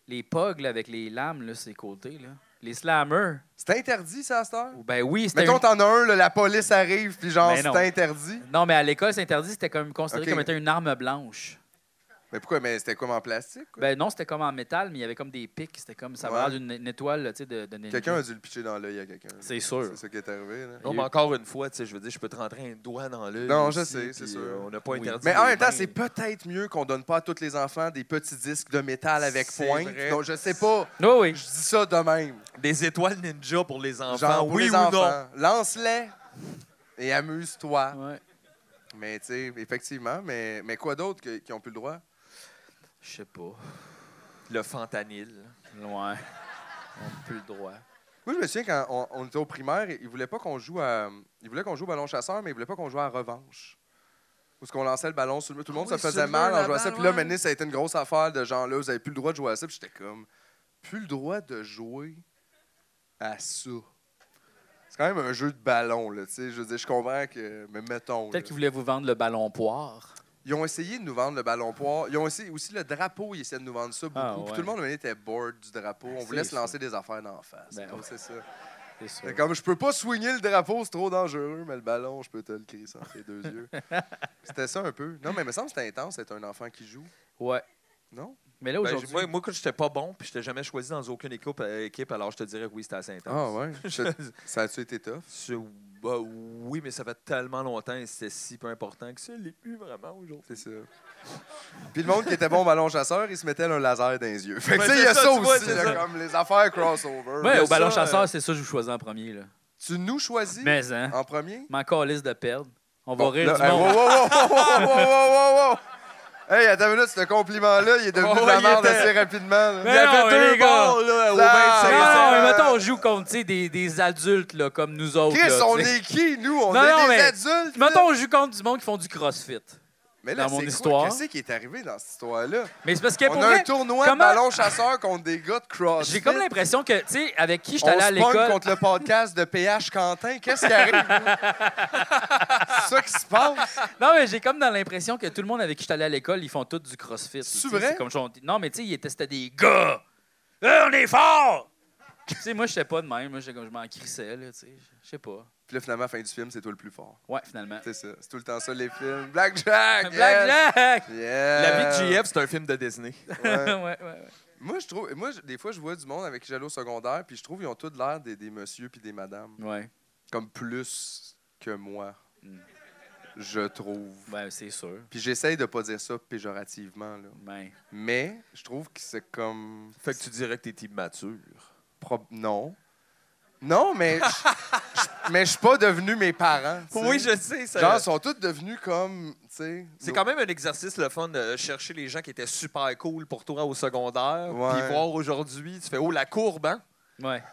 les pugs là, avec les lames, là, ces côtés. Là. Les slammers. C'est interdit, ça, à cette heure? Ben oui, c'était Mettons, t'en as un, là, la police arrive, puis genre, Ben non. c'est interdit. Non, mais à l'école, c'est interdit. C'était comme considéré Ok. comme étant une arme blanche. Mais pourquoi? Mais c'était comme en plastique? Quoi? Ben non, c'était comme en métal, mais il y avait comme des pics. C'était comme ça avait Ouais. l'air d'une étoile là, tu sais, de ninja. Quelqu'un a dû le pitcher dans l'œil à quelqu'un. là. C'est sûr. C'est ça qui est arrivé. Là. Non, mais encore une fois, tu sais, je veux dire, je peux te rentrer un doigt dans l'œil. Non, aussi, je sais, c'est puis, sûr. On n'a pas Oui. interdit. Mais en les même temps, mains. c'est peut-être mieux qu'on donne pas à tous les enfants des petits disques de métal avec C'est pointe. vrai. Donc, je sais pas. Oui, oui. Je dis ça de même. Des étoiles ninja pour les enfants. Genre, pour oui les ou enfants. Lance-les et amuse-toi. Ouais. Mais, tu sais, effectivement. Mais quoi d'autre qui ont plus le droit? Je sais pas. non? Le fentanyl. Ouais. On n'a plus le droit. Moi, je me souviens, quand on était au primaire, ils voulaient pas qu'on joue à... Ils voulaient qu'on joue au ballon chasseur, mais ils voulaient pas qu'on joue à revanche. Où est-ce qu'on lançait le ballon sur le mur. Tout le monde Oui, se faisait sur le mal mur, en jouant à ça. la Puis là, balle, maintenant, ça a été une grosse affaire de genre, là, vous avez plus le droit de jouer à ça. Puis j'étais comme, plus le droit de jouer à ça. C'est quand même un jeu de ballon, là, tu sais. Je veux dire, je comprends que... Mais mettons, là. Peut-être qu'ils voulaient vous vendre le ballon poire. Ils ont essayé de nous vendre le ballon poire. Ils ont essayé aussi le drapeau, ils essayaient de nous vendre ça beaucoup. Ah, Puis ouais. tout le monde maintenant, était bored du drapeau. On voulait C'est se lancer des affaires d'en face. Ben, Donc, ouais. c'est ça. C'est sûr. C'est comme je peux pas swinger le drapeau, c'est trop dangereux, mais le ballon, je peux te le crisser entre les deux yeux. C'était ça un peu. Non, mais il me semble que c'était intense d'être un enfant qui joue. Ouais. Non? Mais là, Ben, aujourd'hui... moi, quand j'étais pas bon, puis j'étais jamais choisi dans aucune équipe, alors je te dirais que oui, c'était assez intense. Ah ouais? Ça a-tu été tough? Bah, oui, mais ça fait tellement longtemps et c'était si peu important que ça l'est plus vraiment aujourd'hui. C'est ça. Puis le monde qui était bon au ballon chasseur, il se mettait un laser dans les yeux. Fait que Ouais, tu sais, il y a c'est ça ça, tu vois, aussi, c'est là, ça. comme les affaires crossover. Ouais, Il y a au ballon ça, chasseur, c'est ça que je vous choisis en premier. Là. Tu nous choisis Mais, hein, en premier? m'en calisse de perdre. On va Bon, rire là, du hey, monde. wow. Hey, attends une minute, ce compliment-là, il est devenu de la il merde était- assez rapidement. là. Il y avait non, mais deux les gars. balles là, au Ah, 25 Non, mais euh, mettons, on joue contre tu sais, des adultes là, comme nous autres. Chris, là, on tu sais. est qui, nous? On Non, est non, des mais- adultes. là. Mettons, on joue contre du monde qui font du crossfit. Mais là, dans mon c'est histoire. quoi? Qu'est-ce qui est arrivé dans cette histoire-là? Mais c'est parce que pour On a vrai, un tournoi comment- de ballon chasseur contre des gars de CrossFit. j'ai comme l'impression que, tu sais, avec qui je suis On allé à se pogne l'école... contre le podcast de PH Quentin. Qu'est-ce qui arrive? là? C'est ça qui se passe? Non, mais j'ai comme dans l'impression que tout le monde avec qui je suis allé à l'école, ils font tous du crossfit. C'est Tu sais, vrai? Comme non, mais tu sais, c'était des gars. On est forts! Tu sais, moi, je sais pas de même. Moi, je m'en crissais, là, tu sais. Je sais pas. Puis là, finalement, fin du film, c'est toi le plus fort. Ouais, finalement. C'est ça. C'est tout le temps ça, les films. Blackjack! yes! Blackjack! Yeah! La vie de JF, c'est un film de Disney. Ouais. ouais. Moi, je trouve... des fois, je vois du monde avec qui j'allais au secondaire, puis je trouve qu'ils ont tous l'air des messieurs puis des madames. Ouais. Comme plus que moi. Mm. Je trouve. Ben, c'est sûr. Puis j'essaye de pas dire ça péjorativement, là. Ben, Mais je trouve que c'est comme... Fait que tu dirais que t'es immature. Non. Non, mais mais je suis pas devenu mes parents. tu sais. Oui, je sais. Ça... Genre, ils sont tous devenus comme, tu sais... C'est quand même un exercice le fun de chercher les gens qui étaient super cool pour toi au secondaire. Ouais. Puis voir aujourd'hui, tu fais oh la courbe, hein? ouais.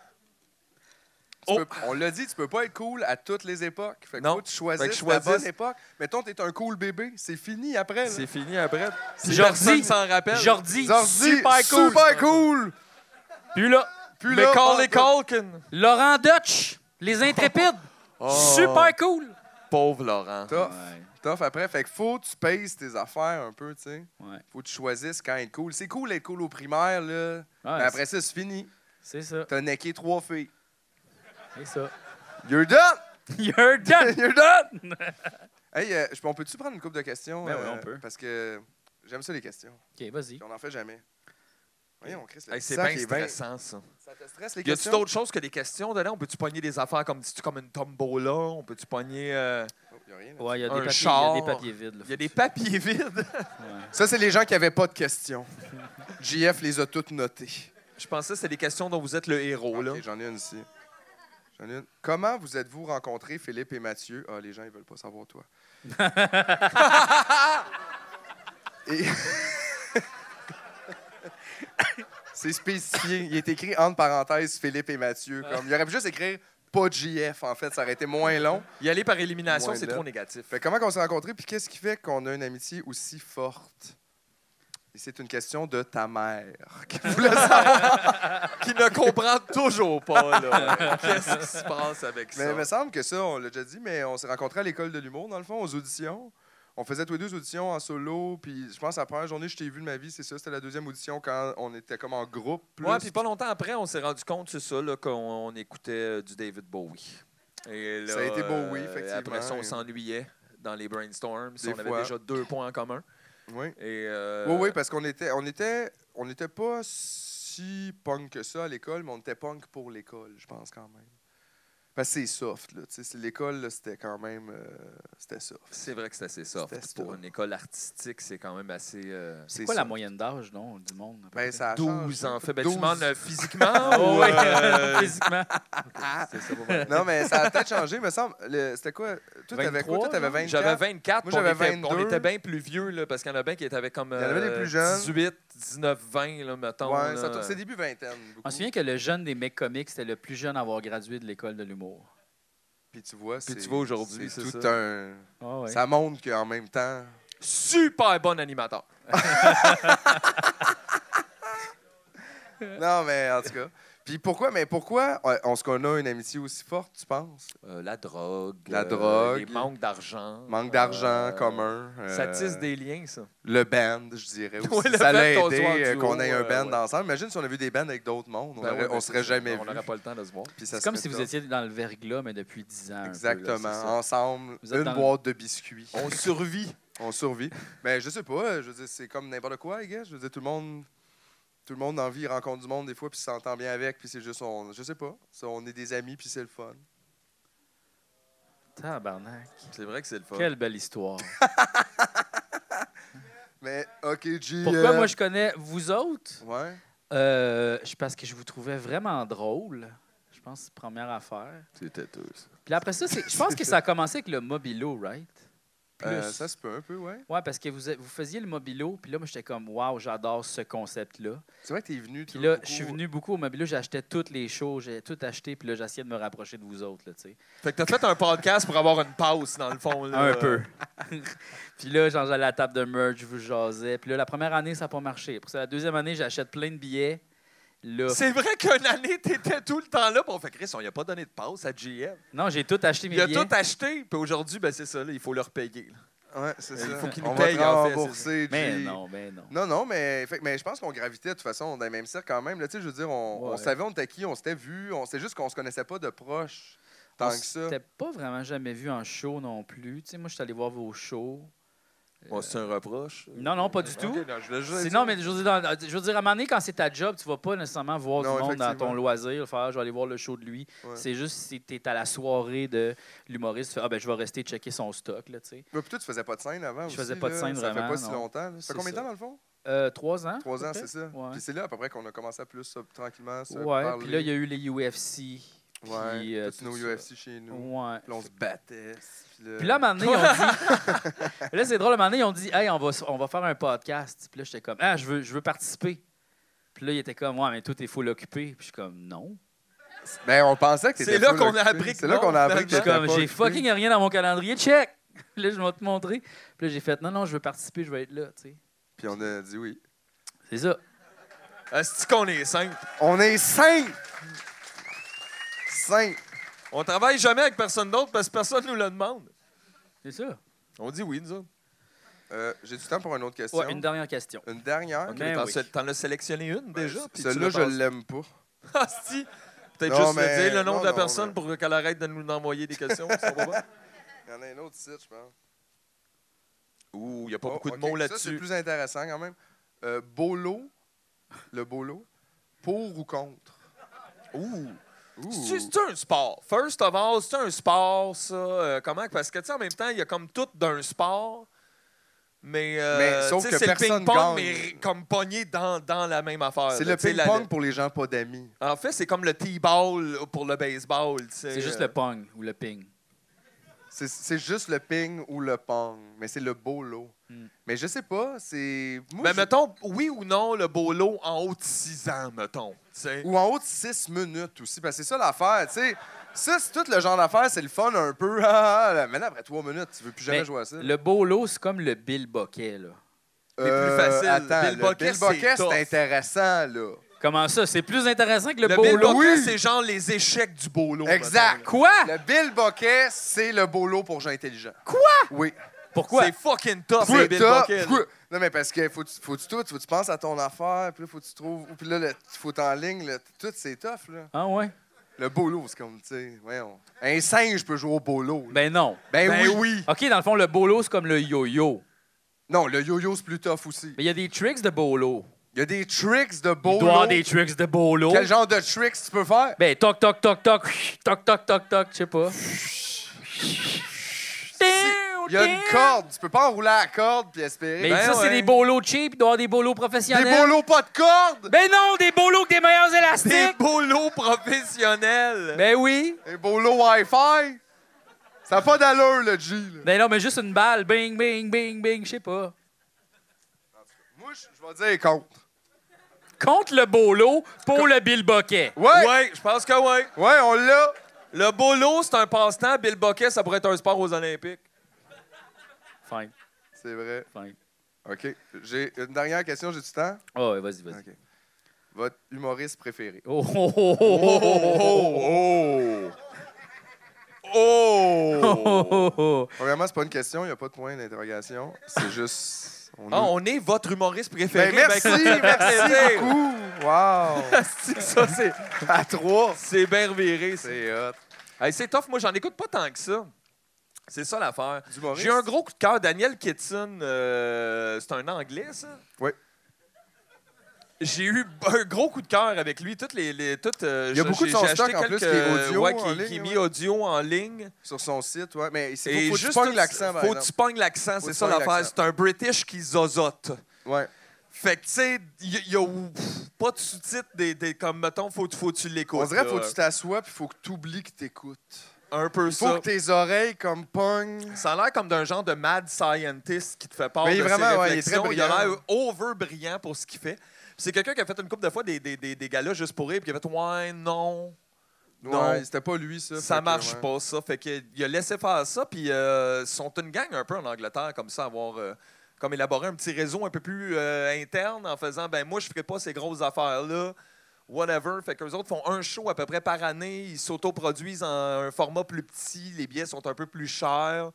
On l'a dit, tu peux pas être cool à toutes les époques. Fait que Non. faut que tu choisisses Fait que la choisisse. bonne époque. Mettons, t'es un cool bébé, c'est fini après. là. C'est fini après. Si Jordi- personne s'en rappelle. Jordi, Zordi, super cool. Super cool! Puis là, Puis Mais là, Macaulay oh, Culkin. Laurent Dutch, les Intrépides, Oh. super cool. Pauvre Laurent. Tough. Tough après. Fait que faut que tu pèses tes affaires un peu, tu sais. Ouais. Faut que tu choisisses quand être cool. C'est cool d'être cool au primaire, là. Mais après ça, c'est fini. C'est ça. T'as necké 3 filles. C'est ça. You're done! You're done. You're done! Hey, on peut-tu prendre une couple de questions? Ben oui, on peut. Parce que j'aime ça, les questions. OK, vas-y. Puis on n'en fait jamais. Voyons, Chris, le Hey, c'est sac bien est stressant, ça. Ça te stresse, les Y a-tu questions? d'autres choses que des questions dedans? On peut-tu pogner des affaires comme, comme une tombola? On peut-tu pogner... Oh, y a rien, là. Ouais, il y a Un des char. papiers vides. Là, Il y a des papiers vides. Ça, c'est les gens qui n'avaient pas de questions. JF les a toutes notées. Je pensais que c'était des questions dont vous êtes le héros, là. OK, j'en ai une ici. J'en ai une. Comment vous êtes-vous rencontrés, Philippe et Mathieu? Ah, les gens, ils veulent pas savoir, toi. Et... C'est spécifié. Il est écrit entre parenthèses Philippe et Mathieu. Comme, il aurait pu juste écrire pas de JF, en fait. Ça aurait été moins long. Y aller par élimination, Moins c'est là. trop négatif. Fait, comment on s'est rencontrés, puis qu'est-ce qui fait qu'on a une amitié aussi forte? Et c'est une question de ta mère qui voulait savoir. Qui ne comprend toujours pas, là. Qu'est-ce qui se passe avec Mais ça? il me semble que ça, on l'a déjà dit, mais on s'est rencontrés à l'école de l'humour, dans le fond, aux auditions. On faisait tous les 2 auditions en solo, puis je pense que la première journée que je t'ai vu de ma vie, c'est ça. C'était la 2e audition quand on était comme en groupe. Ouais, puis pas longtemps après, on s'est rendu compte, c'est ça, là, qu'on écoutait du David Bowie. Et là, Ça a été Bowie, effectivement. Après ça, on s'ennuyait dans les brainstorms. Des On avait fois. déjà 2 points en commun. Oui. Et, Oui, parce qu'on était pas si punk que ça à l'école, mais on était punk pour l'école, je pense, quand même. Parce que c'est soft, là. Tu sais, l'école, là, c'était quand même... c'était soft. C'est vrai que c'est assez soft. C'était Pour soft. une école artistique, c'est quand même assez... C'est quoi la moyenne d'âge, non, du monde? à peu Ben, près? ça a 12 changé. ans. Fait, ben, 12. tu demandes physiquement Oh, ou... oui, physiquement. C'est ça, pas mal. Non, mais ça a peut-être changé, me semble. C'était quoi? Toi, t'avais quoi? 23, Toi, t'avais 24? J'avais 24. Moi, puis j'avais on 22. était bien plus vieux, là, parce qu'il y en a bien qui étaient comme Il y en avait des plus jeunes. 18, 19, 20, là, mettons. Ouais, là. c'est début vingtaine. On beaucoup. se souvient que le jeune des mecs comiques, c'était le plus jeune à avoir gradué de l'école de l'humour. Puis tu vois, Puis tu vois aujourd'hui, c'est tout ça. un... Ah ouais. Ça montre qu'en même temps... Super bon animateur. Non, mais en tout cas. Puis pourquoi on se qu'on a une amitié aussi forte, tu penses? La drogue. La drogue. Les manques d'argent. Manque d'argent commun. Ça tisse des liens, ça. Le band, je dirais aussi. Ouais, le ça l'a band qu'on aidé se voit en duo, qu'on ait un band ouais. ensemble. Imagine si on avait des bands avec d'autres mondes. Ben ouais, On serait jamais On vus. n'aurait pas le temps de se voir. Puis ça C'est comme serait si vous top. étiez dans le verglas, mais depuis 10 ans. un peu, là, Exactement. c'est ça. Ensemble, Vous êtes une dans le- boîte de biscuits. On survit. On survit. Mais je sais pas. Je veux dire, c'est comme n'importe quoi, les gars. Je veux dire, tout le monde dans la vie rencontre du monde des fois, puis s'entend bien avec, puis c'est juste, je sais pas. On est des amis, puis c'est le fun. Tabarnak. C'est vrai que c'est le fun. Quelle belle histoire. Mais, OK, G. Pourquoi moi je connais vous autres? Ouais. Parce que je vous trouvais vraiment drôle. Je pense que c'est la première affaire. C'est têteux, ça. Puis après ça, je pense que ça a commencé avec le Mobilo, right? Plus. Ça se peut un peu, ouais. Ouais, parce que vous faisiez le Mobilo, puis là, moi, j'étais comme, waouh, j'adore ce concept-là. C'est vrai que t'es venu. Puis là, je suis venu beaucoup au Mobilo, j'achetais toutes les shows, j'ai tout acheté, puis là, j'essayais de me rapprocher de vous autres, là, tu sais. Fait que t'as fait un podcast pour avoir une pause, dans le fond. Là. Un peu. Puis là, j'allais à la table de merch, je vous jasais. Puis là, la première année, ça n'a pas marché. Pour ça, la deuxième année, j'achète plein de billets. Là, C'est vrai qu'une année, t'étais tout le temps là. Puis on fait, Chris, on n'y a pas donné de pause à GM. non, j'ai tout acheté mes Il a billets. tout acheté. Puis aujourd'hui, ben, c'est ça, là, il faut le repayer. là. Ouais, c'est ça. Il faut qu'il on nous va paye, te en fait, rembourser, Mais G. non, mais non. Non, mais je pense qu'on gravitait de toute façon dans les mêmes cercles quand même. Là, tu sais, je veux dire, on Ouais. savait on était qui, on s'était vu, c'est juste qu'on se connaissait pas de proche tant On que ça. s'était pas vraiment jamais vu en show non plus. Tu sais, moi, je suis allé voir vos shows. Bon, c'est un reproche. Non, pas du tout. Ok, non, je l'ai juste dit. Non, mais je veux dire, à un moment donné, quand c'est ta job, tu vas pas nécessairement voir Non, du monde dans effectivement. ton loisir, faire je vais aller voir le show de lui. Ouais. C'est juste si tu es à la soirée de l'humoriste, tu fais ben je vais rester checker son stock, là, tu sais. Ouais, puis toi, tu faisais pas de scène avant aussi. faisais pas de là. scène Ça vraiment, fait pas si non. longtemps. là. Ça C'est fait combien de ça. temps dans le fond? 3 ans. 3 ans, à peu c'est ça. près. Ouais. Puis c'est là à peu près qu'on a commencé à plus ça, tranquillement se Ouais, parler. puis là, il y a eu les UFC. Ouais, Puis, tous nos tout ça. UFC chez nous. Ouais. Puis là, on se battait. Puis là, à un moment donné, ils ont dit... là, c'est drôle, à un moment donné, ils ont dit « Hey, on va faire un podcast. » Puis là, j'étais comme « Ah, je veux participer. » Puis là, il était comme « Ouais, mais toi, t'es full occupé. » Puis je suis comme « Non. Ben, on pensait que C'est t'étais là full qu'on a occupé. appris que C'est là non, qu'on a appris que Je suis t'étais comme pas J'ai occupé. fucking rien dans mon calendrier. Check! » Puis là, je vais te montrer. Puis là, j'ai fait « Non, je veux participer, je veux être là. » Tu sais. Puis on a dit oui. C'est ça. Est-ce qu'on est simple? On est 5! 5! On travaille jamais avec personne d'autre parce que personne nous le demande. C'est ça. On dit oui, nous autres. J'ai du temps pour une autre question. Ouais, une dernière question. Une dernière? OK, Ben t'en oui. t'en as sélectionné une déjà? puis tu Celle-là, l'as je passée. l'aime pas. Ah, si! Peut-être Non, juste mais- me dire le nom non, de la non, personne mais- pour qu'elle arrête de nous envoyer des questions. Ça va pas? Il y en a un autre site, je pense. Ouh, il n'y a pas Oh, beaucoup de ok, mots Ça, c'est là-dessus. plus intéressant quand même. Bolo. Le bolo. Pour ou contre? Ouh! Ouh. C'est un sport. First of all, c'est un sport, ça. Comment? Parce que, tu sais, en même temps, il y a comme tout d'un sport. Mais sauf tu sais, que c'est le personne ping-pong, gagne. mais comme pogné dans la même affaire. C'est là. le Tu sais, ping-pong pour les gens pas d'amis. En fait, c'est comme le T-ball pour le baseball. Tu sais. C'est juste le pong ou le ping. C'est juste le ping ou le pong, mais c'est le bolo. Hmm. Mais je sais pas, c'est... Moi, Mais mettons, oui ou non, le bolo en haut de 6 ans, mettons. tu sais. Ou en haut de 6 minutes aussi, parce que c'est ça l'affaire, tu sais. Ça, c'est tout le genre d'affaire, c'est le fun un peu. Mais là, après 3 minutes, tu veux plus jamais Mais jouer à ça. le bolo, c'est comme le Bill Bocquet, là. les plus faciles. Attends, Bill le Bocquet, Bill Bocquet, c'est tough. c'est intéressant, là. Comment ça? C'est plus intéressant que le Le Bill bolo? Bocquet, Oui. c'est genre les échecs du bolo. Exact. Quoi? Le Bill Bocquet, c'est le bolo pour gens intelligents. Quoi? Oui. Pourquoi? C'est fucking tough, Oui, le Bill t'as- Bocquet. là. pourquoi? Non, mais parce que faut que tu penses à ton affaire, puis là, faut que tu trouves. Puis là, faut en ligne, là, tout, c'est tough, là. Ah ouais? Le bolo, c'est comme, tu sais, voyons. Un singe peut jouer au bolo. là. Ben non. Ben Ben oui. oui. OK, dans le fond, le bolo, c'est comme le yo-yo. Non, le yo-yo, c'est plus tough aussi. Mais il y a des tricks de bolo. Il y a des tricks de Il bolo. doit y avoir des tricks de bolo. Quel genre de tricks tu peux faire? Ben, toc, toc, toc, toc, toc, toc, toc, toc, je sais pas. Il y a une corde. Tu peux pas enrouler la corde puis espérer. Mais Ben ça, c'est ouais. des bolos cheap. Il doit y avoir des bolos Des professionnels. bolos pas de corde! Ben non, des bolos avec des meilleurs Des élastiques. bolos professionnels. Ben oui. Des bolos Wi-Fi! Ça n'a pas d'allure, le G. Là. Ben non, mais juste une balle. Bing, bing, bing, bing, je sais pas. Moi, je vais dire contre. Contre le bolo pour le Bill Bocquet. Ouais! Ouais, je pense que oui. Ouais, on l'a! Le bolo, c'est un passe-temps. Bill Bocquet, ça pourrait être un sport aux Olympiques. Fine, C'est vrai. fine. OK. J'ai une dernière question, j'ai du temps? Oh, ouais, vas-y, vas-y. OK. Votre humoriste préféré? Oh, oh, oh, oh, oh, Oh! oh, oh, oh, oh. Premièrement, c'est pas une question, il n'y a pas de point d'interrogation. C'est juste... Ah, on est votre humoriste préféré. Ben, merci, écoutez, merci beaucoup! Wow! Ça, c'est... À 3! C'est bien reviré, ça. C'est hot. Hey, c'est tough. Moi, j'en écoute pas tant que ça. C'est ça l'affaire. D'humoriste? J'ai un gros coup de cœur. Daniel Kitson, c'est un Anglais, ça? Oui. J'ai eu un gros coup de cœur avec lui. Il y a beaucoup de son stock, en plus, qui est audio en qui est ligne, mis ouais. audio en ligne. Sur son site, ouais. Mais il Et faut que tu juste pognes l'accent, par Faut que exemple. tu pognes l'accent, Faut c'est que tu ça pognes l'affaire. l'accent. C'est un British qui zozote. Ouais. Fait que, tu sais, il y a pas de sous-titres comme, mettons, faut que tu l'écoutes. On dirait là. faut que tu t'assoies puis faut que tu oublies que t'écoutes. Un peu Il faut ça. que tes oreilles comme pognent. Ça a l'air comme d'un genre de mad scientist qui te fait part Mais de vraiment, ses ouais, il est réflexions. très Il a brillant. l'air over brillant pour ce qu'il fait. Puis c'est quelqu'un qui a fait une couple de fois des galas juste pour rire, puis qui a fait « Ouais, non, non. Ouais, c'était pas lui, ça. ça Fait que, marche ouais. pas, ça. » Fait qu'il a laissé faire ça, puis ils sont une gang un peu en Angleterre, comme ça, avoir comme élaboré un petit réseau un peu plus interne en faisant « Ben moi, je ferai pas ces grosses affaires-là. » Whatever. Fait qu'eux autres font un show à peu près par année. Ils s'autoproduisent en un format plus petit. Les billets sont un peu plus chers.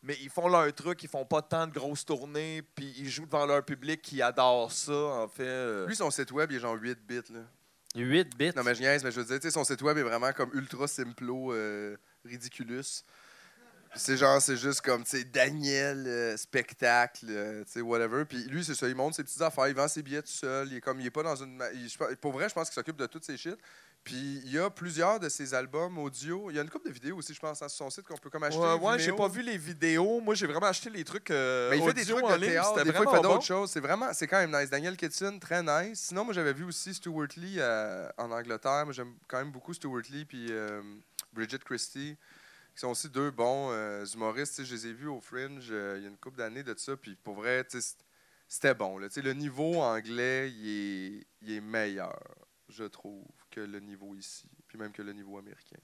Mais ils font leur truc. Ils font pas tant de grosses tournées. Puis ils jouent devant leur public qui adore ça, en fait. Lui, son site web, il est genre 8 bits, là. 8 bits. Non, mais je niaise, mais je veux dire, tu sais, son site web est vraiment comme ultra simplo, ridiculous. Puis c'est juste comme, tu sais, Daniel, spectacle, tu sais, whatever. Puis lui, c'est ça, il monte ses petites affaires, il vend ses billets tout seul. Il est pas dans une... pour vrai, je pense qu'il s'occupe de toutes ces shit. Puis il y a plusieurs de ses albums audio. Il y a une couple de vidéos aussi, je pense, sur son site qu'on peut comme acheter. Ouais, j'ai Vimeo. pas vu les vidéos. Moi, j'ai vraiment acheté les trucs Mais il fait des audio trucs en de ligne. théâtre, C'était des fois il vraiment fait d'autres bon. choses. C'est quand même nice. Daniel Kitson, très nice. Sinon, moi j'avais vu aussi Stuart Lee en Angleterre. Moi j'aime quand même beaucoup Stuart Lee puis Bridget Christie, qui sont aussi deux bons humoristes. Tu sais, je les ai vus au Fringe il y a une couple d'années de ça. Puis pour vrai, tu sais, c'était bon. Là. Tu sais, le niveau anglais, il est meilleur, je trouve, que le niveau ici. Puis même que le niveau américain.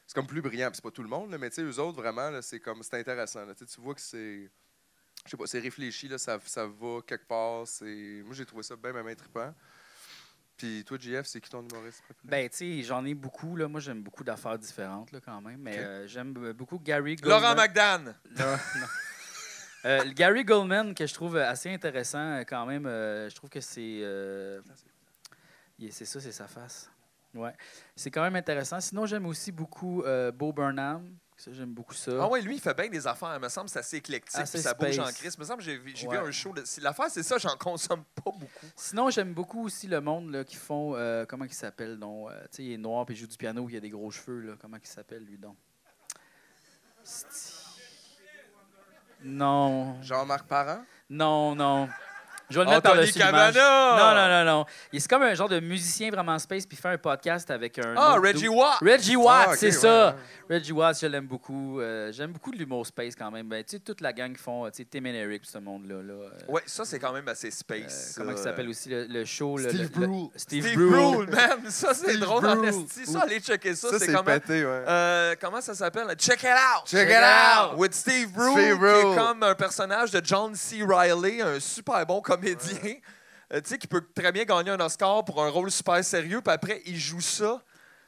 C'est comme plus brillant. Puis c'est pas tout le monde, là, mais tu sais, eux autres, vraiment, là, c'est intéressant. Là. Tu vois que c'est... Je sais pas, c'est réfléchi, là, ça va quelque part. Moi, j'ai trouvé ça bien, même trippant. Puis toi, JF, c'est qui ton humoriste préféré? Ben, tu sais, j'en ai beaucoup. Là. Moi, j'aime beaucoup d'affaires différentes, là, quand même. Mais j'aime beaucoup Gary Goldman. Laurent McDan. Non. Gary Goldman, que je trouve assez intéressant, quand même. Je trouve que c'est... c'est ça, c'est sa face. Ouais. C'est quand même intéressant. Sinon, j'aime aussi beaucoup Bo Burnham. Ça, j'aime beaucoup ça. Ah oui, lui, il fait bien des affaires. Il me semble que c'est assez éclectique. Assez Puis ça bouge en space. crise. Il me semble que j'ai vu Ouais. un show. L'affaire, c'est ça, j'en consomme pas beaucoup. Sinon, j'aime beaucoup aussi le monde là, qui font... comment il s'appelle, donc? Tu sais, il est noir puis il joue du piano, il a des gros cheveux, là. Comment il s'appelle, lui, donc? Non. Jean-Marc Parent? Non. Je vais le mettre Anthony par-dessus l'image. Cavana! Non. C'est comme un genre de musicien vraiment space puis il fait un podcast avec un... Ah, autre Reggie dude. Watt! Reggie Watt, Ah, ok, c'est ouais, ça. ouais. Reggie Watt, je l'aime beaucoup. J'aime beaucoup de l'humour space quand même. Ben, tu sais, toute la gang qui font, tu sais, Tim and Eric, ce monde-là. Là, Ouais, ça, c'est quand même assez space. comment il s'appelle aussi le show? Steve Brule. Steve Brule, Brule. man! Ça, c'est Steve drôle en Brule. esti. Ça, allez checker ça. Ça, c'est c'est quand même... pété, ouais. comment ça s'appelle? Check It Out! Check It Out! With Steve Brule, Steve qui est Brule. comme un personnage de John C. Reilly, un super bon comédien comédien, tu sais, qui peut très bien gagner un Oscar pour un rôle super sérieux, puis après, il joue ça.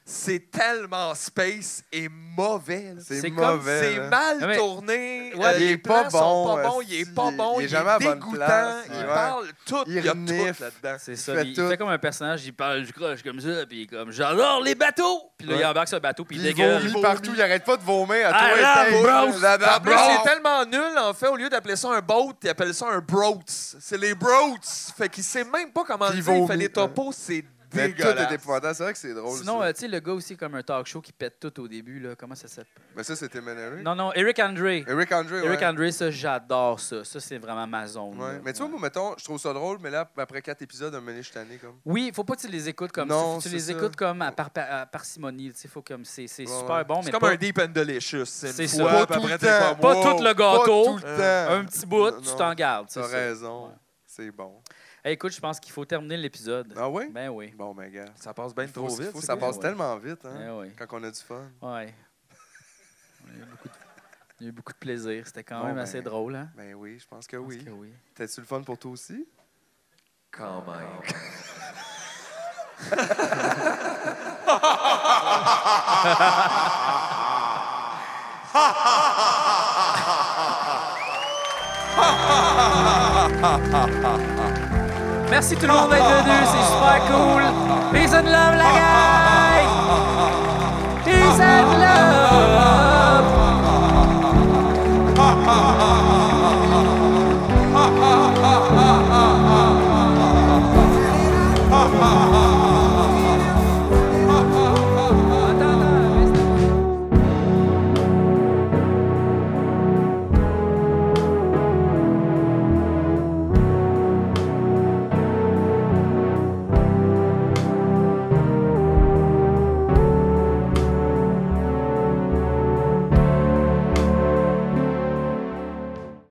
C'est tellement space et mauvais. Là. C'est comme- mauvais. C'est là. mal Ouais. tourné. Ouais, il les est pas plans sont bon, pas bons, il est esti. pas bon, Il est il jamais à est bonne dégoûtant. place. Il Ouais. parle tout. Il Il y a renifle. tout là-dedans. C'est Il ça. fait Il tout. fait comme un personnage, il parle, je croche comme ça, puis il est comme j'adore les bateaux. Puis là, Ouais. il embarque sur le bateau, puis il Puis il dégueule. vomit partout, il arrête pas de vomir à Ah, toi. là, et bros! En plus, c'est tellement nul, en fait, au lieu d'appeler ça un boat, il appelle ça un broats. C'est les broats. Fait qu'il sait même pas comment Puis le il dire. Il fait vomit. les topos, c'est Mais tout dégueulasse. est épouvantable. C'est vrai que c'est drôle. Sinon, ça. tu sais, le gars aussi comme un talk show qui pète tout au début, là. Comment ça s'appelle? Mais ça, c'était Menery. Non, Eric Andre. Eric Andre, ouais. Eric Andre, ça, j'adore ça. Ça, c'est vraiment ma zone. Ouais. là. Mais tu vois, moi, mettons, je trouve ça drôle, mais là, après 4 épisodes, un moment, je suis tanné, comme. Oui, faut pas que tu les écoutes comme Non, ça. Faut que tu c'est les ça. écoutes comme à parcimonie. Tu sais, faut comme c'est Ouais, super ouais. bon, mais C'est comme pas, un deep and delicious. C'est C'est une ça. fois, Pas puis tout après, le t'es temps. comme, pas wow. tout le Pas gâteau. tout le temps. Un petit bout, Non, tu t'en gardes. c'est T'as ça. raison. Ouais. C'est bon. Hey, écoute, je pense qu'il faut terminer l'épisode. Ah oui? Ben oui. Bon, ben, gars. Ça passe bien trop vite. Ça passe ouais. tellement vite, hein, Ben oui. quand on a du fun. Ouais. On a eu il y a eu beaucoup de plaisir. C'était quand Bon, même ben, assez drôle, hein? Ben oui, je pense que Je pense oui. que oui. T'as-tu le fun pour toi aussi? Quand même. Merci tout le monde d'être venu, c'est super cool. Peace and love, la gang! Peace and love!